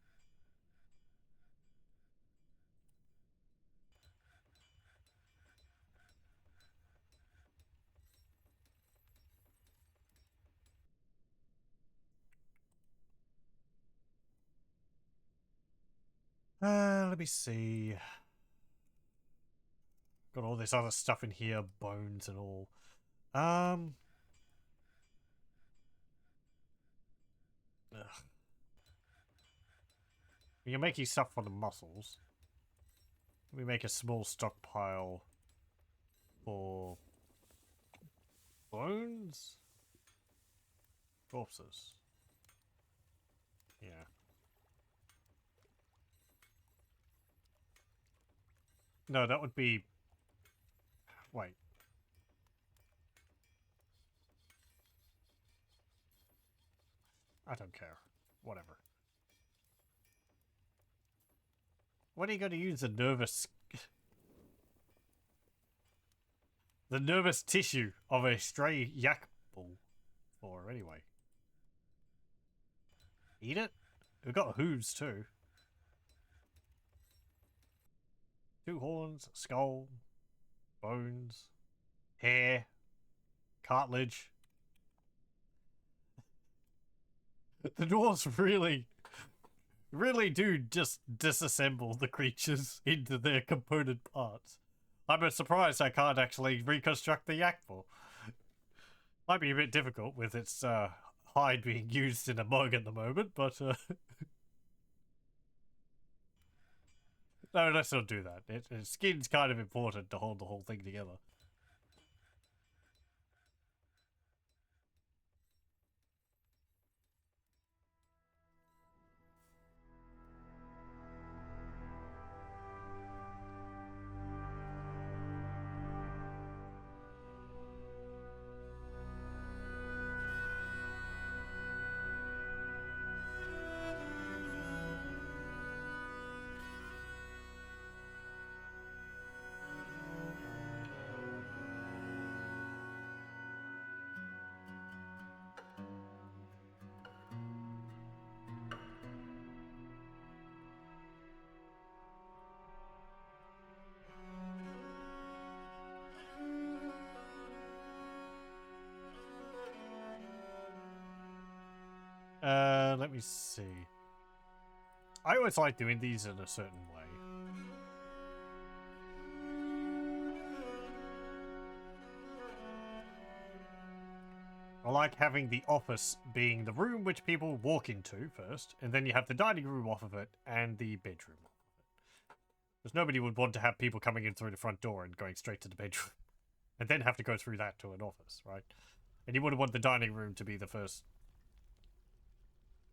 Let me see. Got all this other stuff in here, bones and all. Ugh. You're making stuff for the muscles. Let me make a small stockpile for bones? Corpses. Yeah. No, that would be... Wait. I don't care. Whatever. What are you going to use the nervous... the nervous tissue of a stray yak bull for, anyway? Eat it? We've got hooves, too. 2 horns, skull, bones, hair, cartilage. The dwarves really do just disassemble the creatures into their component parts. I'm surprised I can't actually reconstruct the yak bull. Might be a bit difficult with its hide being used in a mug at the moment, but no, let's not do that. Skin's kind of important to hold the whole thing together. Let me see. I always like doing these in a certain way. I like having the office being the room which people walk into first, and then you have the dining room off of it and the bedroom off of it. Because nobody would want to have people coming in through the front door and going straight to the bedroom. And then have to go through that to an office, right? And you wouldn't want the dining room to be the first.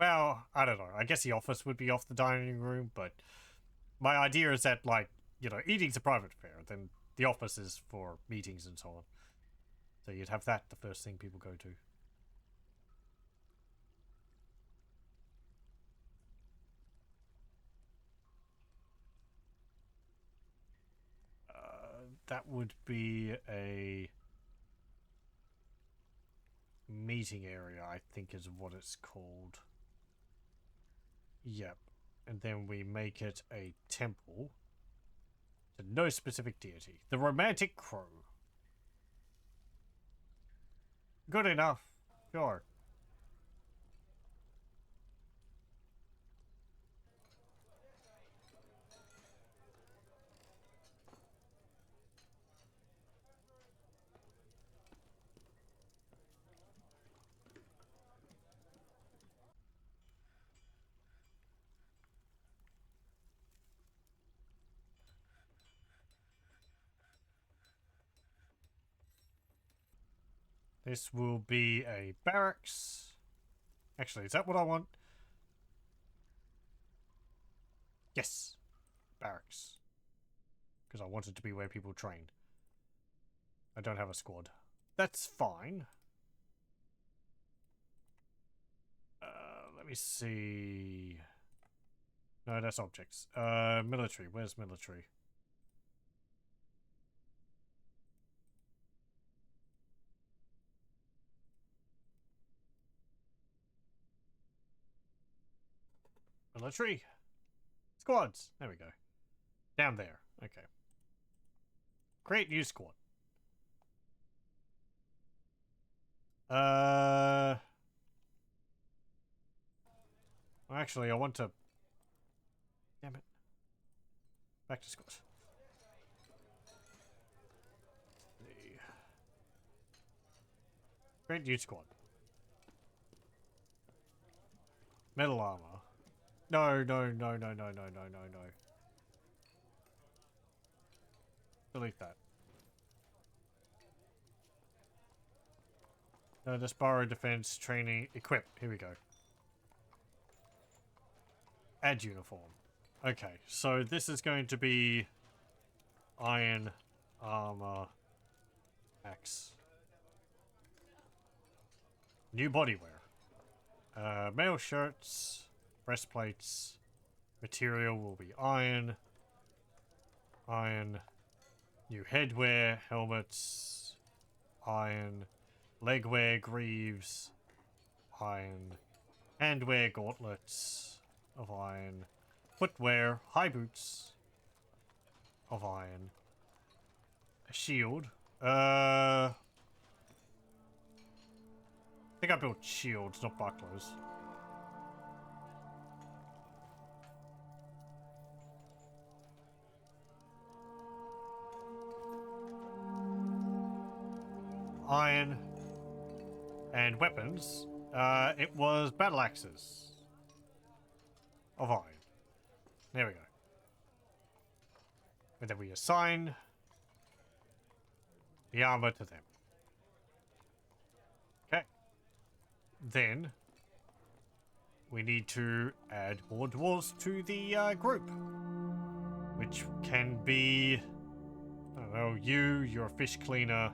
Well, I don't know. I guess the office would be off the dining room, but my idea is that, like, you know, eating's a private affair, then the office is for meetings and so on. So you'd have that the first thing people go to. That would be a meeting area, I think is what it's called. Yep. And then we make it a temple to no specific deity. The Romantic Crow. Good enough. Sure. This will be a barracks. Actually, is that what I want? Yes. Barracks. Because I want it to be where people train. I don't have a squad. That's fine. Let me see. No, that's objects. Military. Where's military? Military. Squads. There we go. Down there. Okay. Create new squad. Actually, I want to... Damn it. Back to squad. Create new squad. Metal armor. No, no, no, no, no, no, no, no, no. Delete that. No, just borrow defense, training, equip. Here we go. Add uniform. Okay, so this is going to be iron armor axe. New bodywear. Male shirts, breastplates. Material will be iron. Iron. New headwear, helmets. Iron. Legwear, greaves. Iron. Handwear, gauntlets of iron. Footwear, high boots of iron. A shield. I think I built shields, not bucklers. Iron. And weapons. It was battle axes of iron. There we go. And then we assign the armor to them. Okay. Then we need to add more dwarves to the group. Which can be... I don't know, you're a fish cleaner.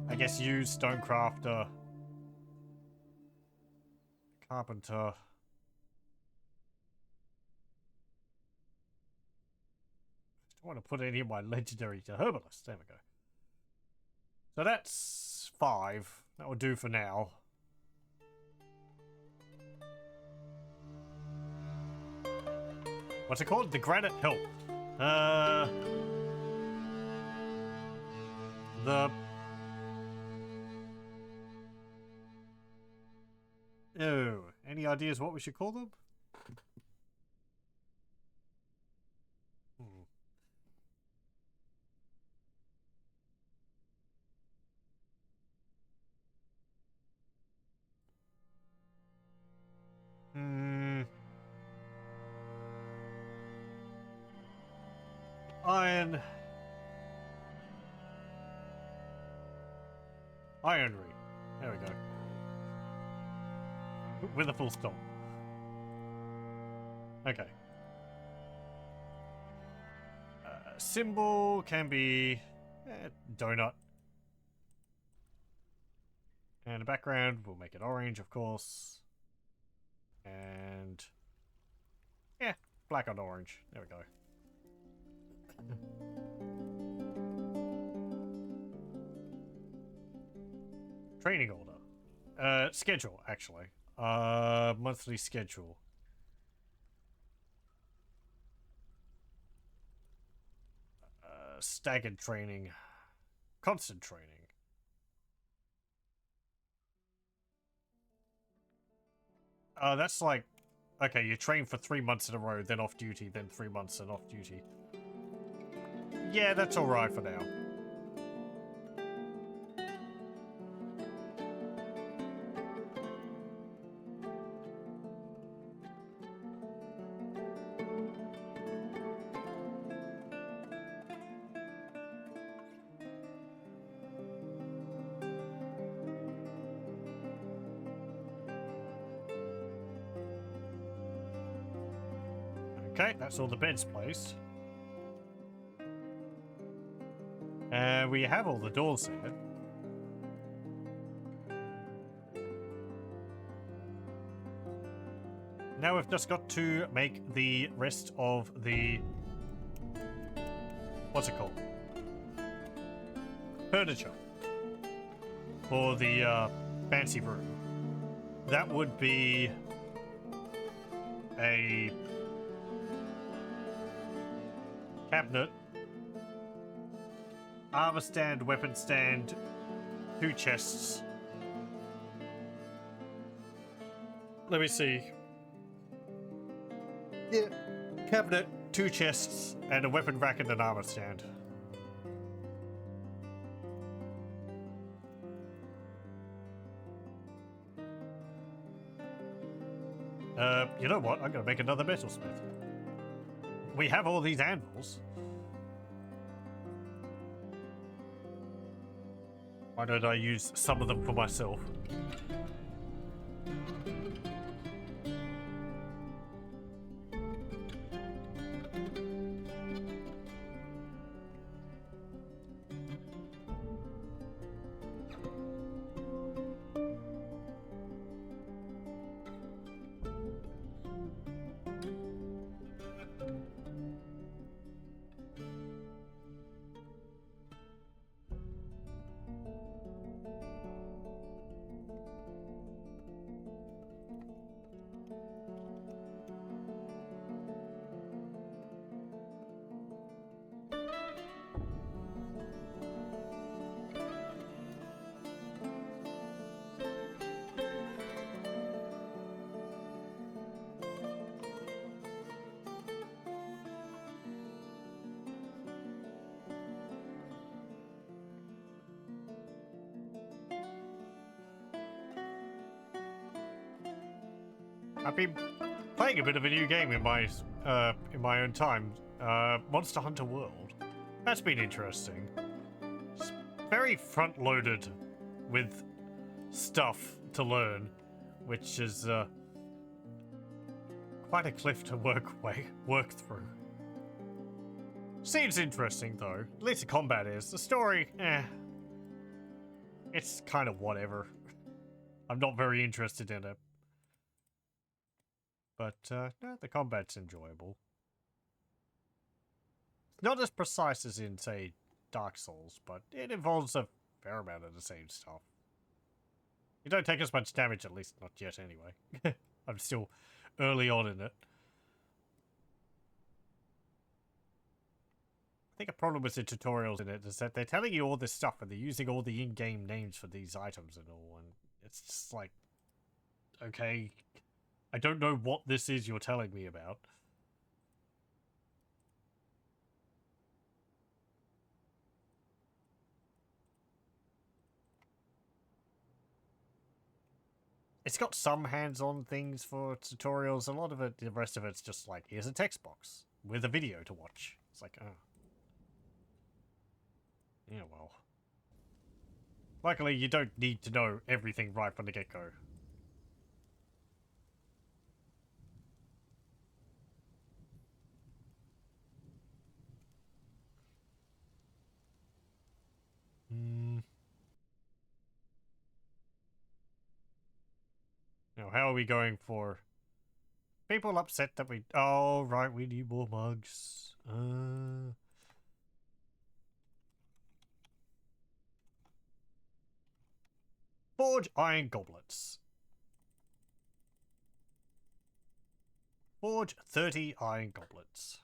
I guess you, stonecrafter. Carpenter. I don't want to put any of my legendary to herbalist. There we go. So that's 5. That will do for now. What's it called? The granite help. The... Oh, any ideas what we should call them? one. Ironry. There we go. With a full stop. Okay. Symbol can be donut. And the background, we'll make it orange, of course. And yeah, black on orange. There we go. Training order. Schedule, actually. Monthly schedule. Staggered training. Constant training. That's like, okay, you train for 3 months in a row, then off duty, then 3 months and off duty. Yeah, that's alright for now. Okay, that's all the beds placed. And we have all the doors there. Now we've just got to make the rest of the... what's it called? Furniture. For the fancy room. That would be a cabinet, armor stand, weapon stand, 2 chests. Let me see. Yeah, cabinet, 2 chests, and a weapon rack and an armor stand. You know what? I'm gonna make another metalsmith. We have all these anvils. Why don't I use some of them for myself? I've been playing a bit of a new game in my own time, Monster Hunter World. That's been interesting. It's very front-loaded with stuff to learn, which is quite a cliff to work through. Seems interesting though. At least the combat is. The story, it's kind of whatever. I'm not very interested in it. But, no, the combat's enjoyable. Not as precise as in, say, Dark Souls, but it involves a fair amount of the same stuff. You don't take as much damage, at least not yet anyway. I'm still early on in it. I think a problem with the tutorials in it is that they're telling you all this stuff and they're using all the in-game names for these items and all, and it's just like, okay, I don't know what this is you're telling me about. It's got some hands-on things for tutorials. A lot of it, the rest of it's just like, here's a text box with a video to watch. It's like, oh. Yeah, well. Luckily, you don't need to know everything right from the get-go. Now, how are we going for... People upset that we... Oh, right, we need more mugs. Forge iron goblets. Forge 30 iron goblets.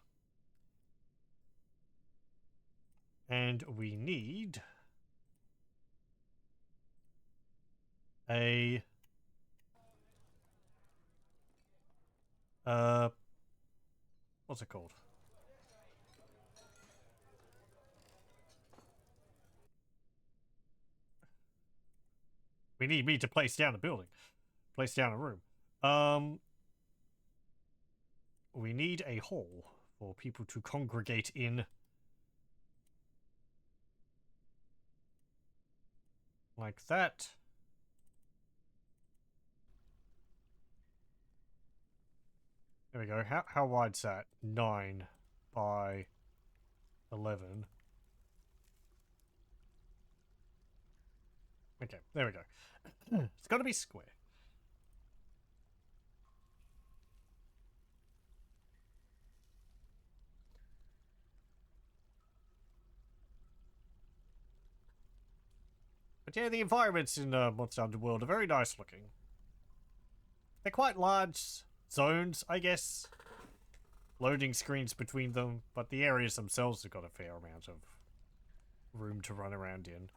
And we need... a... What's it called? We need me to place down a building. Place down a room. We need a hall for people to congregate in. Like that. There we go. How wide's that? 9 by 11. Okay, there we go. It's got to be square. But yeah, the environments in Monster Hunter World are very nice looking. They're quite large zones, I guess. Loading screens between them, but the areas themselves have got a fair amount of room to run around in.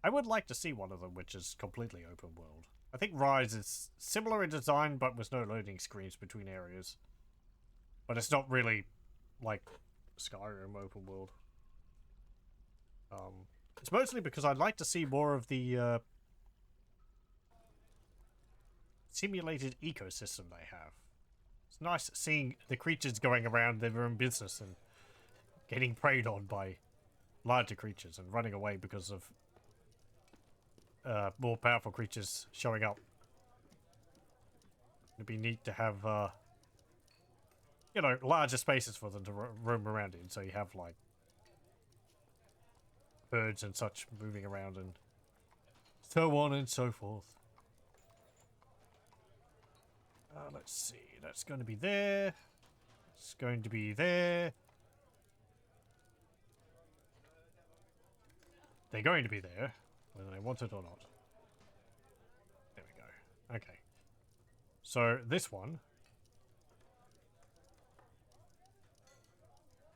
I would like to see one of them which is completely open world. I think Rise is similar in design, but with no loading screens between areas. But it's not really like Skyrim open world. It's mostly because I'd like to see more of the simulated ecosystem they have. It's nice seeing the creatures going around their own business and getting preyed on by larger creatures and running away because of more powerful creatures showing up. It'd be neat to have, you know, larger spaces for them to roam around in, so you have, like, birds and such moving around and so on and so forth. Let's see, that's going to be there. It's going to be there. They're going to be there, whether they want it or not. There we go. Okay. So this one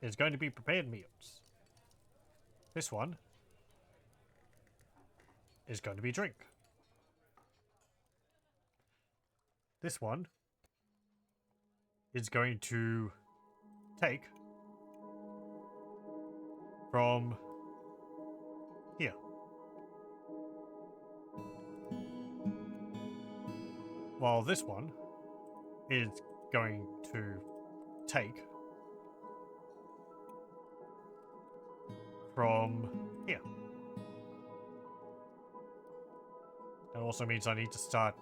is going to be prepared meals. This one is going to be drink. This one is going to take from here. While this one is going to take from here. That also means I need to start...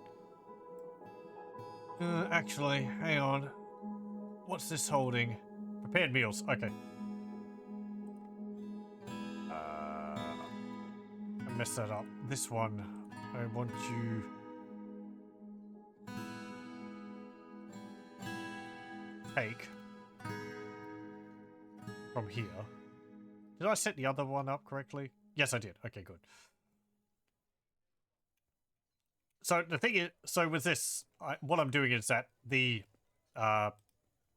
actually, hang on. What's this holding? Prepared meals. Okay. I messed that up. This one, I want you... take from here. Did I set the other one up correctly? Yes, I did. Okay, good. So the thing is, so with this, what I'm doing is that the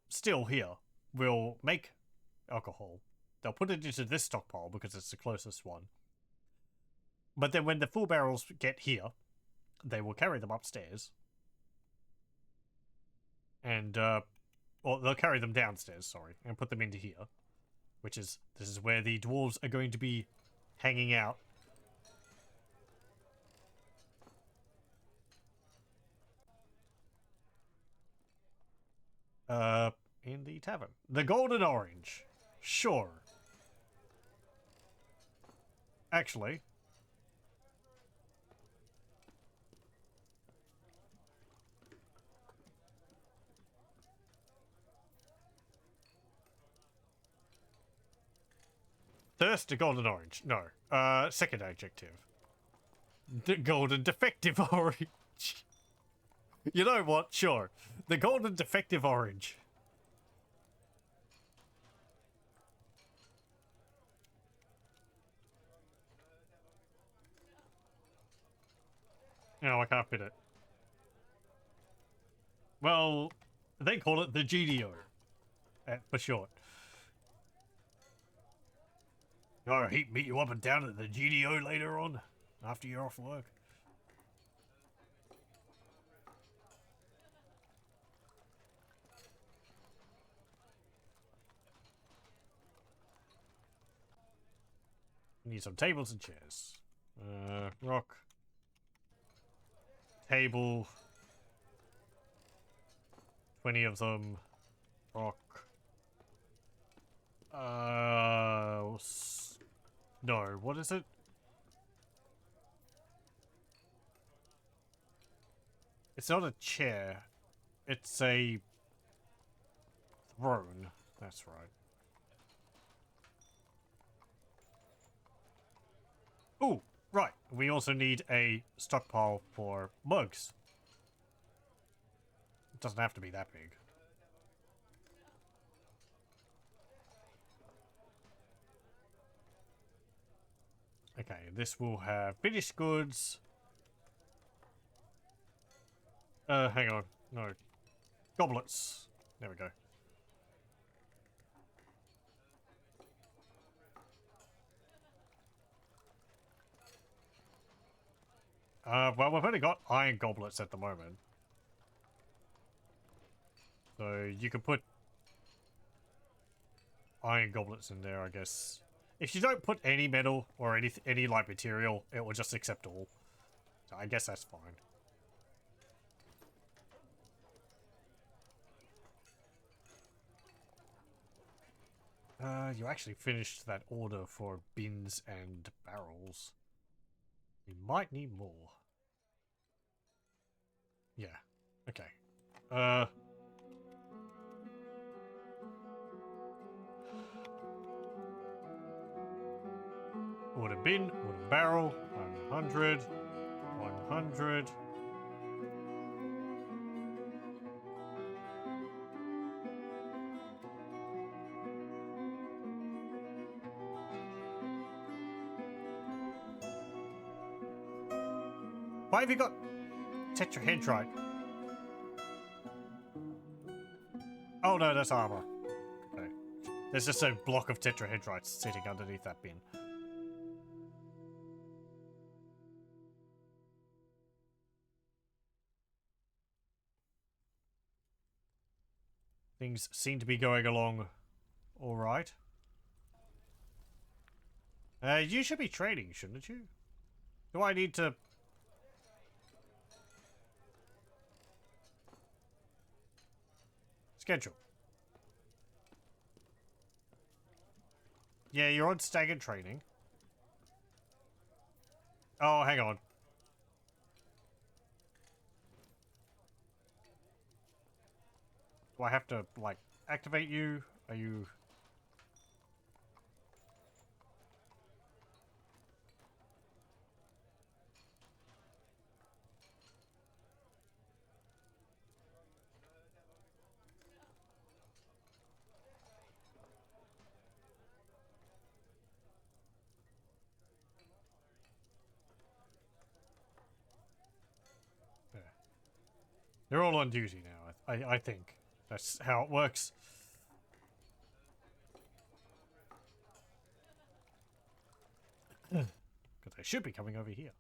still here will make alcohol. They'll put it into this stockpile because it's the closest one. But then when the full barrels get here, they will carry them upstairs. And, or they'll carry them downstairs, sorry, and put them into here. Which is, this is where the dwarves are going to be hanging out. In the tavern. The Golden Orange. Sure. actually, thirst to golden orange. No. Second adjective. Golden defective orange. You know what? Sure. The golden defective orange. No, I can't fit it. Well, they call it the GDO, for short. Oh, he'd meet you up and down at the GDO later on, after you're off work. Need some tables and chairs. Rock. Table. 20 of them. Rock. No, what is it? It's not a chair. It's a throne. That's right. Ooh, right. We also need a stockpile for mugs. It doesn't have to be that big. Okay, this will have finished goods. Hang on. No. Goblets. There we go. Well, we've only got iron goblets at the moment. So you can put iron goblets in there, I guess. If you don't put any metal or any like material, it will just accept all. So I guess that's fine. You actually finished that order for bins and barrels. You might need more. Yeah. Okay. Order bin, order barrel, 100, 100. Why have you got tetrahedrite? Oh no, that's armor. Okay. There's just a block of tetrahedrites sitting underneath that bin. Things seem to be going along all right. You should be trading, shouldn't you? Do I need to... Schedule. Yeah, you're on staggered training. Oh, hang on. Do I have to, like, activate you? Are you... Yeah. They're all on duty now, I think. That's how it works. Because they should be coming over here.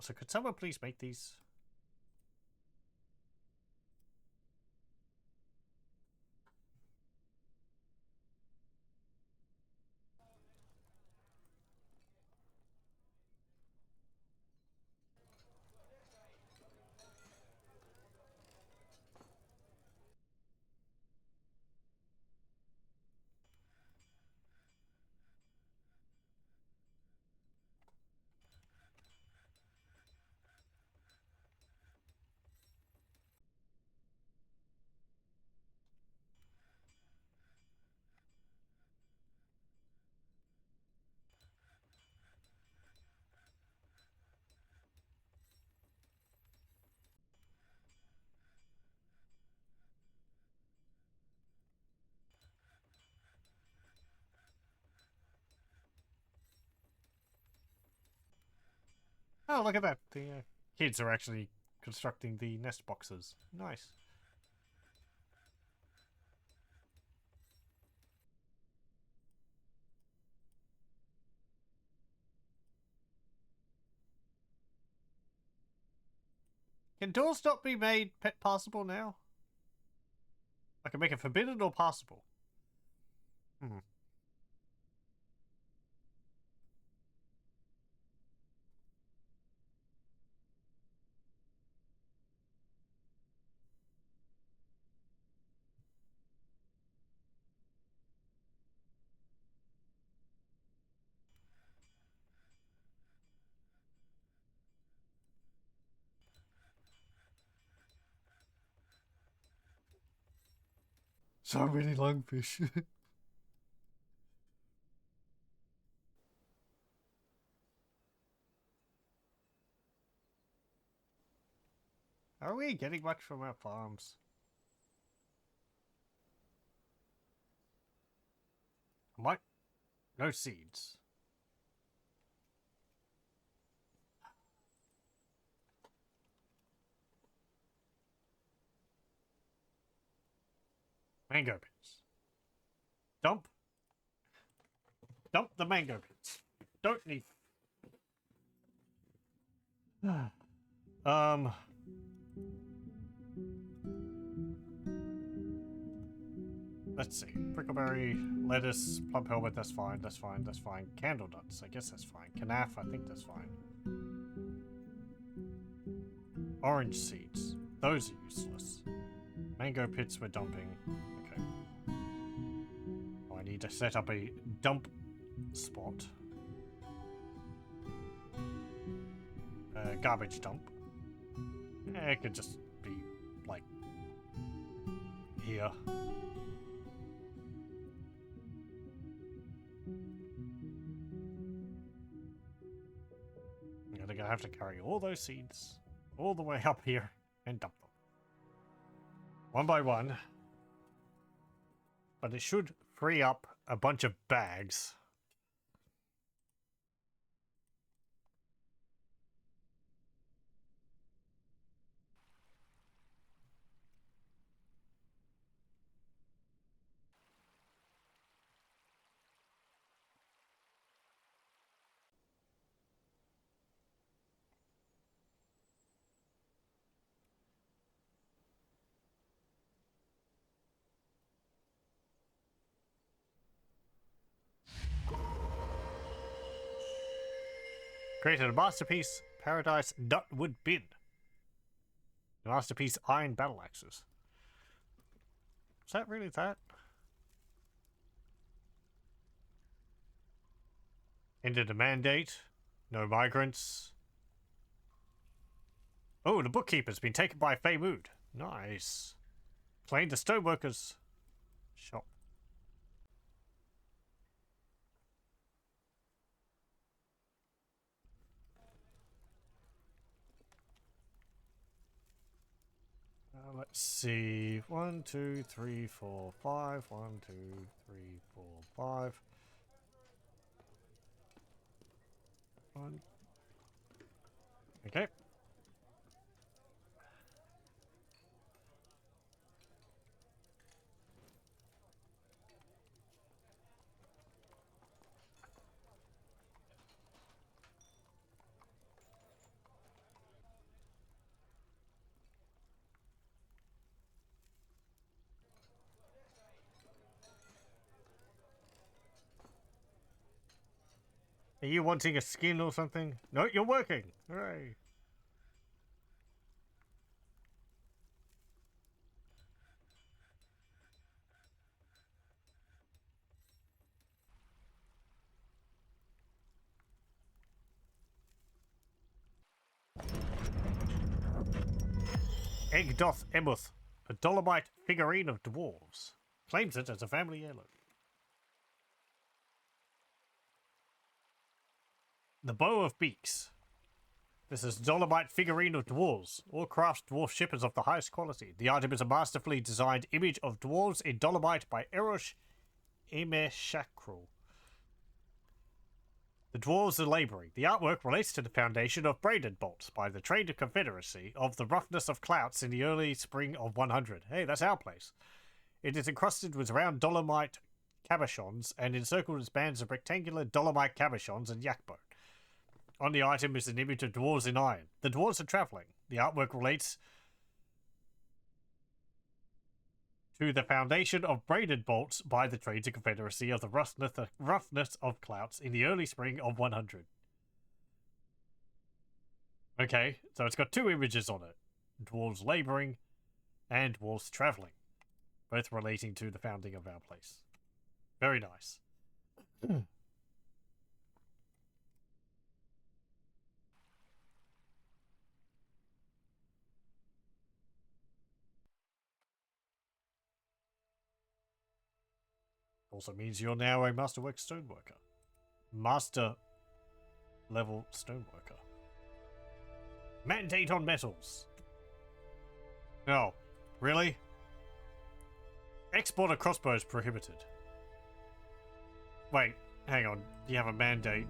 So could someone please make these? Oh, look at that. The kids are actually constructing the nest boxes. Nice. Can doors not be made pet passable now? I can make it forbidden or passable. Hmm. So many lungfish. Are we getting much from our farms? What? No seeds. Mango pits. Dump. Dump the mango pits. Don't need. um. Let's see. Prickleberry, lettuce, plum helmet, that's fine, that's fine, that's fine. Candle nuts, I guess that's fine. Canaf, I think that's fine. Orange seeds, those are useless. Mango pits we're dumping. Okay. Oh, I need to set up a dump spot. Garbage dump. It could just be, like, here. They're gonna have to carry all those seeds all the way up here and dump them. One by one. But it should free up a bunch of bags. Created a masterpiece, Paradise Nutwood Bin. The masterpiece Iron Battle Axes. Is that really that? Ended a mandate. No migrants. Oh, the bookkeeper's been taken by Fey Mood. Nice. Claimed the stoneworkers. Shop. Let's see. 1, 2, 3, 4, 5. 1, 2, 3, 4, 5. 1. Okay. Are you wanting a skin or something? No, you're working. Hooray. Egg doth Emuth, a Dolomite figurine of dwarves. Claims it as a family heirloom. The Bow of Beaks. This is Dolomite figurine of dwarves. All crafts dwarf ship is of the highest quality. The item is a masterfully designed image of dwarves in Dolomite by Erosh Emeshakral. The dwarves are labouring. The artwork relates to the foundation of Braidedbolts by the Trade Confederacy of the roughness of clouts in the early spring of 100. Hey, that's our place. It is encrusted with round dolomite cabochons and encircled with bands of rectangular dolomite cabochons and yak bone. On the item is an image of dwarves in iron. The dwarves are travelling. The artwork relates to the foundation of Braidedbolts by the Trades Confederacy of the roughness of clouts in the early spring of 100. Okay, so it's got two images on it. Dwarves labouring and dwarves travelling. Both relating to the founding of our place. Very nice. Also means you're now a masterwork stoneworker. Master level stoneworker. Mandate on metals. No. Really? Export of crossbows prohibited. Wait, hang on. Do you have a mandate?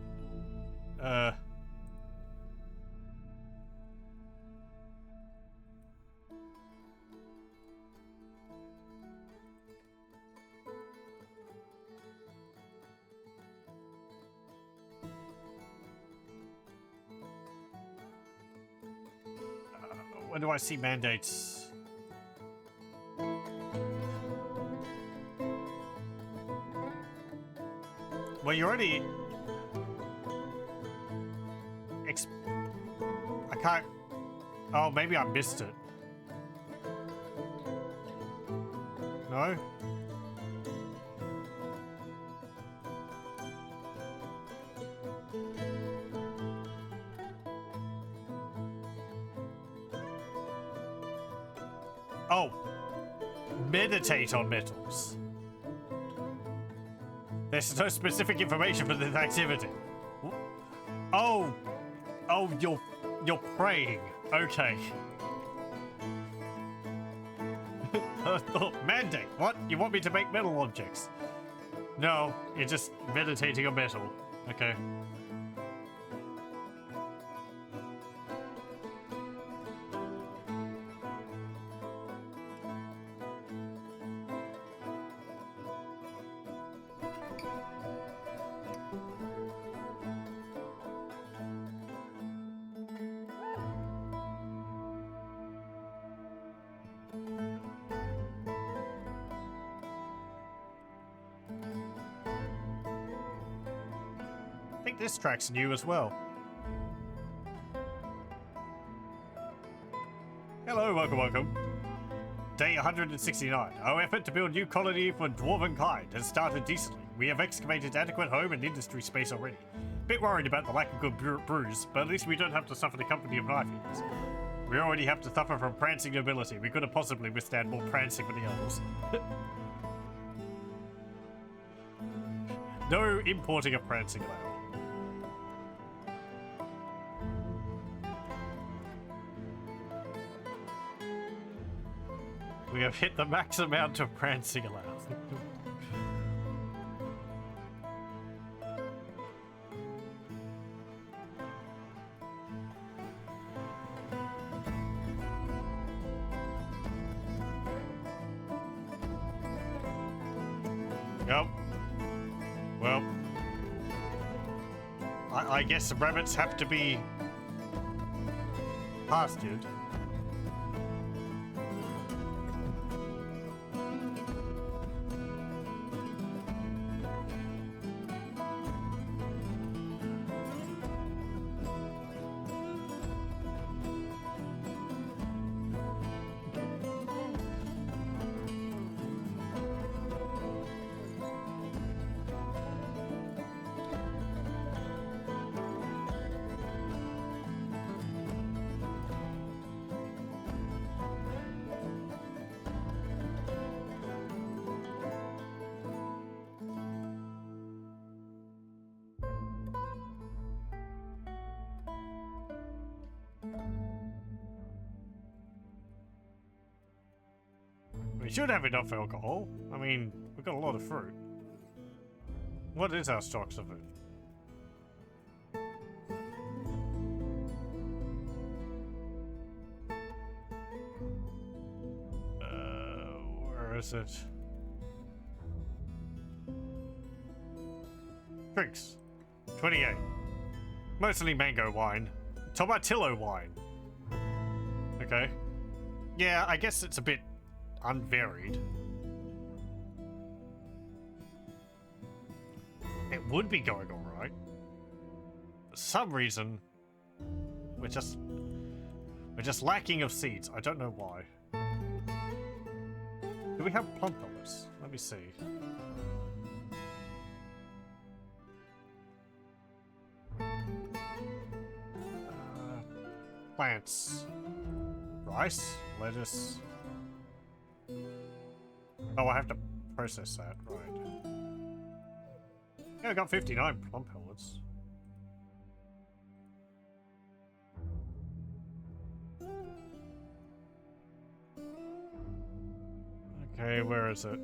Where do I see mandates? Well, you already... I can't... Oh, maybe I missed it. No? Oh. Meditate on metals. There's no specific information for this activity. Oh. Oh, you're praying. Okay. Oh, mandate. What? You want me to make metal objects? No, you're just meditating on metal. Okay. I think this track's new as well. Hello, welcome. Day 169. Our effort to build new colony for dwarven kind has started decently. We have excavated adequate home and industry space already. Bit worried about the lack of good brews, but at least we don't have to suffer the company of knife eaters. We already have to suffer from prancing nobility. We couldn't possibly withstand more prancing than the others. No importing of prancing allowed. We have hit the max amount of prancing allowed. Yep. Well, I guess the rabbits have to be pastured. We should have enough alcohol. I mean, we've got a lot of fruit. What is our stocks of it? is it? Drinks. 28. Mostly mango wine. Tomatillo wine. Okay. Yeah, I guess it's a bit unvaried. It would be going alright. For some reason, we're just lacking of seeds. I don't know why. Do we have plum pellets? Let me see. Plants. Rice, lettuce. Oh, I have to process that, right. Yeah, I got 59 plum pellets. Okay, where is it?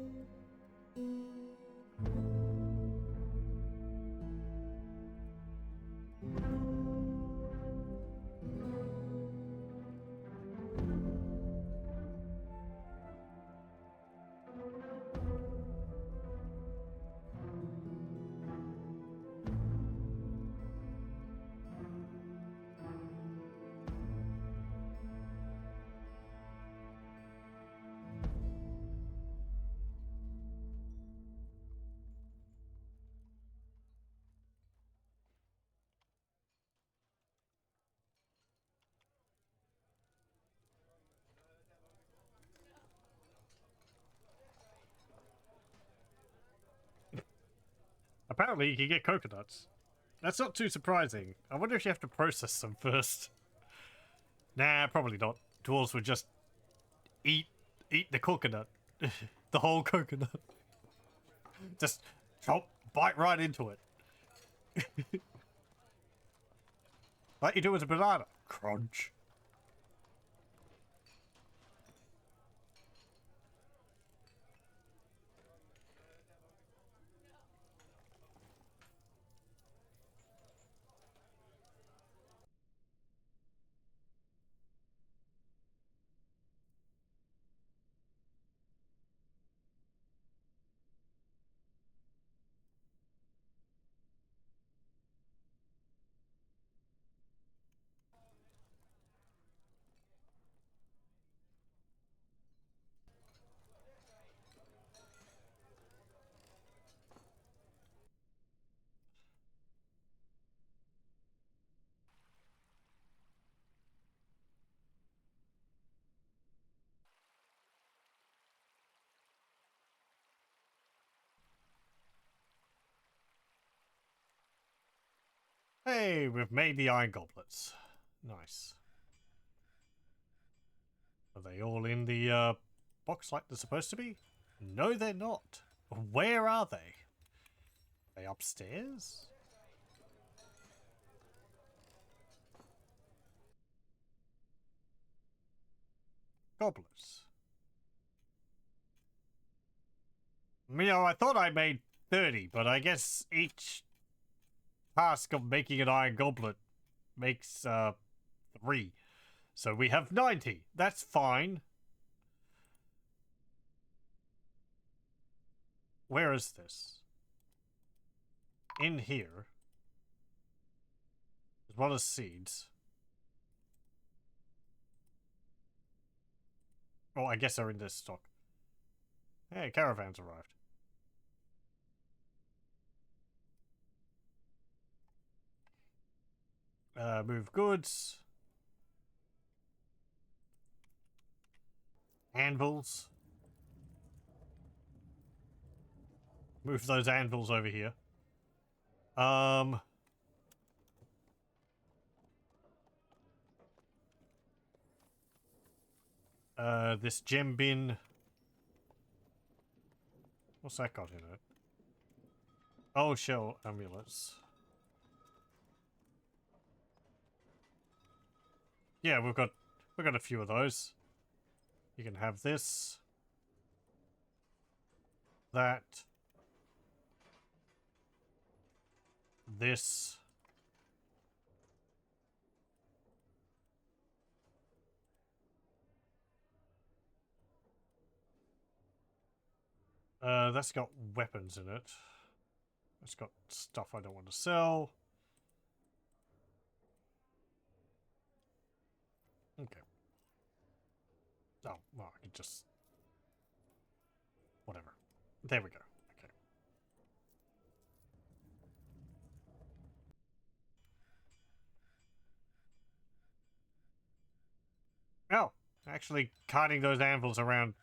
Apparently you can get coconuts. That's not too surprising. I wonder if you have to process them first. Nah, probably not. Dwarves would just eat the coconut. The whole coconut. Just chop, bite right into it. Like you do with a banana. Crunch. Hey, we've made the iron goblets. Nice. Are they all in the box like they're supposed to be? No, they're not. Where are they? Are they upstairs? Goblets. You know, I thought I made 30, but I guess each task of making an iron goblet makes 3. So we have 90. That's fine. Where is this? In here. As well as seeds. Oh, I guess they're in this stock. Hey, caravans arrived. Move goods. Anvils. Move those anvils over here. This gem bin. What's that got in it? Oh, shell amulets. Yeah, we've got a few of those. You can have this. That. This. That's got weapons in it. It's got stuff I don't want to sell. Okay. Oh, well, I can just... Whatever. There we go. Okay. Oh, actually carting those anvils around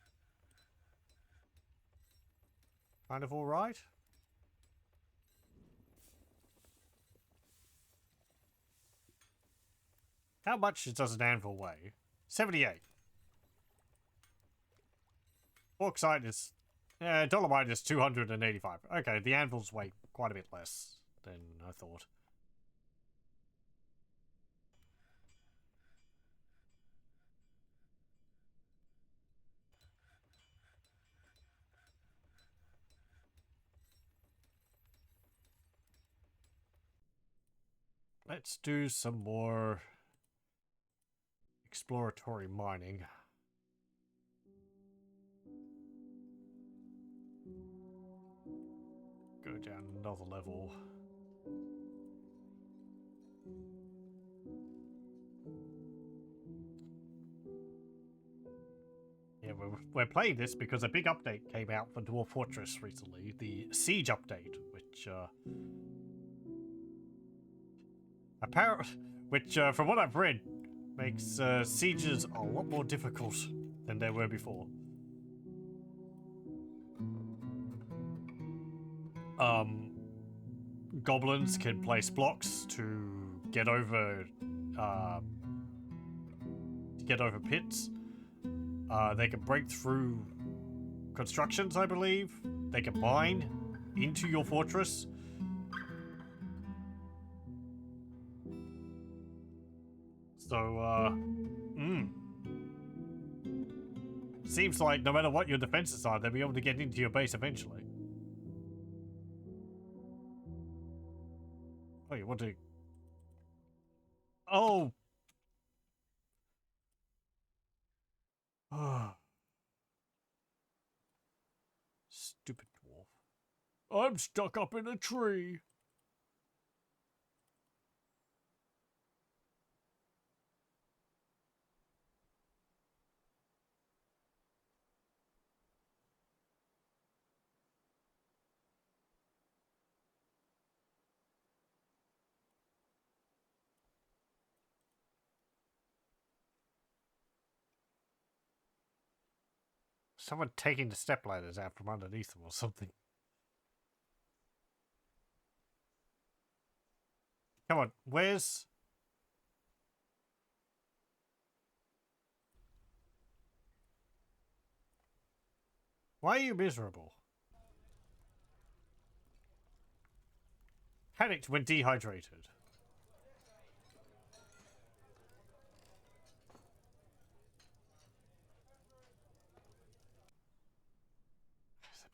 kind of alright. How much does an anvil weigh? 78. Bauxite is... dolomite is 285. Okay, the anvils weigh quite a bit less than I thought. Let's do some more exploratory mining. Go down another level. Yeah, we're playing this because a big update came out for Dwarf Fortress recently. The Siege update, which from what I've read, makes sieges a lot more difficult than they were before. Goblins can place blocks to get over pits. They can break through constructions, I believe. They can mine into your fortress. So, seems like no matter what your defenses are, they'll be able to get into your base eventually. Oh, you want to... Oh! Stupid dwarf. I'm stuck up in a tree. Someone taking the step ladders out from underneath them or something. Come on, where's... Why are you miserable? Panicked when dehydrated.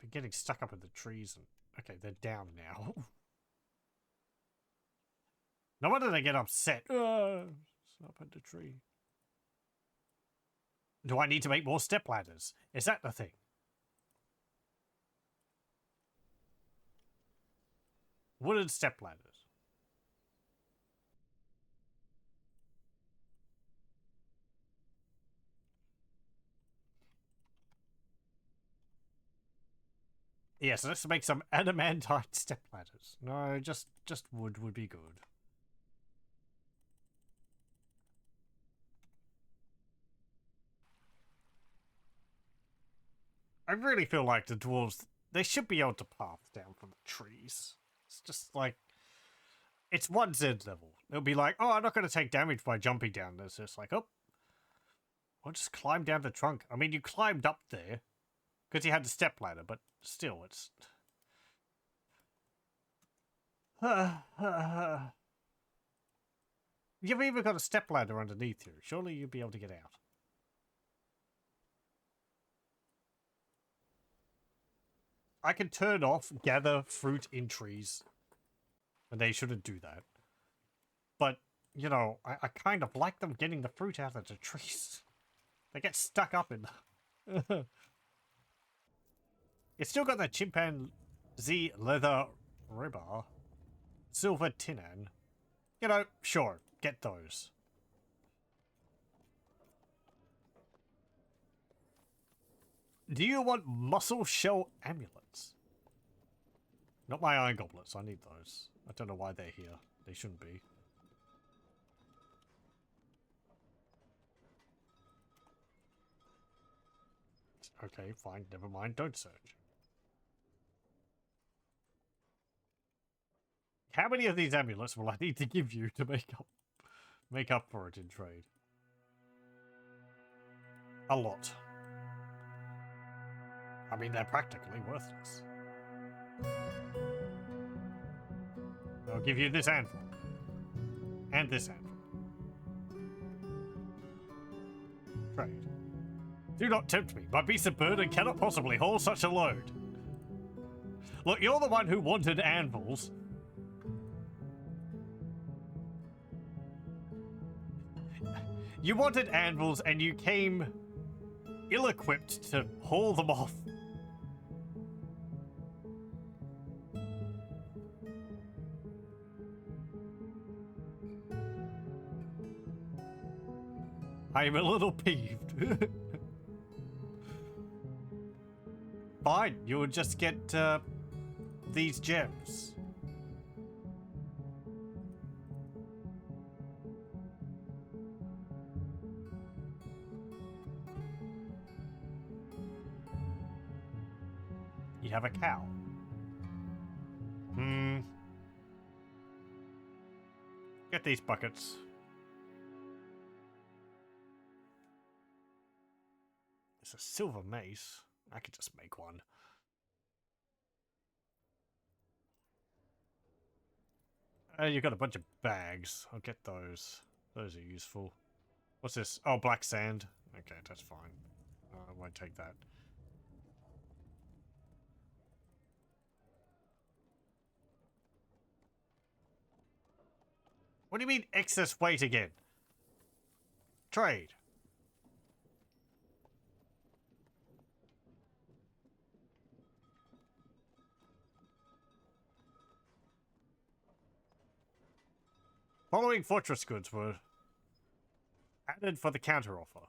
They've been getting stuck up in the trees and... Okay, they're down now. No wonder they get upset. Up in the tree. Do I need to make more step ladders? Is that the thing? Wooden step ladders. Yes, let's make some adamantite step ladders. No, just wood would be good. I really feel like the dwarves, they should be able to path down from the trees. It's just like, it's one Z level. They'll be like, oh, I'm not going to take damage by jumping down this. It's like, oh, I'll just climb down the trunk. I mean, you climbed up there because you had the step ladder, but still, it's... You've even got a step ladder underneath you. Surely you'll be able to get out. I can turn off gather fruit in trees. And they shouldn't do that. But, you know, I kind of like them getting the fruit out of the trees. They get stuck up in them. It's still got that chimpanzee leather rebar. Silver tinan. You know, sure, get those. Do you want muscle shell amulets? Not my iron goblets, I need those. I don't know why they're here. They shouldn't be. Okay, fine, never mind, don't search. How many of these amulets will I need to give you to make up for it in trade? A lot. I mean, they're practically worthless. I'll give you this handful. And this handful. Trade. Do not tempt me. My beast of burden cannot possibly hold such a load. Look, you're the one who wanted anvils. You wanted anvils and you came ill-equipped to haul them off. I'm a little peeved. Fine, you'll just get these gems. You have a cow. Get these buckets. It's a silver mace. I could just make one. You've got a bunch of bags. I'll get those. Those are useful. What's this? Oh, black sand. Okay, that's fine. I won't take that. What do you mean excess weight again? Trade. Following fortress goods were added for the counteroffer.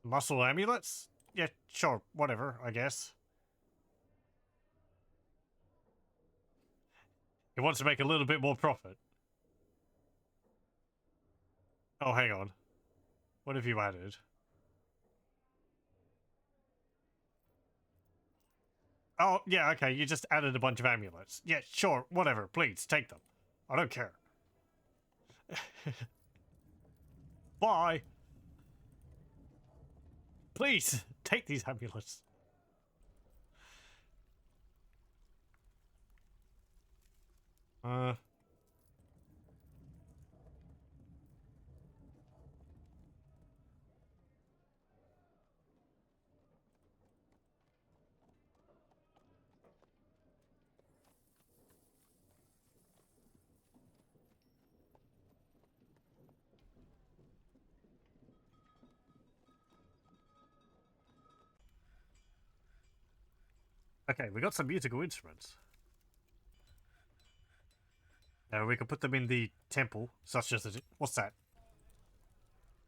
Muscle amulets? Yeah, sure, whatever, I guess. He wants to make a little bit more profit. Oh, hang on. What have you added? Oh, yeah, okay, you just added a bunch of amulets. Yeah, sure, whatever, please, take them. I don't care. Bye! Please, take these amulets. Okay, we got some musical instruments. Now we can put them in the temple, such as the... What's that?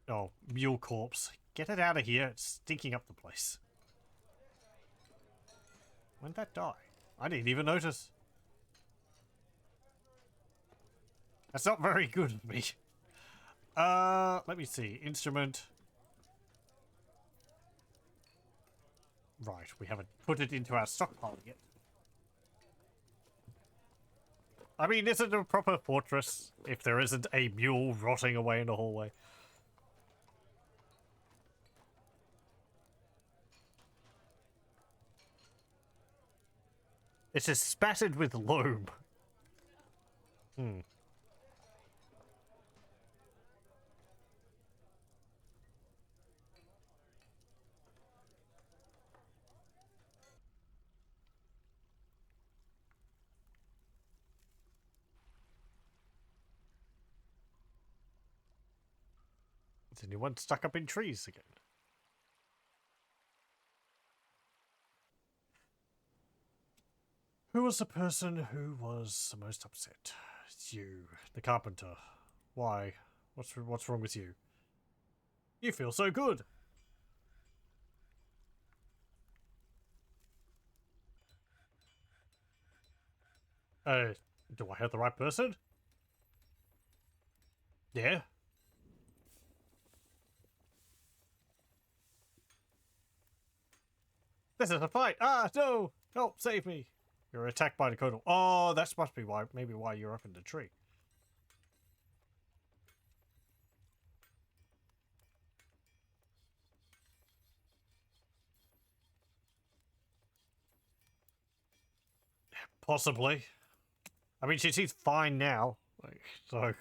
Oh, mule corpse. Get it out of here. It's stinking up the place. When did that die? I didn't even notice. That's not very good of me. Let me see. Instrument. Right, we haven't put it into our stockpile yet. I mean, is it a proper fortress if there isn't a mule rotting away in the hallway? It's just spattered with loam. Is anyone stuck up in trees again? Who was the person who was the most upset? It's you, the carpenter. Why? What's wrong with you? You feel so good. Do I have the right person? Yeah. This is a fight. Ah, no! Help, save me. You're attacked by the Kodal. Oh, that must be why. Maybe why you're up in the tree. Possibly. I mean, she's fine now. Like, so.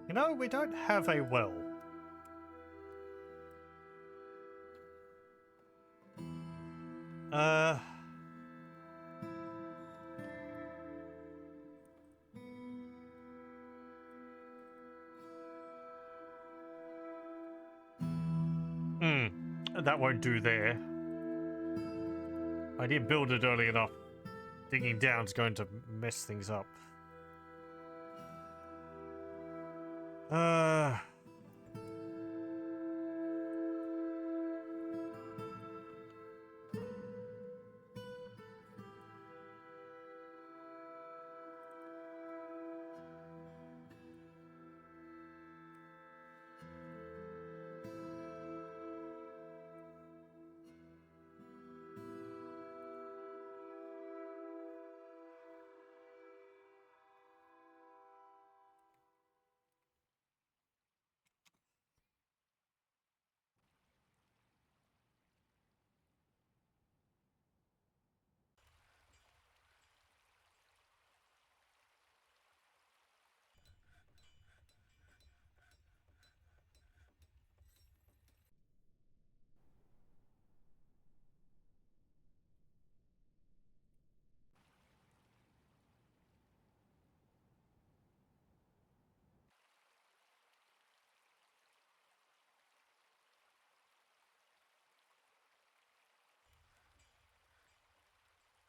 You know, we don't have a well. Uh... That won't do there. I didn't build it early enough. Digging down's going to mess things up.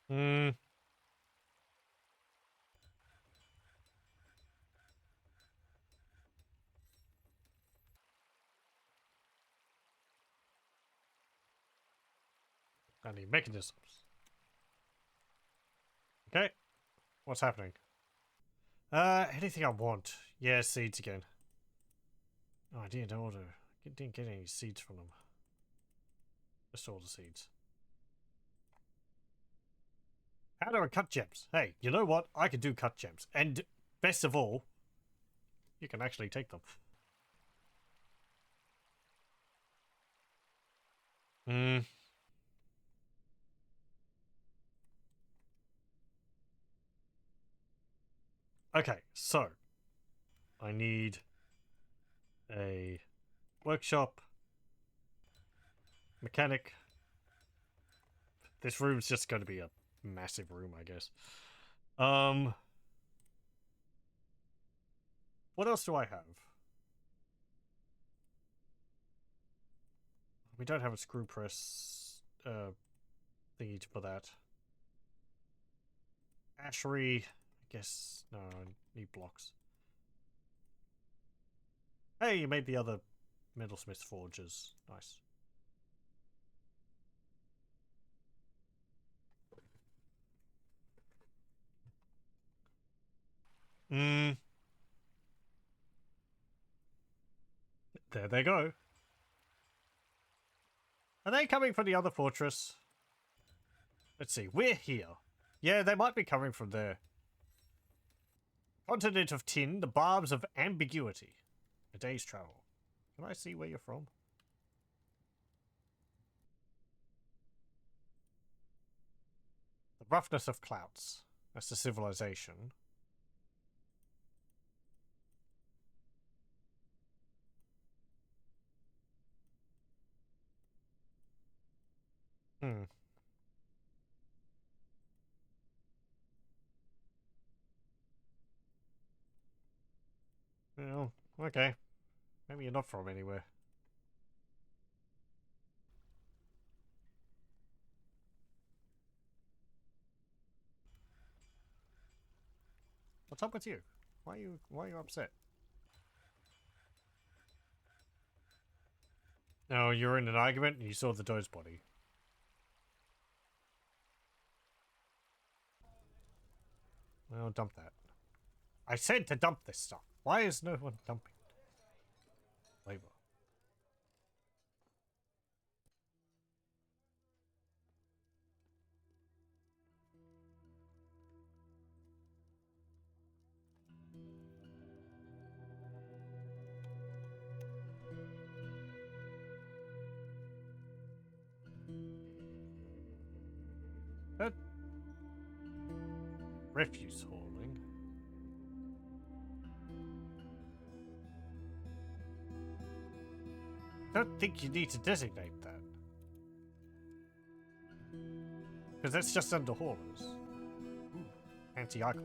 Hmm. I need mechanisms. Okay. What's happening? Anything I want. Yeah, seeds again. Oh, I didn't order. Didn't get any seeds from them. Just order seeds. How do I cut gems? Hey, you know what? I can do cut gems. And best of all, you can actually take them. Hmm. Okay, so I need a workshop, mechanic. This room's just going to be a massive room, I guess. What else do I have? We don't have a screw press thingy for that. Ashery, I guess. No, I need blocks. Hey, you made the other metalsmith forges. Nice. Hmm. There they go. Are they coming from the other fortress? Let's see. We're here. Yeah, they might be coming from there. Continent of Tin, the barbs of ambiguity. A day's travel. Can I see where you're from? The roughness of clouts. That's the civilization. Hmm. Well, okay. Maybe you're not from anywhere. What's up with you? Why are you upset? Oh, you were in an argument and you saw the doe's body. Well, dump that. I said to dump this stuff. Why is no one dumping it? Labor. That refuse hauling. I don't think you need to designate that. Because that's just under haulers. Ooh, anti-icon.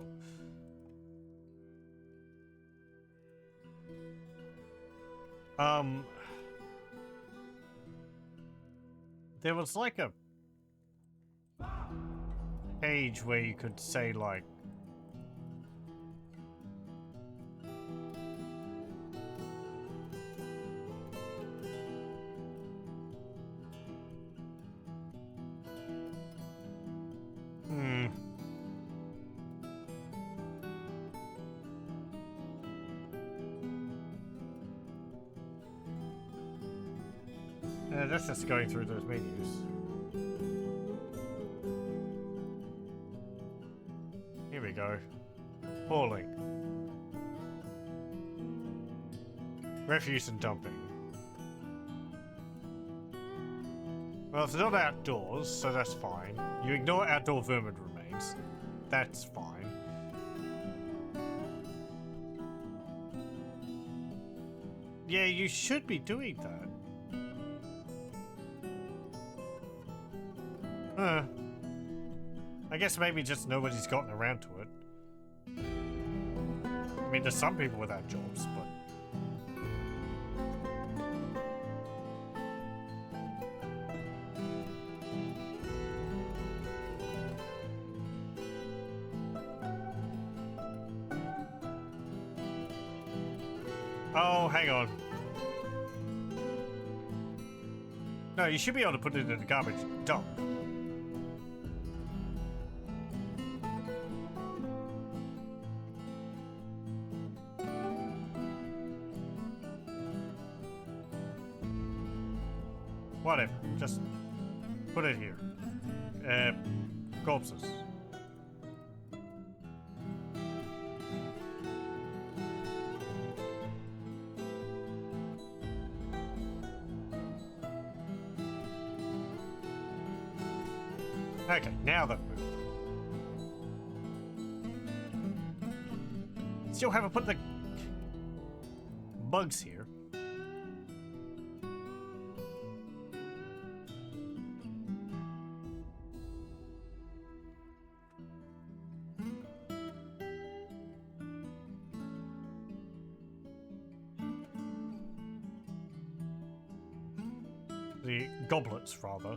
There was like a page where you could say like that's just going through those menus. Here we go. Hauling. Refuse and dumping. Well, it's not outdoors, so that's fine. You ignore outdoor vermin remains. That's fine. Yeah, you should be doing that. I guess maybe just nobody's gotten around to it. I mean, there's some people without jobs, but... Oh, hang on. No, you should be able to put it in the garbage dump. Whatever, just put it here. Corpses. Okay, now they've moved. Still haven't put the bugs here. The goblets, rather.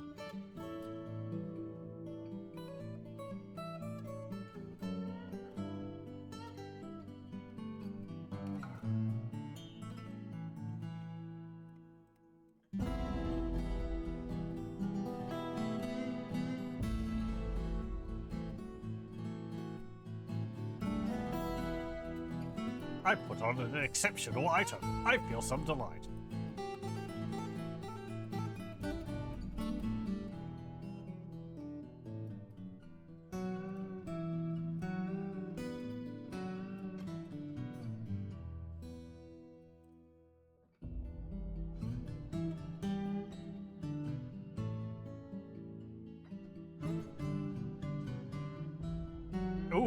I put on an exceptional item. I feel some delight.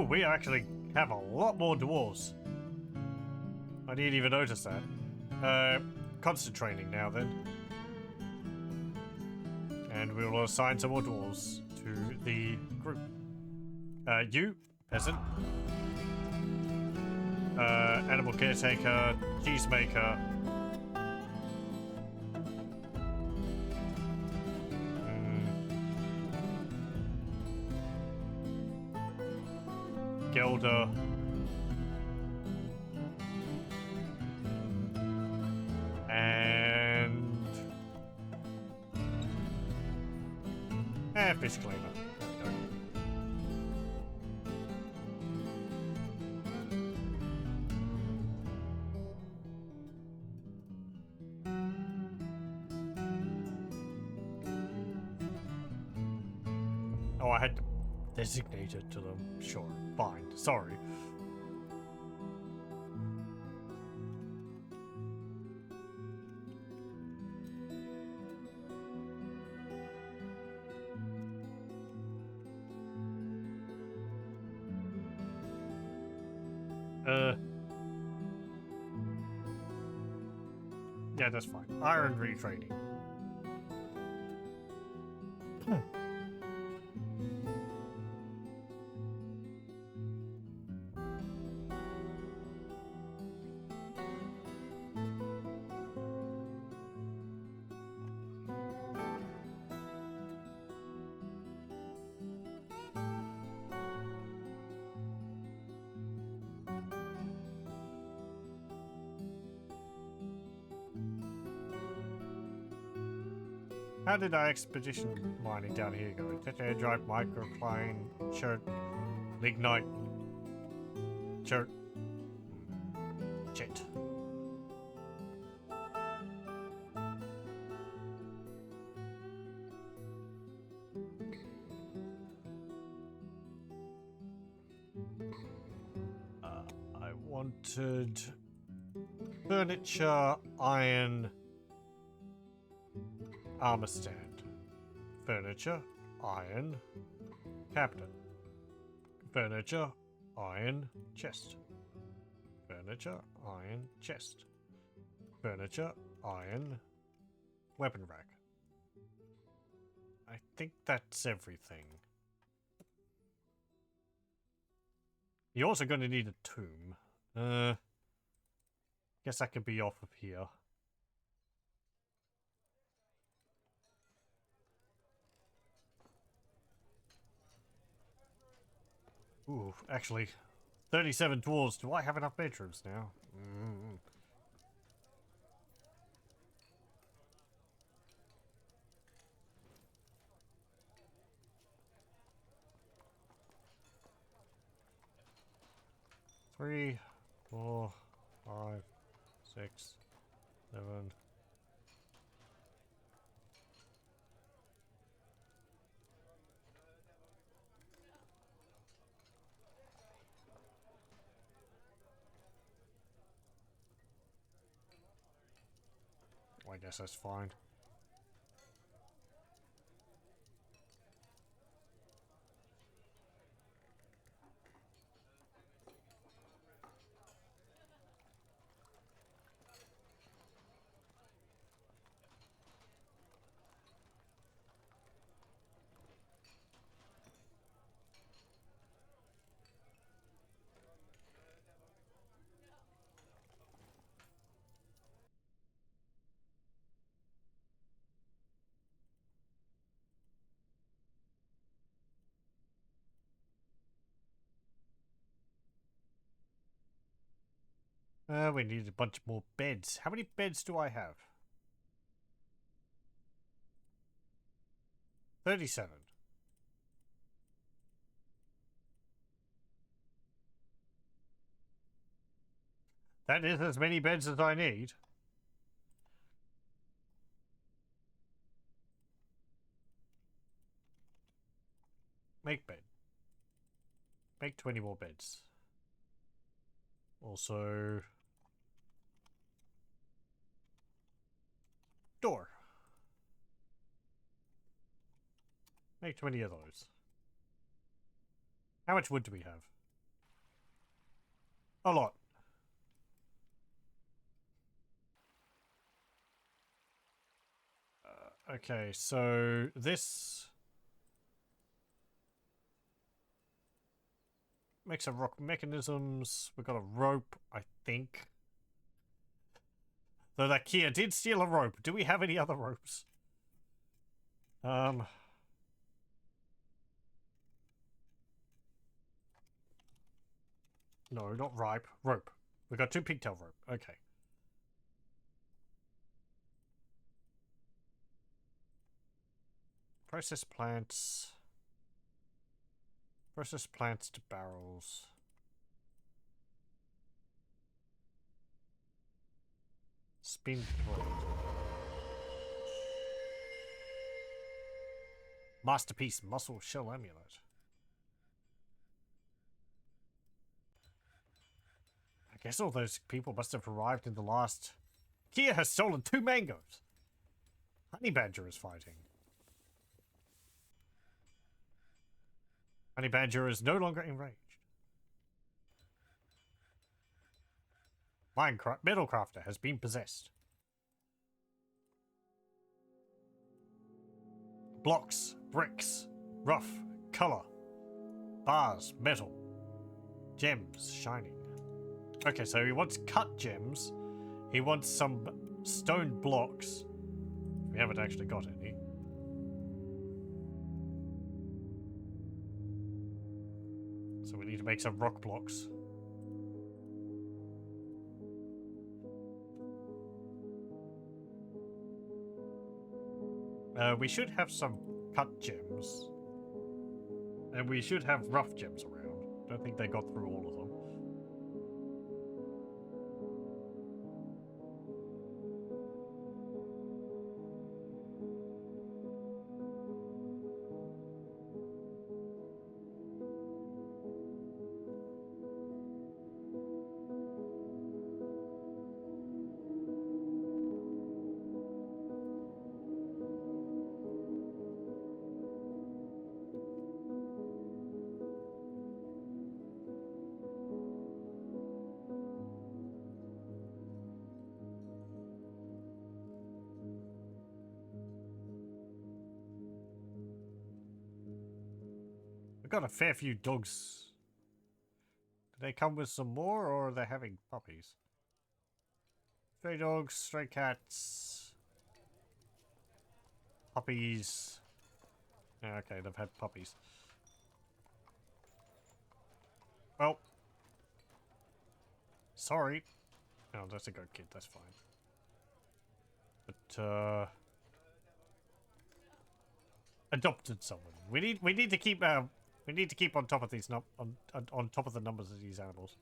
we actually have a lot more dwarves. I didn't even notice that. Constant training now then. And we will assign some more dwarves to the group. You, peasant. Animal caretaker, cheesemaker. Gelder. And fish cleaner. There we go. Oh, I had to designate it to them. Sure, fine. Sorry. Yeah, that's fine. Iron retraining. How did our expedition mining down here go? Tetra drive, microcline, shirt, lignite, shirt, jet. I wanted furniture, iron, armor stand, furniture, iron, cabinet, furniture, iron, chest, furniture, iron, chest, furniture, iron, weapon rack. I think that's everything. You're also going to need a tomb. Guess that could be off of here. Ooh, actually, 37 dwarves. Do I have enough bedrooms now? Three, 4, 5, 6, 7. I guess that's fine. We need a bunch more beds. How many beds do I have? 37. That is as many beds as I need. Make bed. Make 20 more beds. Also... door. Make 20 of those. How much wood do we have? A lot. Okay, so this makes a rock mechanisms. We got a rope, I think. Though that Kia did steal a rope. Do we have any other ropes? No, not ripe. Rope. We got 2 pigtail rope. Okay. Process plants. Process plants to barrels. Spin blade. Masterpiece muscle shell amulet. I guess all those people must have arrived in the last... Kia has stolen 2 mangoes. Honey Badger is fighting. Honey Badger is no longer enraged. Metal crafter has been possessed. Blocks, bricks, rough, color, bars, metal, gems, shining. Okay, so he wants cut gems. He wants some stone blocks. We haven't actually got any. So we need to make some rock blocks. We should have some cut gems. And we should have rough gems around. Don't think they got through all of them. We've got a fair few dogs. Do they come with some more, or are they having puppies? Stray dogs, stray cats, puppies. Yeah, okay, they've had puppies. Well, sorry. Oh, that's a good kid. That's fine. But adopted someone. We need to keep on top of these on top of the numbers of these animals.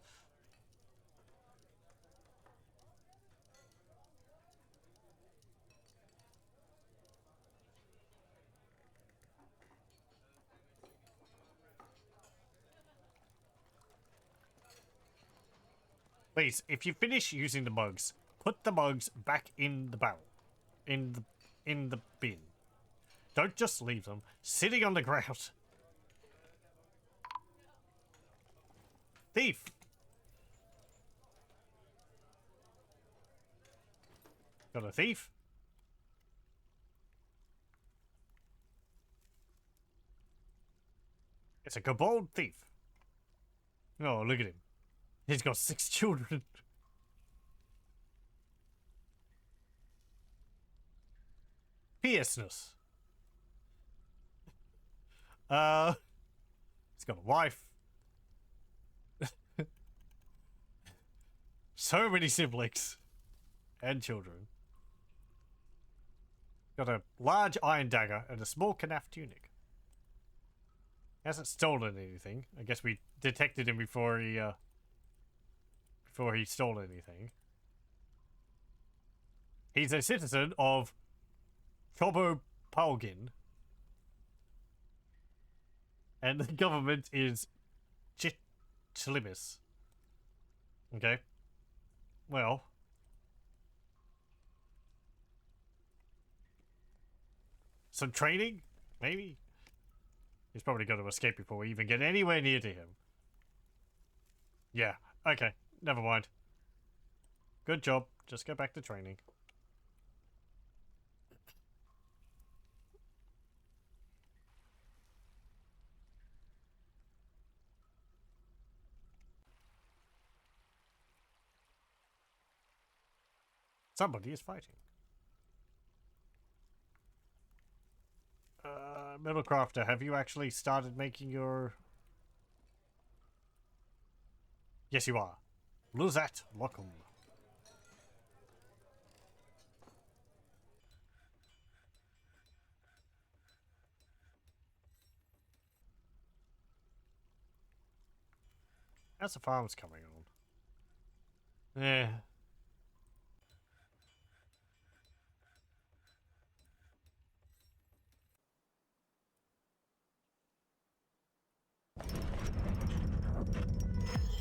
Please, if you finish using the mugs, put the mugs back in the barrel, in the bin. Don't just leave them sitting on the ground. Thief! Got a thief? It's a kobold thief. Oh, look at him. He's got 6 children. Fierceness. He's got a wife. So many siblings. And children. Got a large iron dagger and a small canaf tunic. Hasn't stolen anything. I guess we detected him before he stole anything. He's a citizen of Chobo Palgin. And the government is Chitlimis. Okay. Well. Some training? Maybe? He's probably going to escape before we even get anywhere near to him. Yeah, okay. never mind. Good job. Just go back to training. Somebody is fighting. Metalcrafter, have you actually started making your... Yes, you are. Luzat Lockham. How's the farms coming on? Eh.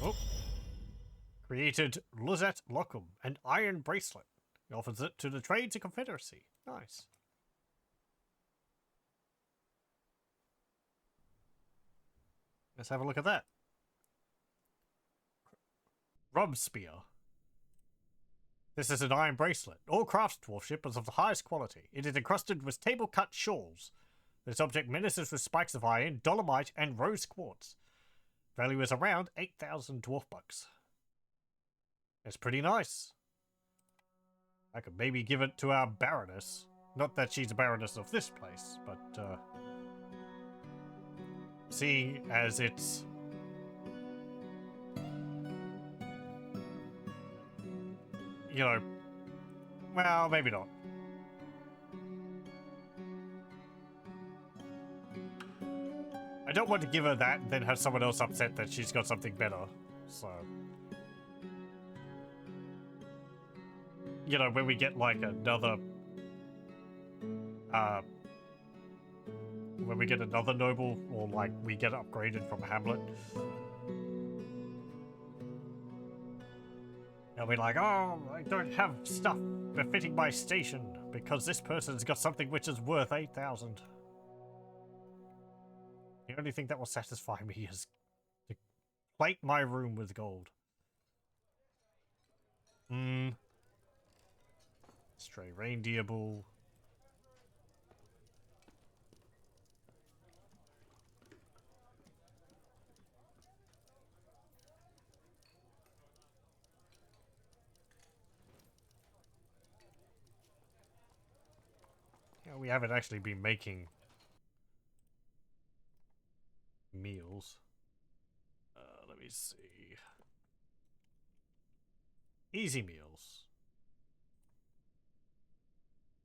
Oh. Created Luzat Lockham, an iron bracelet. He offers it to the Trades Confederacy. Nice. Let's have a look at that. Rub Spear. This is an iron bracelet. All craftsmanship is of the highest quality. It is encrusted with table-cut shawls. This object menaces with spikes of iron, dolomite, and rose quartz. Value is around 8,000 dwarf bucks. It's pretty nice. I could maybe give it to our Baroness. Not that she's a Baroness of this place, but, seeing as it's... You know... Well, maybe not. I don't want to give her that and then have someone else upset that she's got something better, so... You know, when we get, like, another... when we get another noble, or, like, we get upgraded from Hamlet. They'll be like, oh, I don't have stuff befitting my station, because this person's got something which is worth 8,000. The only thing that will satisfy me is to plate my room with gold. Stray reindeer bull. Yeah, we haven't actually been making meals. Let me see. Easy meals.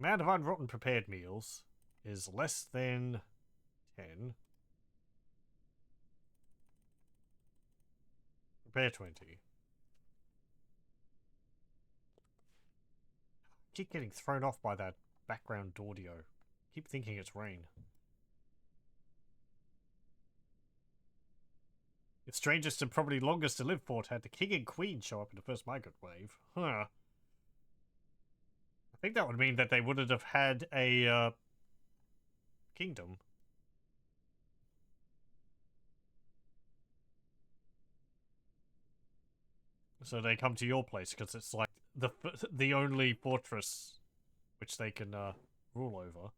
Amount of unrotten prepared meals is less than 10. Prepare 20. Keep getting thrown off by that background audio. Keep thinking it's rain. Its strangest and probably longest to live fort had the king and queen show up in the first migrant wave. Huh. I think that would mean that they wouldn't have had a kingdom. So they come to your place because it's like the only fortress which they can rule over.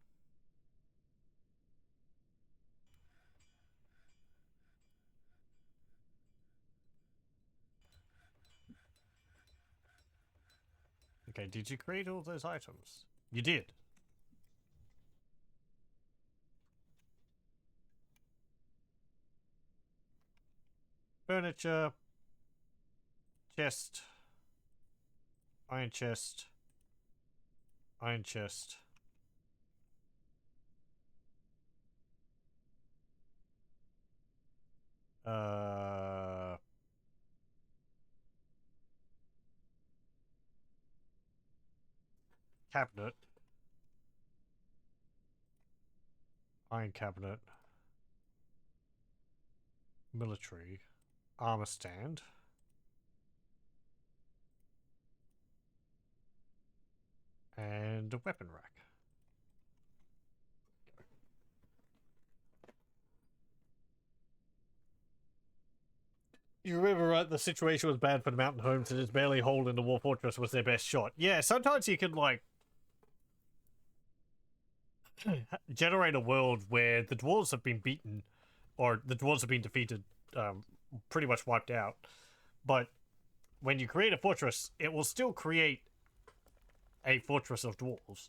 Okay, did you create all those items? You did. Furniture. Chest. Iron chest. Iron chest. Cabinet. Iron cabinet. Military. Armor stand. And a weapon rack. You remember, right? The situation was bad for the mountain homes, and his barely hold in the Dwarf Fortress was their best shot. Yeah, sometimes you can, like, generate a world where the dwarves have been beaten, or the dwarves have been defeated, pretty much wiped out. But when you create a fortress, it will still create a fortress of dwarves.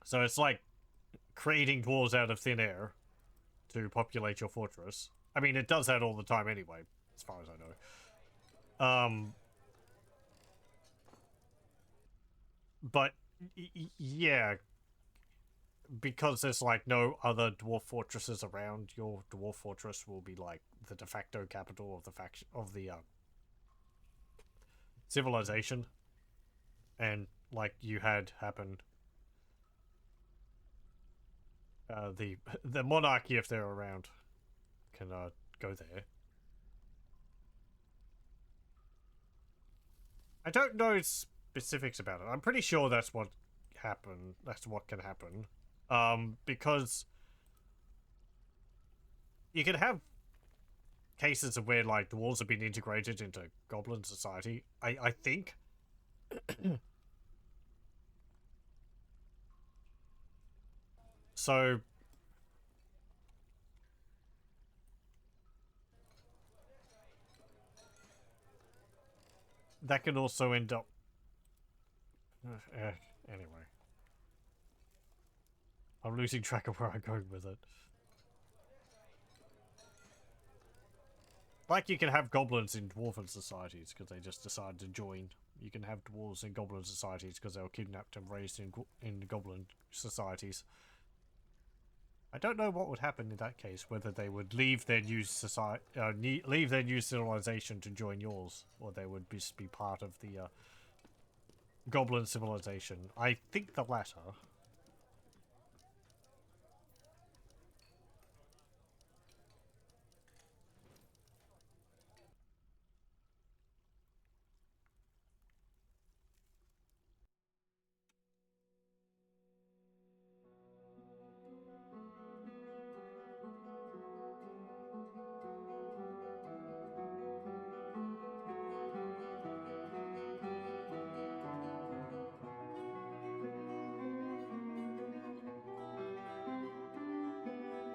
So it's like creating dwarves out of thin air to populate your fortress. I mean, it does that all the time anyway, as far as I know. But yeah, because there's like no other dwarf fortresses around, your dwarf fortress will be like the de facto capital of the faction of the civilization, and like you had happen, the monarchy, if they're around, can go there. I don't know specifics about it. I'm pretty sure that's what happened. That's what can happen. Because you can have cases of where like dwarves have been integrated into goblin society. I think. So that can also end up. Anyway, I'm losing track of where I'm going with it. Like you can have goblins in dwarven societies because they just decide to join. You can have dwarves in goblin societies because they were kidnapped and raised in goblin societies. I don't know what would happen in that case. Whether they would leave their new society, leave their new civilization to join yours, or they would just be part of the goblin civilization. I think the latter.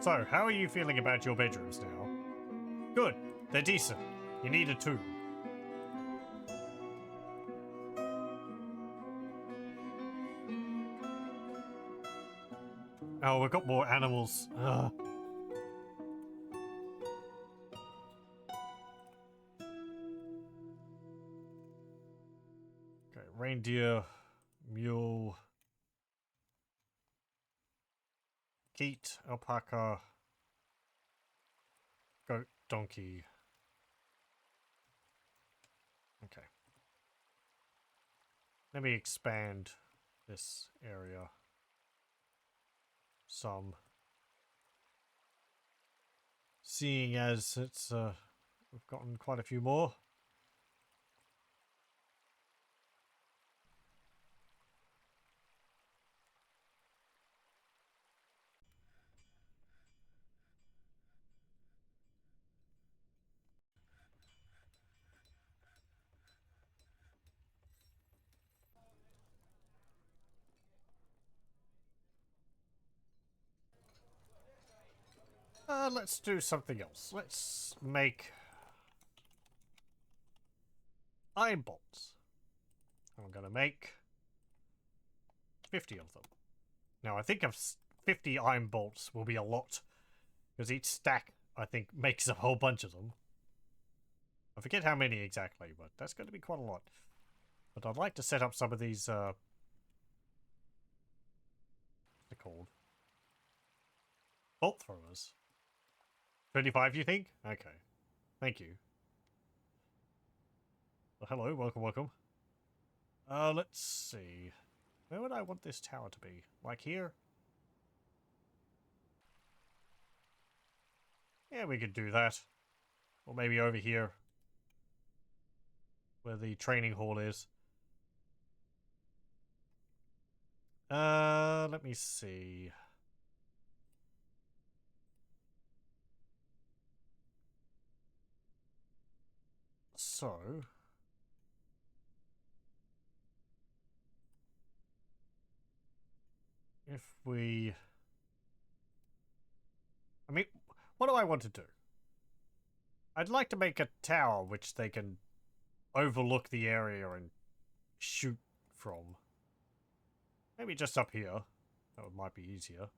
So, how are you feeling about your bedrooms now? Good. They're decent. You need a two. Oh, we've got more animals. Ugh. Okay, reindeer, mule, geet, alpaca, goat, donkey. Okay. Let me expand this area some. Seeing as it's we've gotten quite a few more. Let's do something else. Let's make iron bolts. I'm gonna make 50 of them. Now I think 50 iron bolts will be a lot, because each stack, I think, makes a whole bunch of them. I forget how many exactly, but that's going to be quite a lot. But I'd like to set up some of these, what's it called? Bolt throwers. 25, you think? Okay. Thank you. Well, hello, welcome, welcome. Let's see. Where would I want this tower to be? Like here? Yeah, we could do that. Or maybe over here, where the training hall is. Let me see. So... if we... I mean, what do I want to do? I'd like to make a tower which they can overlook the area and shoot from. Maybe just up here. That might be easier.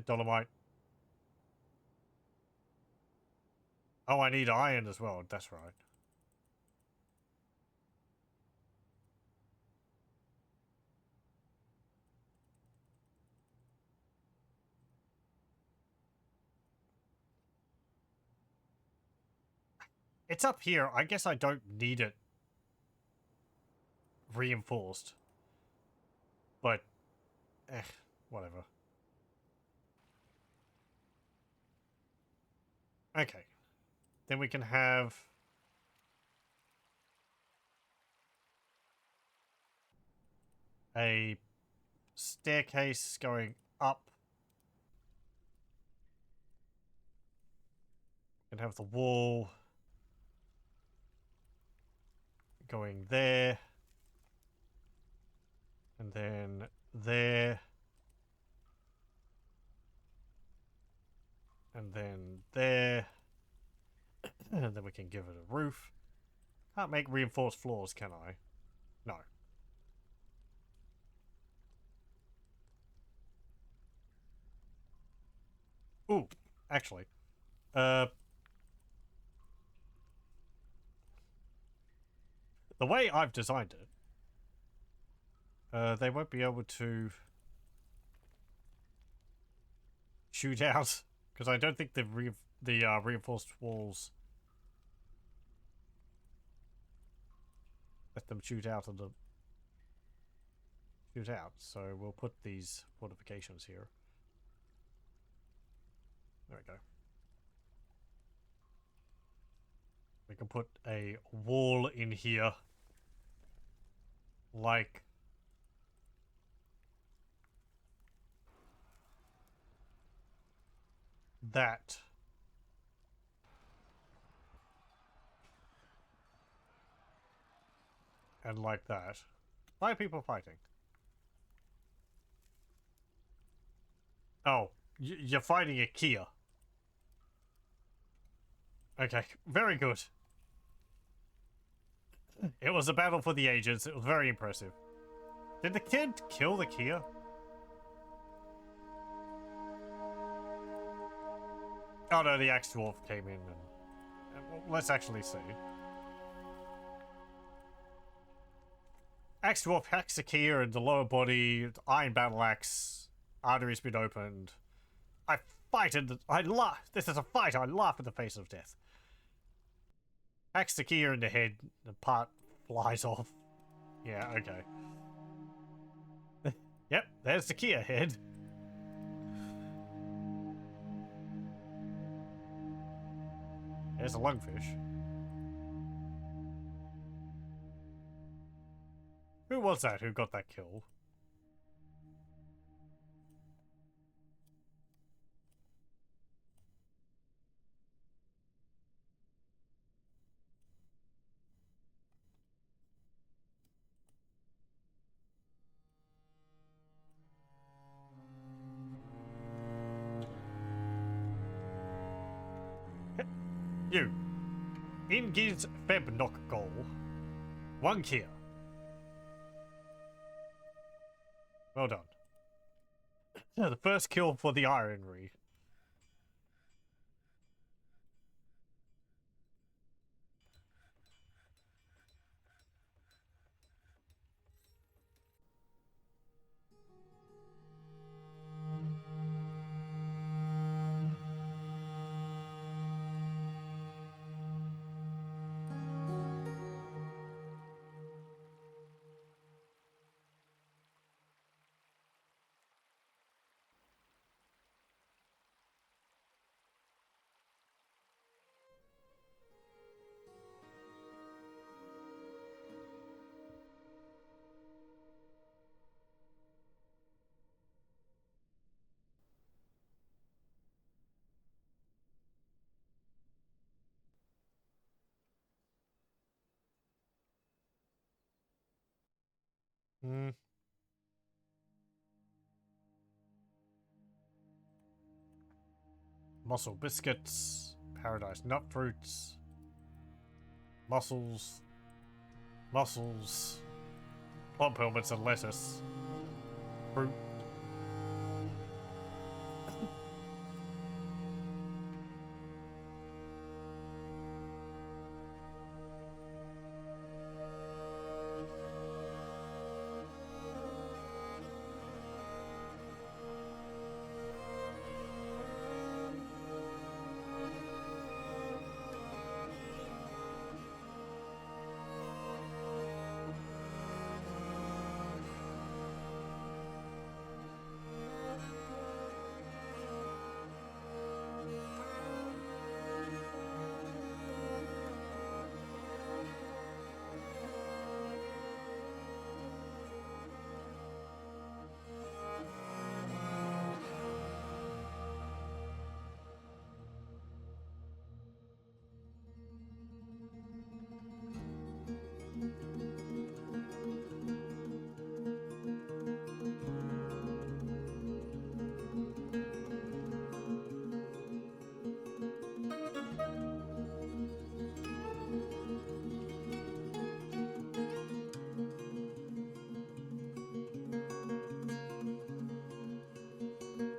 Dolomite. Oh, I need iron as well. That's right. It's up here. I guess I don't need it reinforced. But, whatever. Okay. Then we can have... a staircase going up. We can have the wall going there. And then there. And then there. And then we can give it a roof. Can't make reinforced floors, can I? No. Ooh, actually. The way I've designed it, they won't be able to shoot out, because I don't think the reinforced walls let them shoot out. So we'll put these fortifications here. There we go. We can put a wall in here, like that. And like that. Why are people fighting? Oh, you're fighting a Kia. Okay, very good. It was a battle for the ages. It was very impressive. Did the kid kill the Kia? Oh no, the Axe Dwarf came in and well, let's actually see. Axe Dwarf hacks the Kia in the lower body, Iron Battle Axe, artery's been opened. I fight and I laugh. This is a fight. I laugh in the face of death. Hacks the Kia in the head, the part flies off. Yeah, okay. Yep, there's the Kia head. There's a lungfish. Who was that who got that kill? You. Ingiz Febnok goal. 1 Kia. Well done. The first kill for the Ironry. Hmm. Mussel biscuits, paradise nut fruits, mussels, mussels, plum helmets and lettuce, fruit.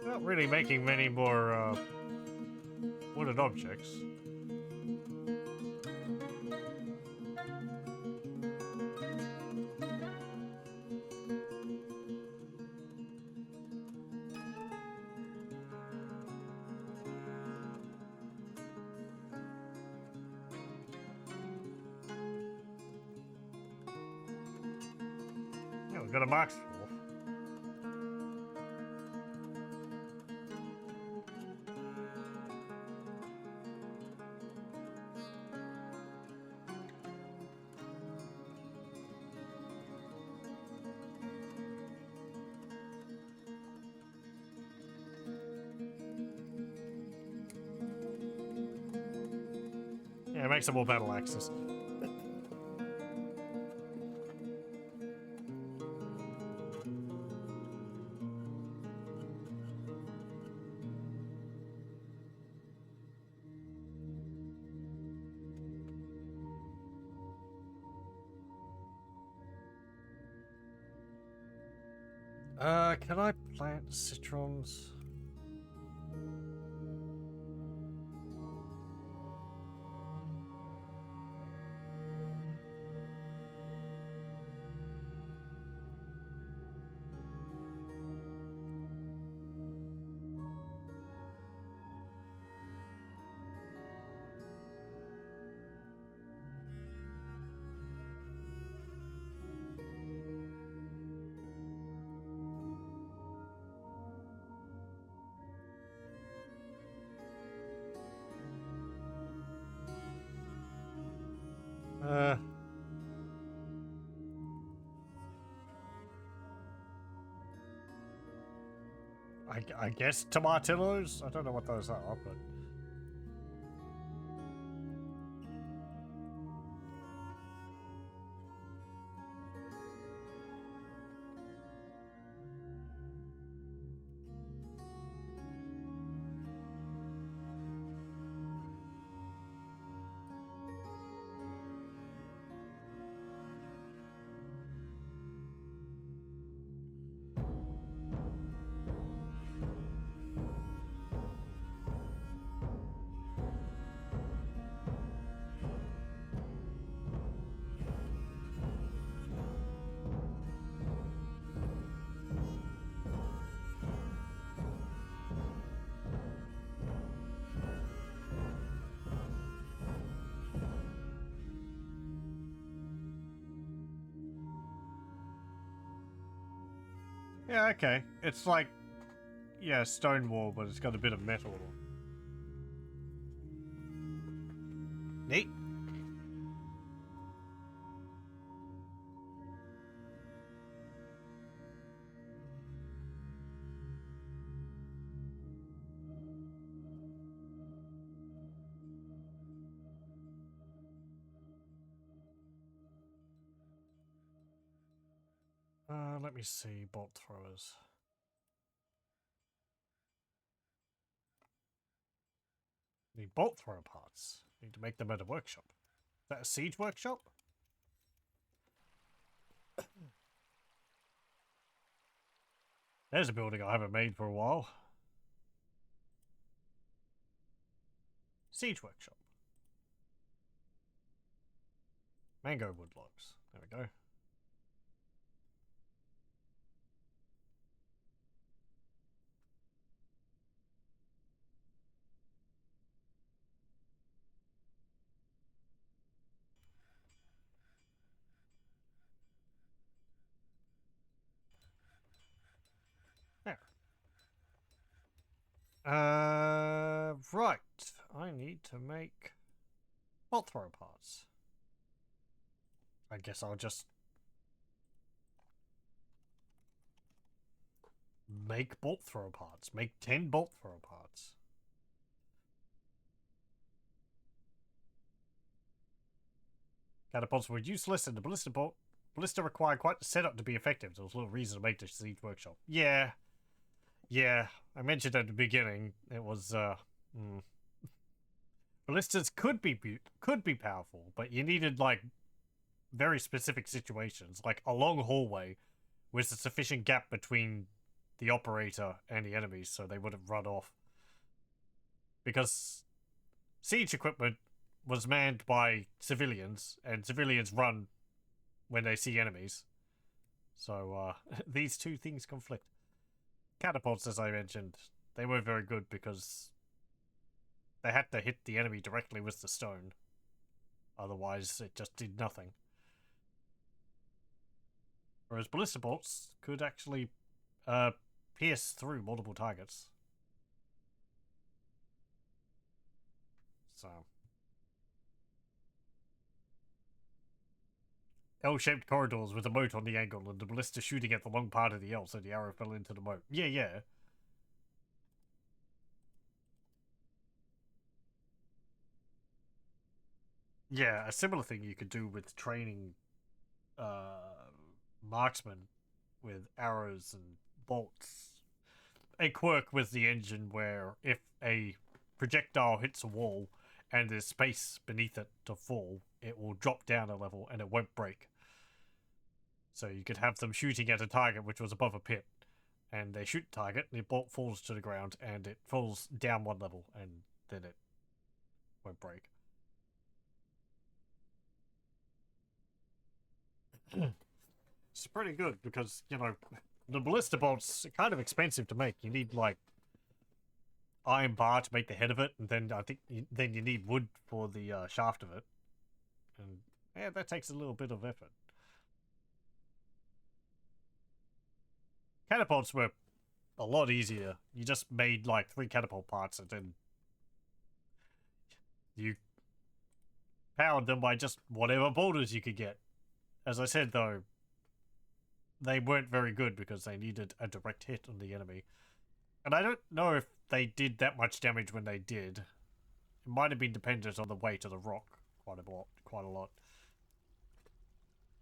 Not really making many more wooden objects. Yeah, we've got a Mark's Dwarf. Yeah, make some more battle axes. Can I plant citrons? Uh, I guess tomatillos? I don't know what those are, but... Yeah, okay. It's like, yeah, stone wall, but it's got a bit of metal. Neat. Let me see. Bolt throwers. Need bolt thrower parts. Need to make them at a workshop. Is that a siege workshop? There's a building I haven't made for a while. Siege workshop. Mango wood logs. There we go. There. Right. I need to make bolt thrower parts. I guess I'll just make bolt thrower parts. Make 10 bolt thrower parts. Catapults were useless and the ballista required quite the setup to be effective. There was little reason to make the siege workshop. Yeah. Yeah. I mentioned at the beginning, it was, ballistas could be powerful, but you needed, like, very specific situations, like a long hallway with a sufficient gap between the operator and the enemies so they wouldn't run off. Because siege equipment was manned by civilians, and civilians run when they see enemies. So, these two things conflict. Catapults, as I mentioned, they were very good because they had to hit the enemy directly with the stone. Otherwise, it just did nothing. Whereas ballista bolts could actually pierce through multiple targets. So. L-shaped corridors with a moat on the angle and the ballista shooting at the long part of the L so the arrow fell into the moat. Yeah, yeah. Yeah, a similar thing you could do with training marksmen with arrows and bolts. A quirk with the engine where if a projectile hits a wall and there's space beneath it to fall, it will drop down a level and it won't break. So you could have them shooting at a target which was above a pit, and they shoot the target, the bolt falls to the ground, and it falls down one level, and then it won't break. It's pretty good because, you know, the ballista bolts are kind of expensive to make. You need, like, iron bar to make the head of it, and then I think then you need wood for the shaft of it. And, yeah, that takes a little bit of effort. Catapults were a lot easier. You just made, like, 3 catapult parts, and then you powered them by just whatever boulders you could get. As I said, though, they weren't very good because they needed a direct hit on the enemy. And I don't know if they did that much damage when they did. It might have been dependent on the weight of the rock quite a lot.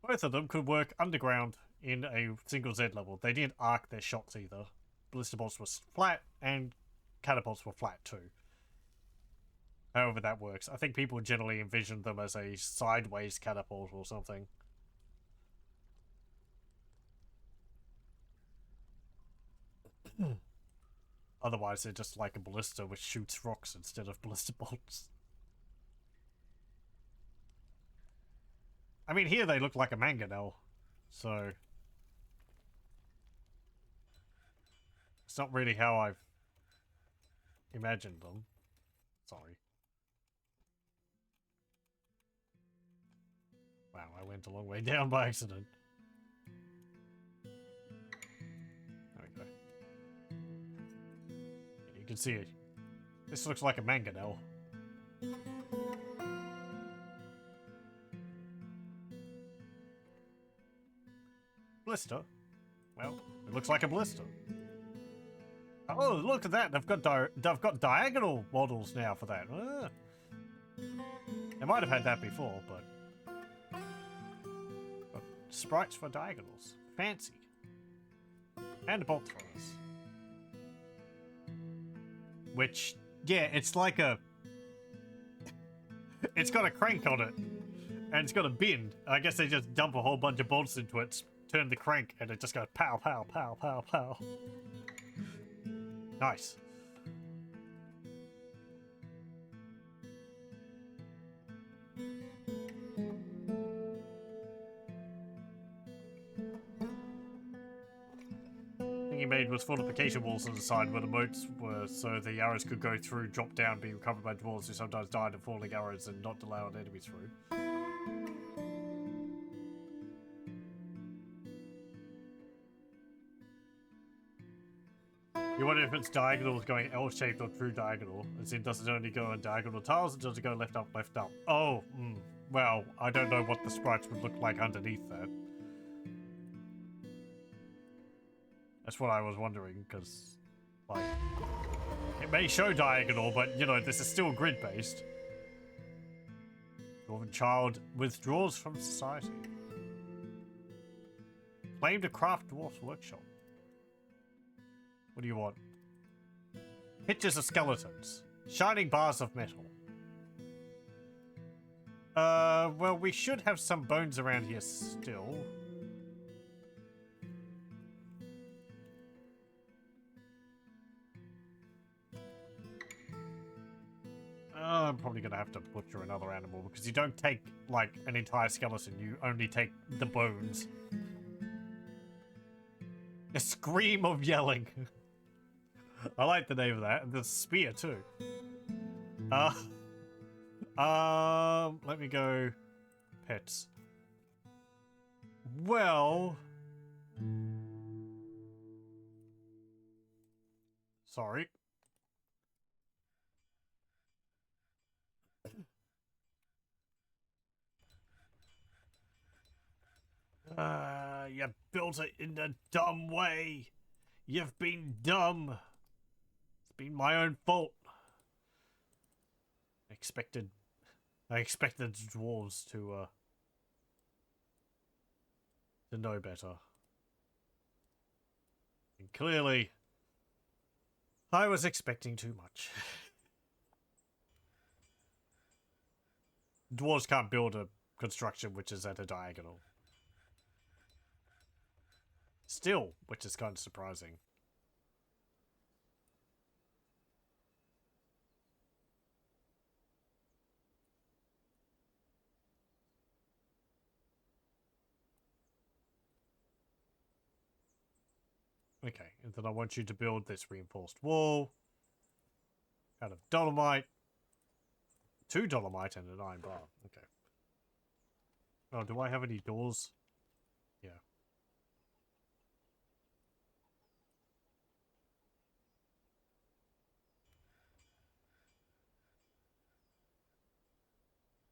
Both of them could work underground in a single Z level. They didn't arc their shots either. Ballista bolts were flat and catapults were flat too. However that works. I think people generally envision them as a sideways catapult or something. Otherwise, they're just like a ballista which shoots rocks instead of ballista bolts. I mean, here they look like a mangonel, so it's not really how I've imagined them. Sorry. Wow, I went a long way down by accident. There we go. You can see it. This looks like a mangonel. Blister? Well, it looks like a blister. Oh, look at that! They've got diagonal models now for that. They might have had that before, but sprites for diagonals. Fancy. And bolt throwers. Which, yeah, it's like a... It's got a crank on it. And it's got a bin. I guess they just dump a whole bunch of bolts into it, turn the crank, and it just goes pow, pow, pow, pow, pow. Nice. He made was fortification walls on the side where the moats were, so the arrows could go through, drop down, be recovered by dwarves who sometimes died of falling arrows and not allowed enemies through. You wonder if it's diagonal going L-shaped or true diagonal, as in does it only go on diagonal tiles or does it go left up, left up? Oh, well, I don't know what the sprites would look like underneath that. That's what I was wondering, because, like, it may show diagonal, but, you know, this is still grid-based. Dwarven child withdraws from society. Claim to craft dwarf's workshop. What do you want? Pictures of skeletons. Shining bars of metal. Well, we should have some bones around here still. I'm probably gonna have to butcher another animal because you don't take, like, an entire skeleton, you only take the bones. A scream of yelling. I like the name of that. And the spear, too. Let me go... Pets. Well... Sorry. You built it in a dumb way. You've been dumb. It's been my own fault. I expected the dwarves to know better. And clearly, I was expecting too much. Dwarves can't build a construction which is at a diagonal. Still, which is kind of surprising. Okay, and then I want you to build this reinforced wall out of dolomite, 2 dolomite and an iron bar. Okay. Oh, do I have any doors? Yeah.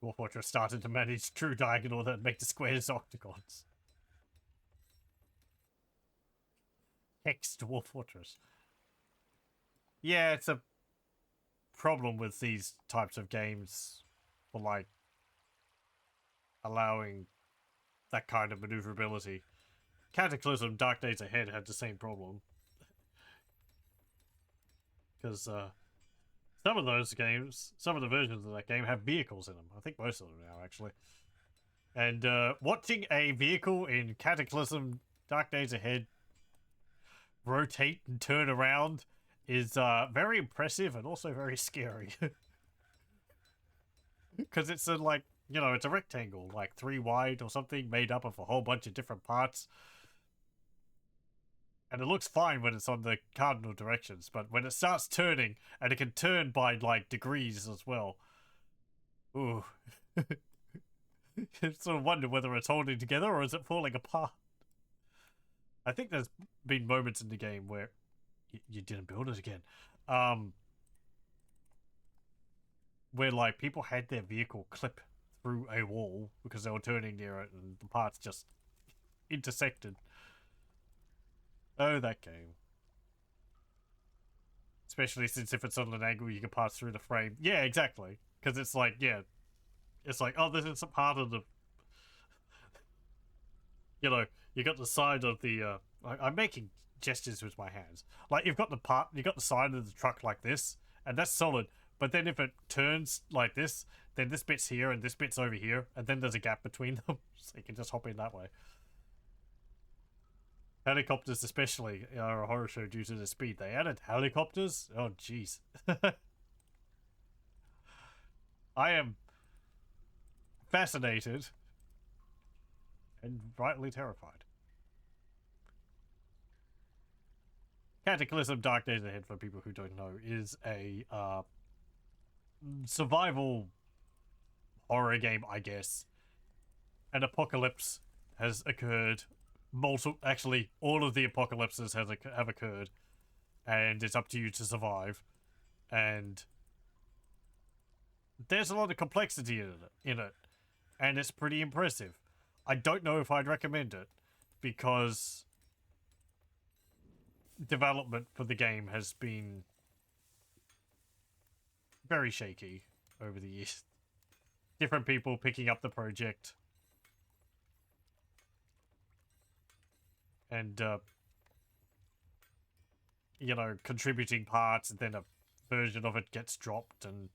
Dwarf Fortress started to manage true diagonal that make the squares octagons. Hex Dwarf Fortress. Yeah, it's a problem with these types of games for, like, allowing that kind of maneuverability. Cataclysm Dark Days Ahead had the same problem. Because, some of those games, some of the versions of that game have vehicles in them. I think most of them now, actually. And watching a vehicle in Cataclysm Dark Days Ahead rotate and turn around is very impressive and also very scary. Because it's like, you know, it's a rectangle, like 3 wide or something, made up of a whole bunch of different parts. And it looks fine when it's on the cardinal directions, but when it starts turning, and it can turn by, like, degrees as well. Ooh. You sort of wonder whether it's holding together or is it falling apart. I think there's been moments in the game where you didn't build it again. Where, like, people had their vehicle clip through a wall because they were turning near it and the parts just intersected. Oh, that game. Especially since if it's on an angle, you can pass through the frame. Yeah, exactly. Because it's like, yeah. It's like, oh, this is a part of the... You know, you got the side of the... I'm making gestures with my hands. Like you've got the side of the truck like this, and that's solid. But then if it turns like this, then this bit's here and this bit's over here, and then there's a gap between them, so you can just hop in that way. Helicopters especially are a horror show due to the speed. They added helicopters? Oh, jeez. I am fascinated and rightly terrified. Cataclysm Dark Days Ahead, for people who don't know, is a survival horror game, I guess. An apocalypse has occurred. Actually, all of the apocalypses have occurred, and it's up to you to survive. And there's a lot of complexity in it, and it's pretty impressive. I don't know if I'd recommend it, because development for the game has been very shaky over the years. Different people picking up the project, and you know, contributing parts, and then a version of it gets dropped, and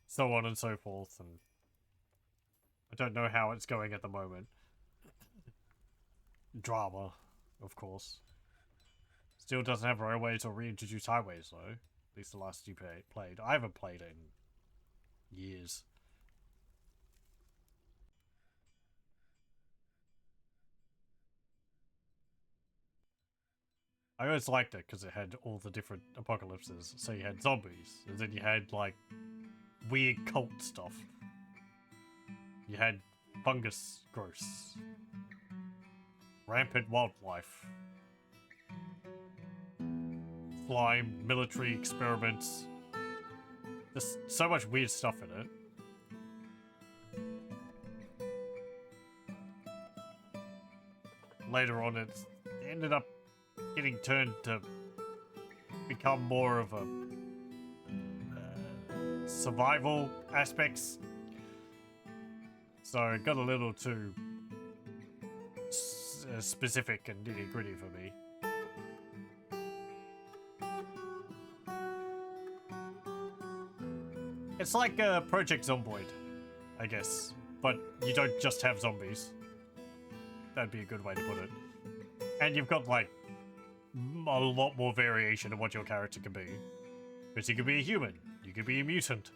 so on and so forth. And I don't know how it's going at the moment. Drama, of course. Still doesn't have railways or reintroduce highways, though. At least the last you played. I haven't played it in years. I always liked it because it had all the different apocalypses. So you had zombies, and then you had, like, weird cult stuff. You had fungus growths. Rampant wildlife. Slime, military experiments. There's so much weird stuff in it. Later on, it ended up getting turned to become more of a survival aspects. So it got a little too specific and nitty gritty for me. It's like Project Zomboid, I guess, but you don't just have zombies. That'd be a good way to put it. And you've got, like, a lot more variation of what your character can be. Because you could be a human, you could be a mutant.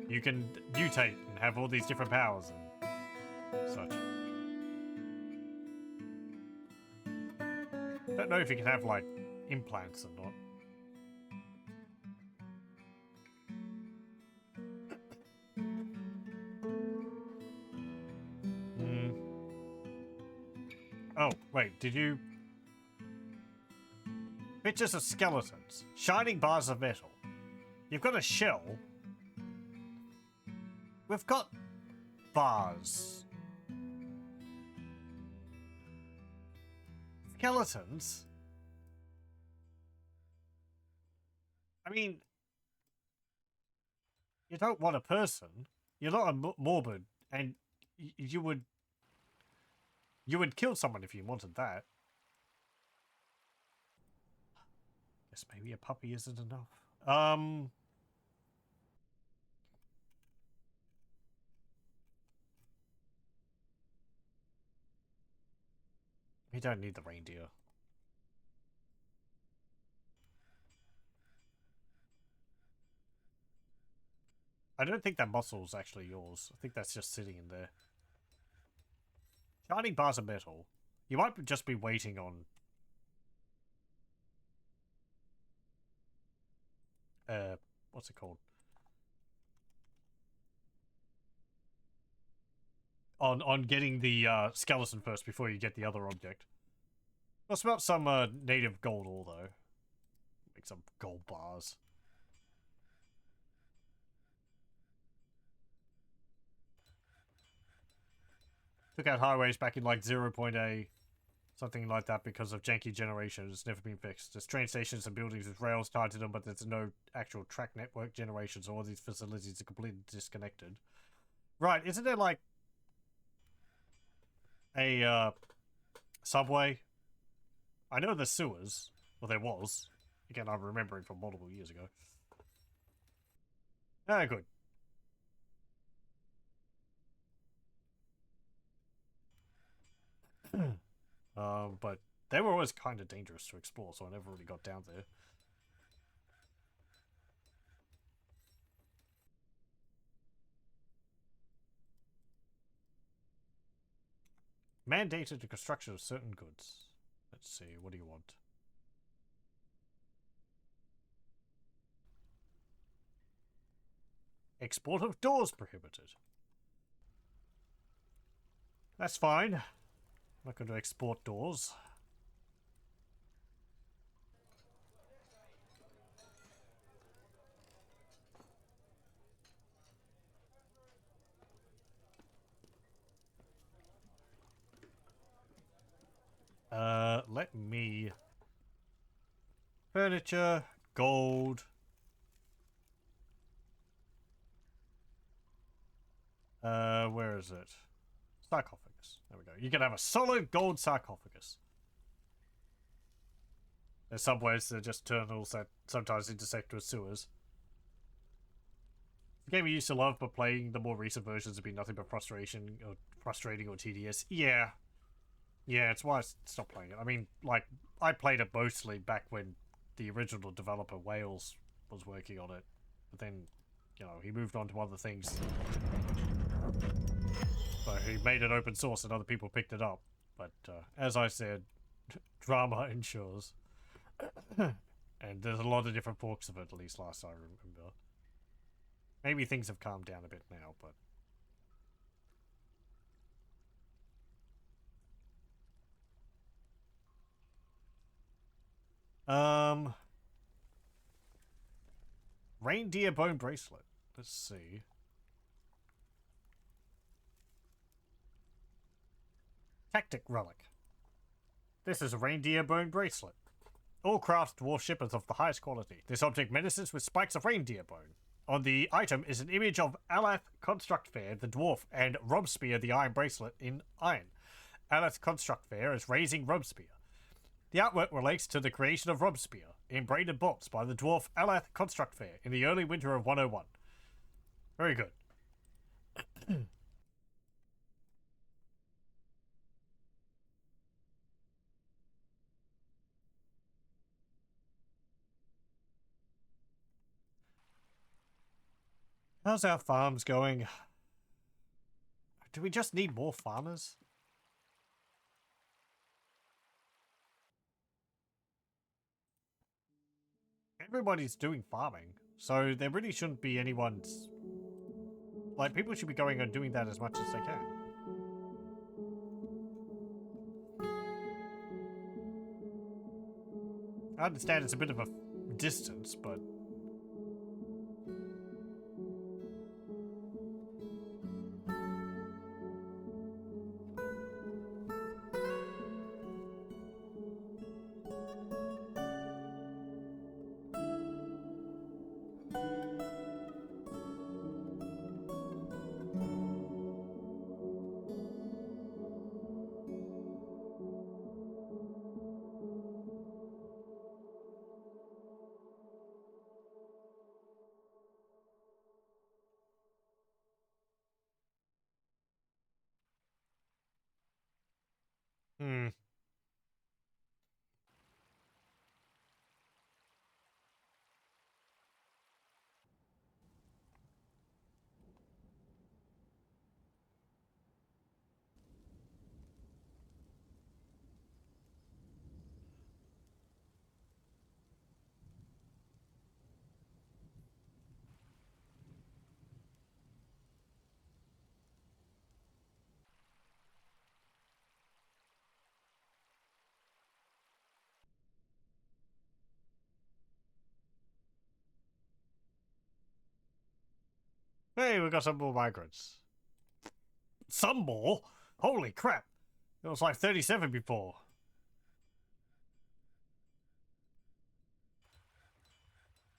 You can mutate and have all these different powers and such. Don't know if you can have, like, implants or not. Oh, wait, did you... Pictures of skeletons. Shining bars of metal. You've got a shell. We've got bars. Skeletons? I mean... You don't want a person. You're not a morbid, and you would... You would kill someone if you wanted that. Guess maybe a puppy isn't enough. We don't need the reindeer. I don't think that muscle's actually yours. I think that's just sitting in there. Shining bars of metal. You might just be waiting on... what's it called? On getting the skeleton first before you get the other object. What's about some native gold ore, though? Make some gold bars. Took out highways back in like 0.8, something like that, because of janky generation. It's never been fixed. There's train stations and buildings with rails tied to them, but there's no actual track network generation, so all these facilities are completely disconnected. Right, isn't there like a subway. I know there's sewers. Well, there was. Again, I'm remembering from multiple years ago. Ah, good. But they were always kind of dangerous to explore, so I never really got down there. Mandated the construction of certain goods. Let's see, what do you want? Export of doors prohibited. That's fine. I'm not going to export doors. Let me... Furniture, gold. Where is it? Sarcophagus. There we go. You can have a solid gold sarcophagus. There's subways that are just tunnels that sometimes intersect with sewers. The game we used to love, but playing the more recent versions have been nothing but frustrating or tedious. Yeah. Yeah, it's why I stopped playing it. I mean, like, I played it mostly back when the original developer, Wales, was working on it. But then, you know, he moved on to other things. So he made it open source and other people picked it up. But, as I said, drama ensures. And there's a lot of different forks of it, at least last I remember. Maybe things have calmed down a bit now, but... Reindeer bone bracelet. Let's see. Tactic relic. This is a reindeer bone bracelet. All craft dwarf shippers of the highest quality. This object menaces with spikes of reindeer bone. On the item is an image of Alath Construct Fair, the dwarf, and Robespierre, the iron bracelet, in iron. Alath Construct Fair is raising Robespierre. The artwork relates to the creation of Robespierre in Braidedbolts by the dwarf Alath Construct Fair in the early winter of 101. Very good. How's our farms going? Do we just need more farmers? Everybody's doing farming, so there really shouldn't be anyone's... Like, people should be going and doing that as much as they can. I understand it's a bit of a distance, but... Hmm. Hey, we got some more migrants. Some more? Holy crap. It was like 37 before.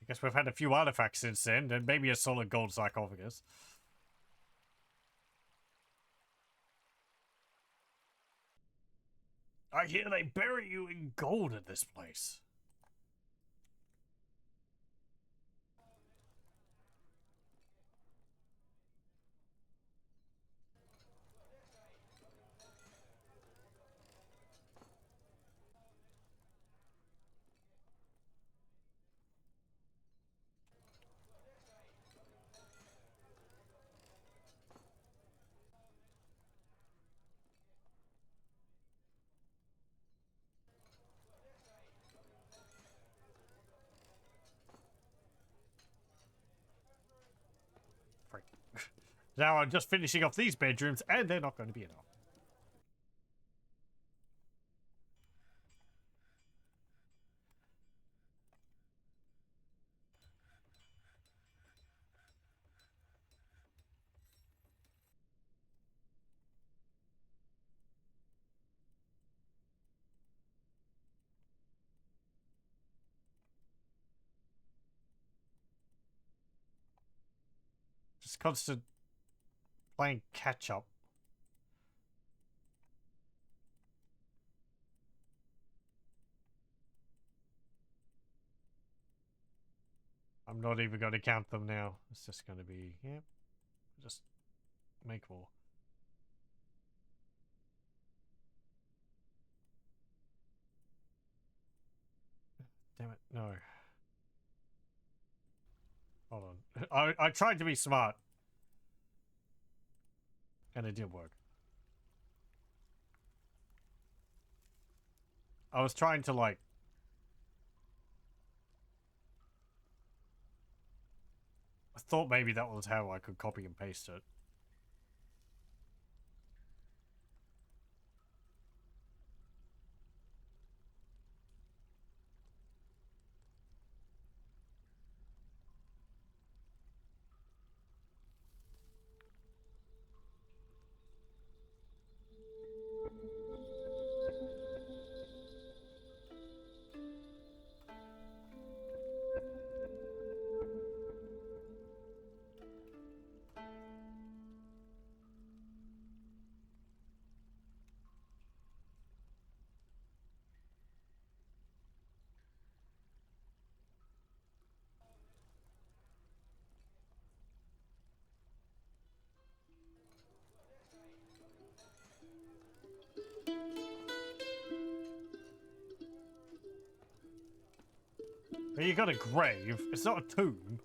I guess we've had a few artifacts since then, and maybe a solid gold sarcophagus. I hear they bury you in gold at this place. Freak. Now I'm just finishing off these bedrooms, and they're not going to be enough. Just constant playing catch up. I'm not even going to count them now. It's just going to be, yeah, just make more. Damn it, no. Hold on. I tried to be smart. And it did work. I was trying to, like... I thought maybe that was how I could copy and paste it. But you got a grave. It's not a tomb.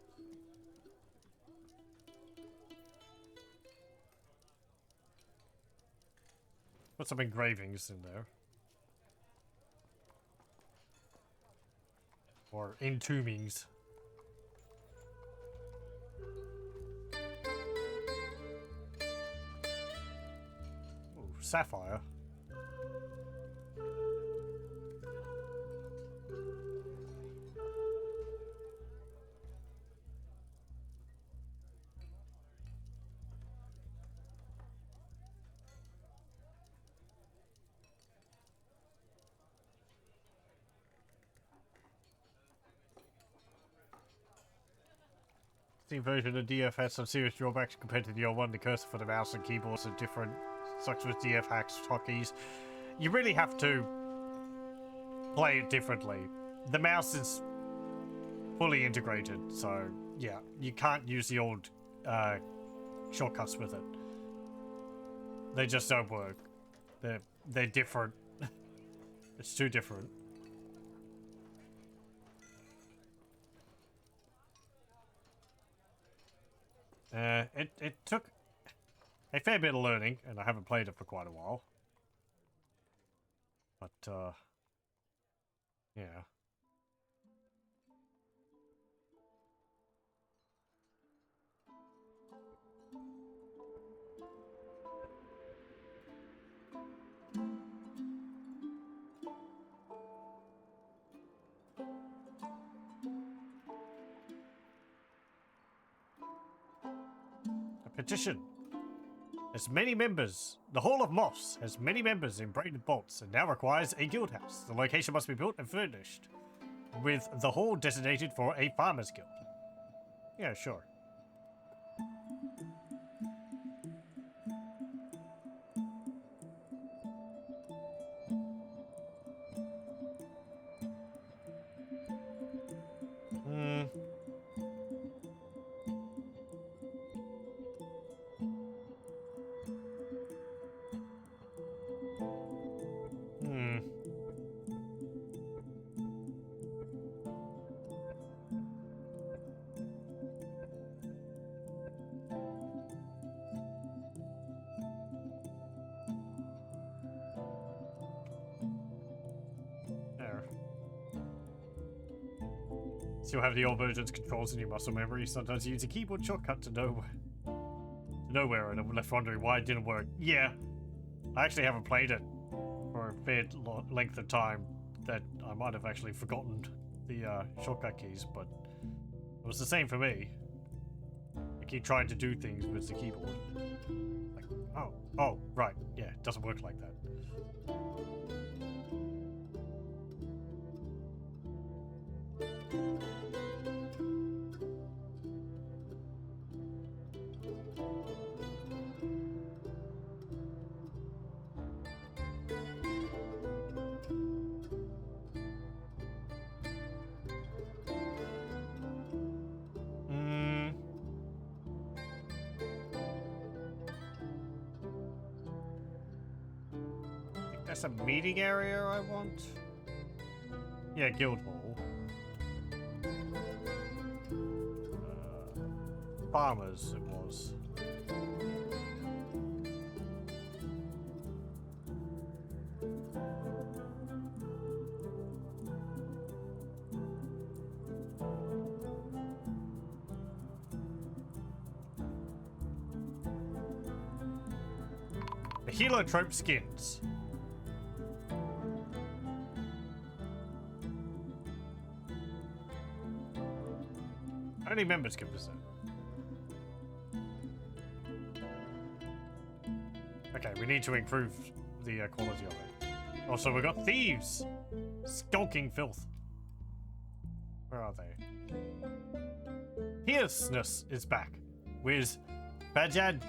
Put some engravings in there. Or entombings. Ooh, sapphire. Steam version of DF has some serious drawbacks compared to the old one. The cursor for the mouse and keyboards are different. Such with DF hacks hotkeys. You really have to play it differently. The mouse is fully integrated, so yeah, you can't use the old shortcuts with it. They just don't work. They're different. It's too different. It took a fair bit of learning, and I haven't played it for quite a while. But, yeah. A petition. Has many members. The Hall of Moths has many members in Braidedbolts and now requires a guild house. The location must be built and furnished, with the hall designated for a farmers guild. Yeah, sure. Still have the old version's controls in your muscle memory. Sometimes you use a keyboard shortcut to nowhere, and I'm left wondering why it didn't work. Yeah, I actually haven't played it for a fair length of time that I might have actually forgotten the shortcut keys, but it was the same for me. I keep trying to do things with the keyboard. Like, oh, right, yeah, it doesn't work like that. That's a meeting area I want. Yeah, guild hall. Farmers, it was. The heliotrope skins. Only members can visit. Okay, we need to improve the quality of it. Also, we've got thieves! Skulking filth. Where are they? Fierceness is back with Fagad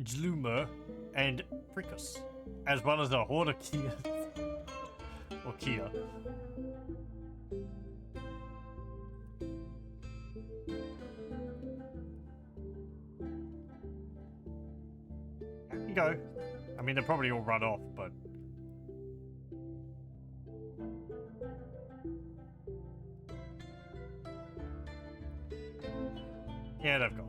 Jlumer and Fricus, as well as the Horde of Kia. Or Kia. There you go. I mean, they'll probably all run off, but... yeah, they've gone.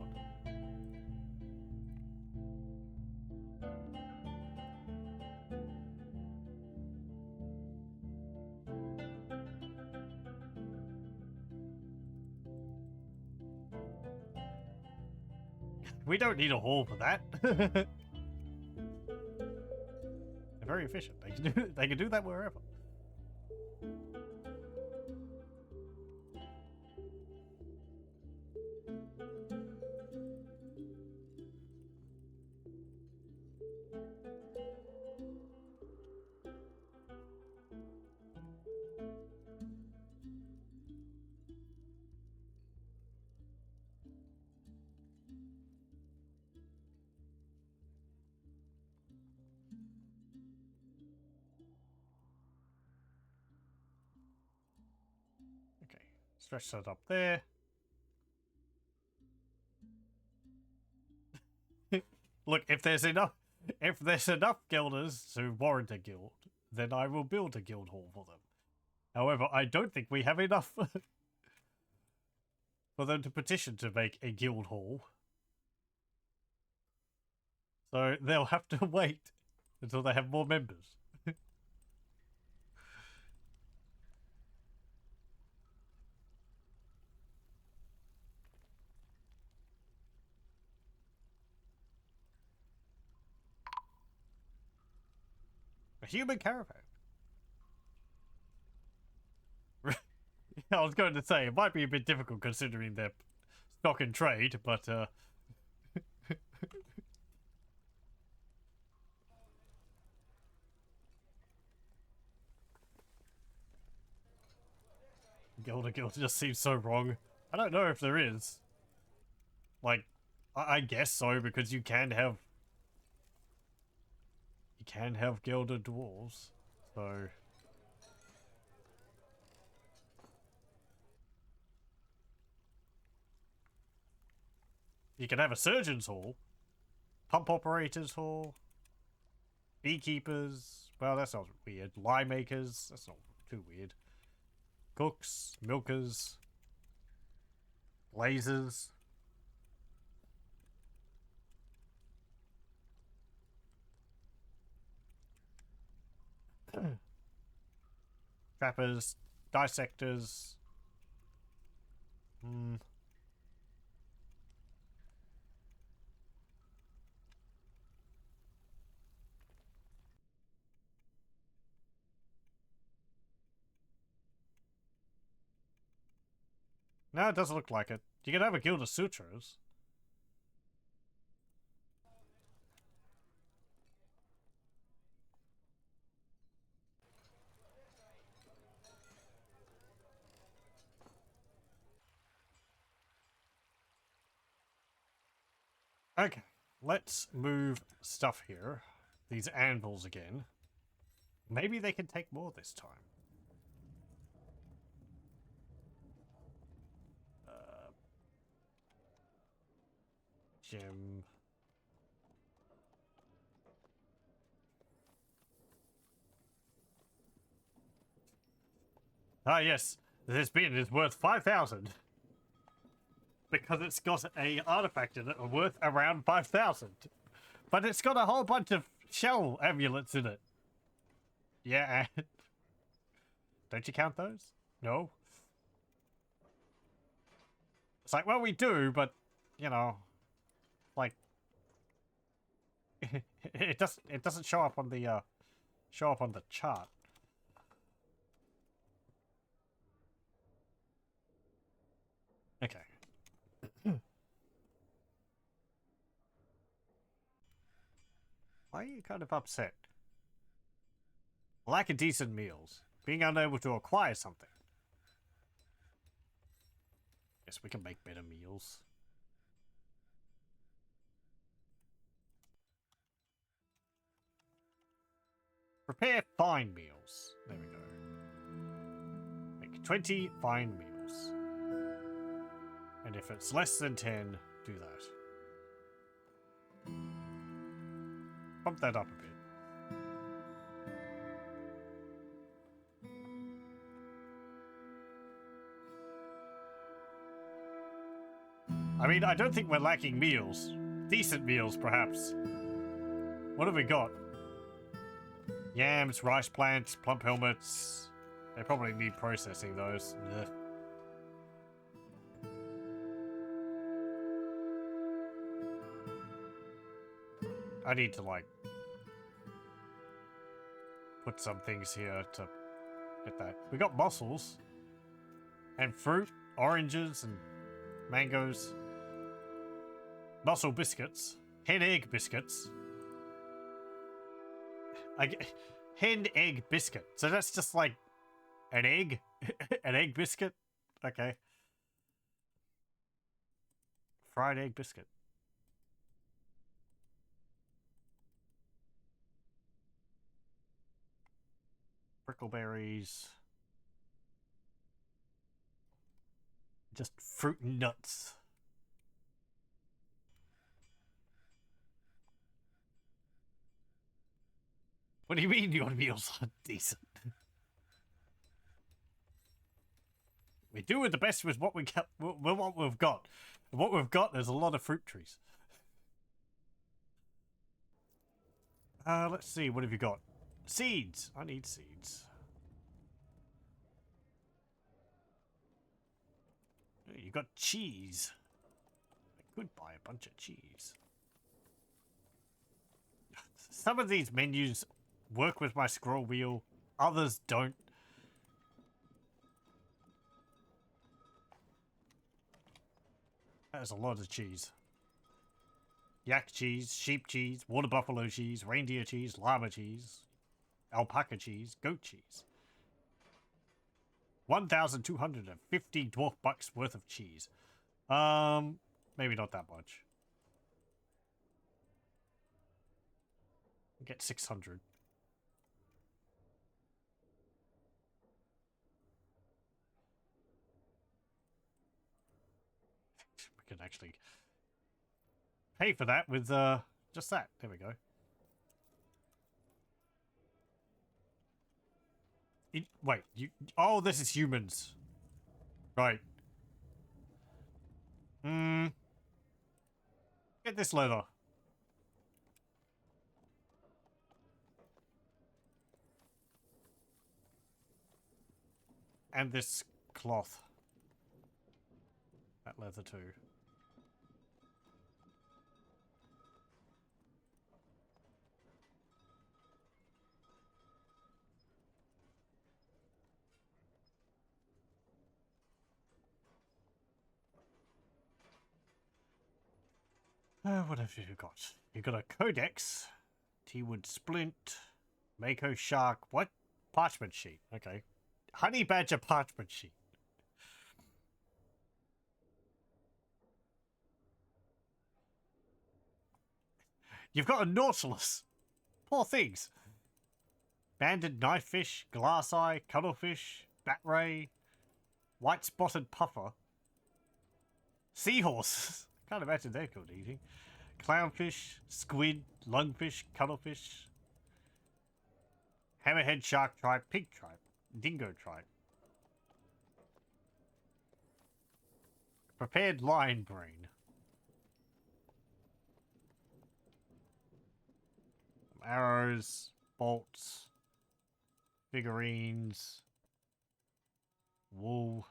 We don't need a hall for that. They're very efficient. They can do that wherever. Okay, stretch that up there. Look, if there's enough guilders to warrant a guild, then I will build a guild hall for them. However, I don't think we have enough for them to petition to make a guild hall. So they'll have to wait until they have more members. A human caravan. I was going to say, it might be a bit difficult considering their stock and trade, but Guild just seems so wrong. I don't know if there is. Like, I guess so, because you can have gilded dwarves, so... you can have a surgeon's hall, pump operators hall, beekeepers, well, that sounds weird, lye makers, that's not too weird, cooks, milkers, lasers. trappers, dissectors. Hmm. No, it doesn't look like it. You can have a guild of sutras. Okay, let's move stuff here. These anvils again. Maybe they can take more this time. Gem. Ah, yes. This bin is worth 5,000. Because it's got a artifact in it worth around 5,000. But it's got a whole bunch of shell amulets in it. Yeah. Don't you count those? No. It's like, well, we do, but, you know, like, it doesn't show up on the chart. Okay. Why are you kind of upset? Lack of decent meals. Being unable to acquire something. Yes, we can make better meals. Prepare fine meals. There we go. Make 20 fine meals. And if it's less than 10, do that. Bump that up a bit. I mean, I don't think we're lacking meals. Decent meals, perhaps. What have we got? Yams, rice plants, plump helmets. They probably need processing, those. Ugh. I need to, like, put some things here to get that. We got mussels. And fruit, oranges, and mangoes. Mussel biscuits. Hen egg biscuits. Hen egg biscuit. So that's just like an egg? An egg biscuit? Okay. Fried egg biscuit. Brickleberries. Just fruit and nuts. What do you mean your meals are decent? We do with the best with what we got. With what we've got. And what we've got, there's a lot of fruit trees. Let's see. What have you got? Seeds. I need seeds. You got cheese. I could buy a bunch of cheese. Some of these menus work with my scroll wheel. Others don't. That is a lot of cheese. Yak cheese, sheep cheese, water buffalo cheese, reindeer cheese, llama cheese, alpaca cheese, goat cheese. 1,250 dwarf bucks worth of cheese. Maybe not that much. Get 600. We can actually pay for that with just that. There we go. Wait, you? Oh, this is humans, right? Get this leather. And this cloth. That leather too. What have you got? You got a codex, T-wood splint, Mako shark. What? Parchment sheet. Okay. Honey badger parchment sheet. You've got a nautilus. Poor things. Banded knifefish, glass eye, cuttlefish, bat ray, white spotted puffer, seahorse. Can't imagine they're good eating. Clownfish, squid, lungfish, cuttlefish, hammerhead shark tripe, pig tripe, dingo tripe. Prepared lion brain. Arrows, bolts, figurines, wool.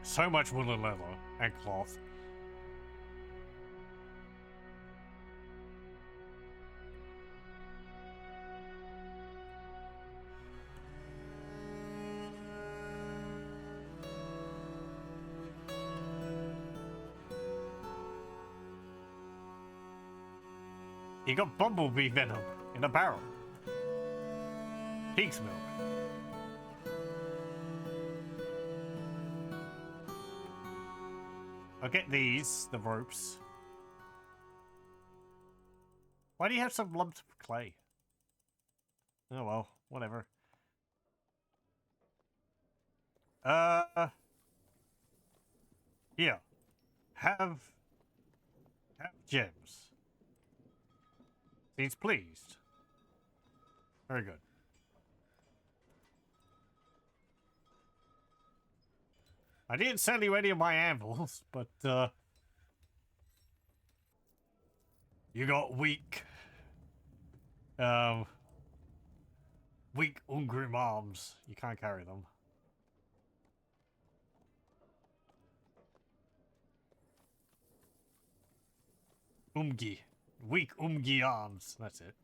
So much wool and leather and cloth. You got bumblebee venom in a barrel. Pig's milk. I'll get these, the ropes. Why do you have some lumps of clay? Oh well, whatever. Here. Have gems. Seems pleased. Very good. I didn't sell you any of my anvils, but, you got weak, weak Ungrim arms. You can't carry them. Umgi. Weak Umgi arms. That's it.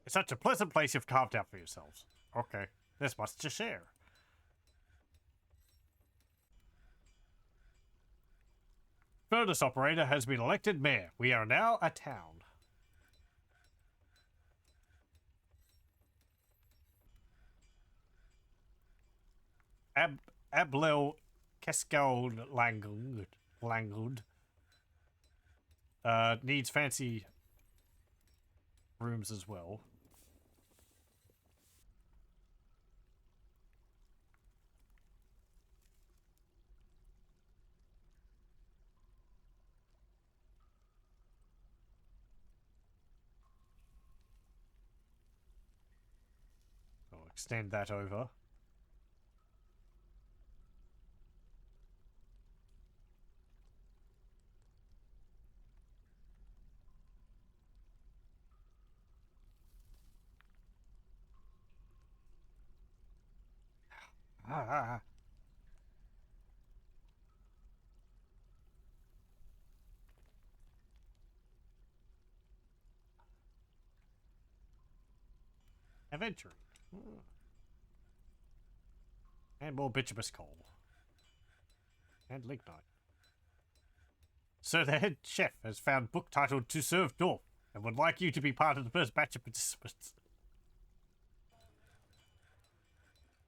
It's such a pleasant place you've carved out for yourselves. Okay, there's much to share. Furnace operator has been elected mayor. We are now a town. Ablel Keskold Langud needs fancy rooms as well. I'll extend that over. Adventuring. And more bituminous coal. And lignite. So the head chef has found book titled To Serve Dwarf and would like you to be part of the first batch of participants.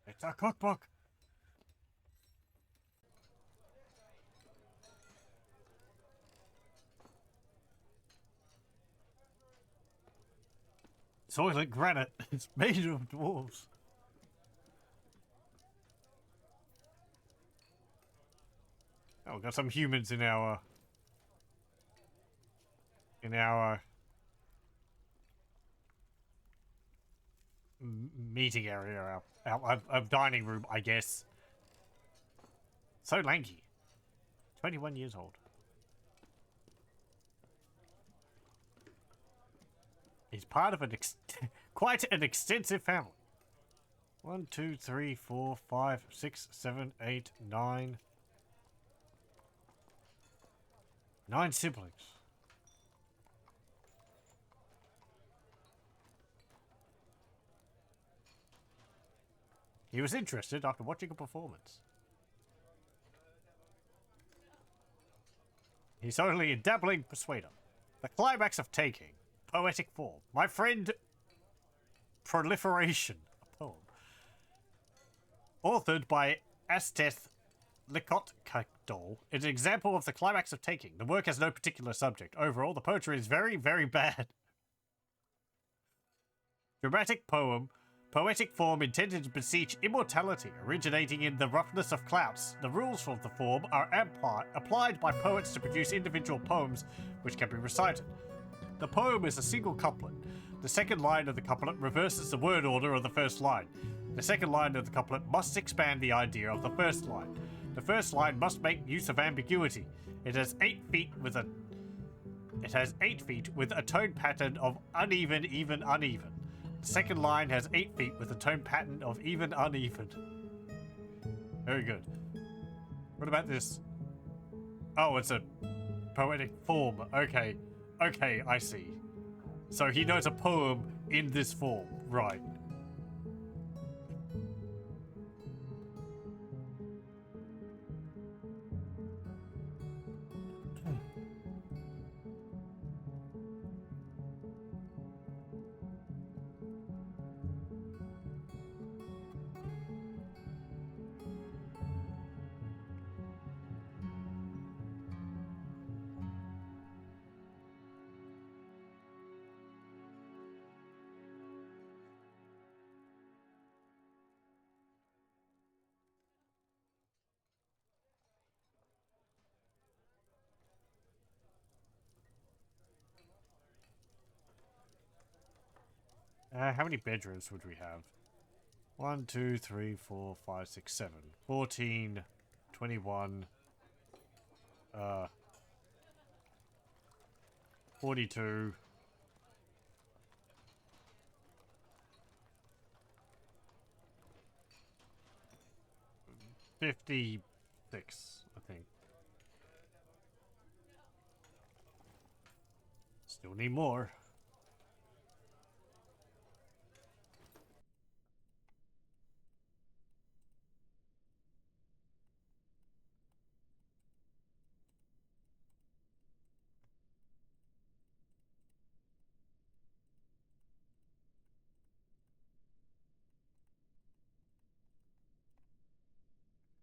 It's a cookbook. Soylent granite. It's made of dwarves. Oh, we've got some humans in our meeting area, our dining room, I guess. So lanky. 21 years old. He's part of an quite an extensive family. 1, 2, 3, 4, 5, 6, 7, 8, 9. 9 siblings. He was interested after watching a performance. He's only a dabbling persuader. The climax of taking. Poetic form. My friend... Proliferation. A poem. Authored by Asteth Likot-Kakdol. It's an example of the climax of taking. The work has no particular subject. Overall, the poetry is very, very bad. Dramatic poem. Poetic form intended to beseech immortality, originating in the roughness of clouts. The rules of the form are applied by poets to produce individual poems which can be recited. The poem is a single couplet. The second line of the couplet reverses the word order of the first line. The second line of the couplet must expand the idea of the first line. The first line must make use of ambiguity. It has 8 feet with a tone pattern of uneven, even, uneven. The second line has 8 feet with a tone pattern of even, uneven. Very good. What about this? Oh, it's a poetic form. Okay. Okay, I see. So he knows a poem in this form. Right. How many bedrooms would we have? 1, 2, 3, 4, 5, 6, 7. 14, 21, 42. 56, I think. Still need more.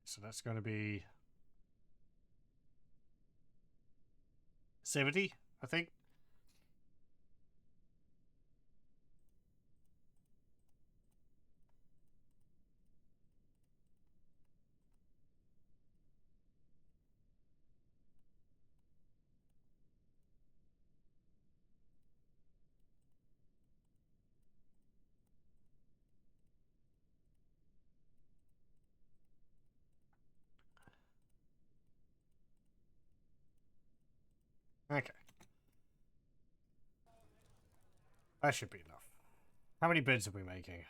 So that's going to be 70, I think. Okay. That should be enough. How many beds are we making?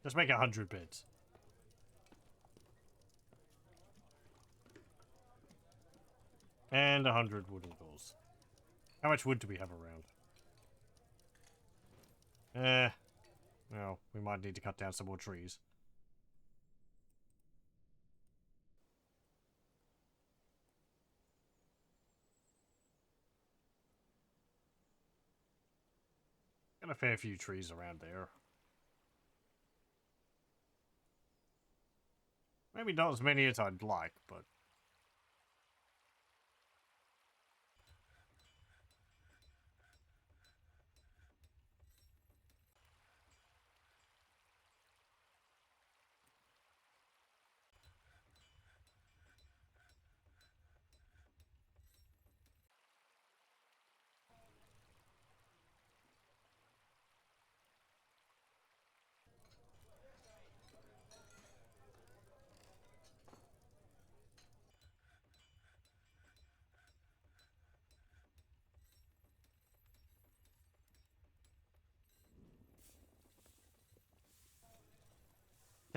Let's make 100 beds. And 100 wooden doors. How much wood do we have around? Well, we might need to cut down some more trees. Got a fair few trees around there. Maybe not as many as I'd like, but...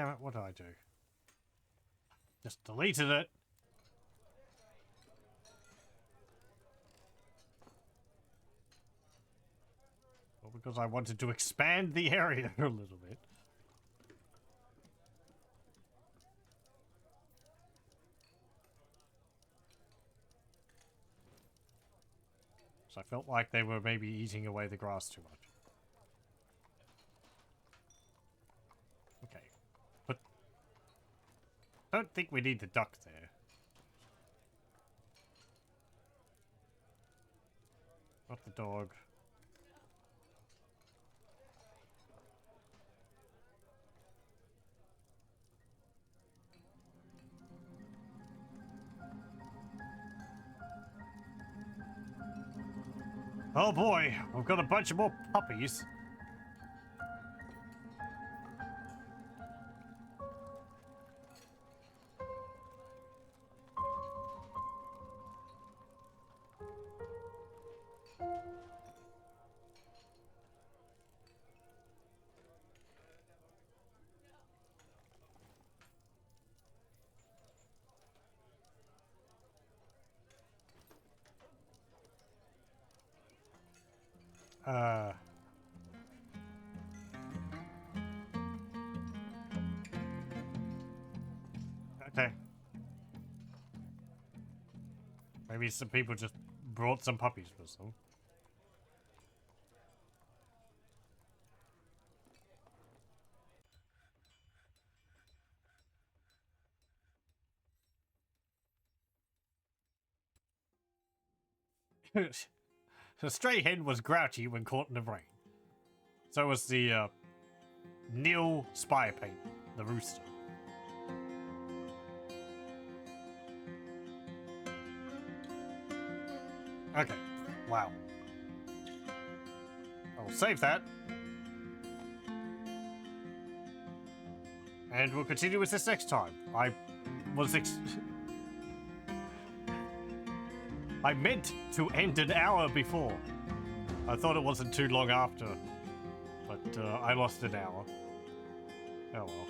Damn it, what did I do? Just deleted it. Well, because I wanted to expand the area a little bit. So I felt like they were maybe eating away the grass too much. Okay. But I don't think we need the duck there. Not the dog. Oh boy, we've got a bunch of more puppies. Okay. Maybe some people just brought some puppies for some. The stray hen was grouchy when caught in the rain. So was the Nil Spire Paint, the rooster. Okay, wow. I'll save that. And we'll continue with this next time. I meant to end an hour before. I thought it wasn't too long after. But I lost an hour. Oh well.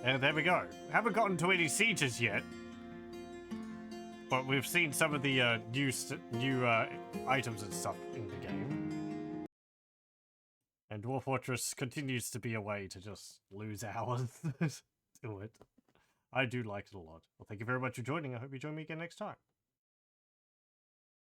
And there we go. Haven't gotten to any sieges yet. But we've seen some of the new items and stuff in the game. And Dwarf Fortress continues to be a way to just lose hours to it. I do like it a lot. Well, thank you very much for joining. I hope you join me again next time.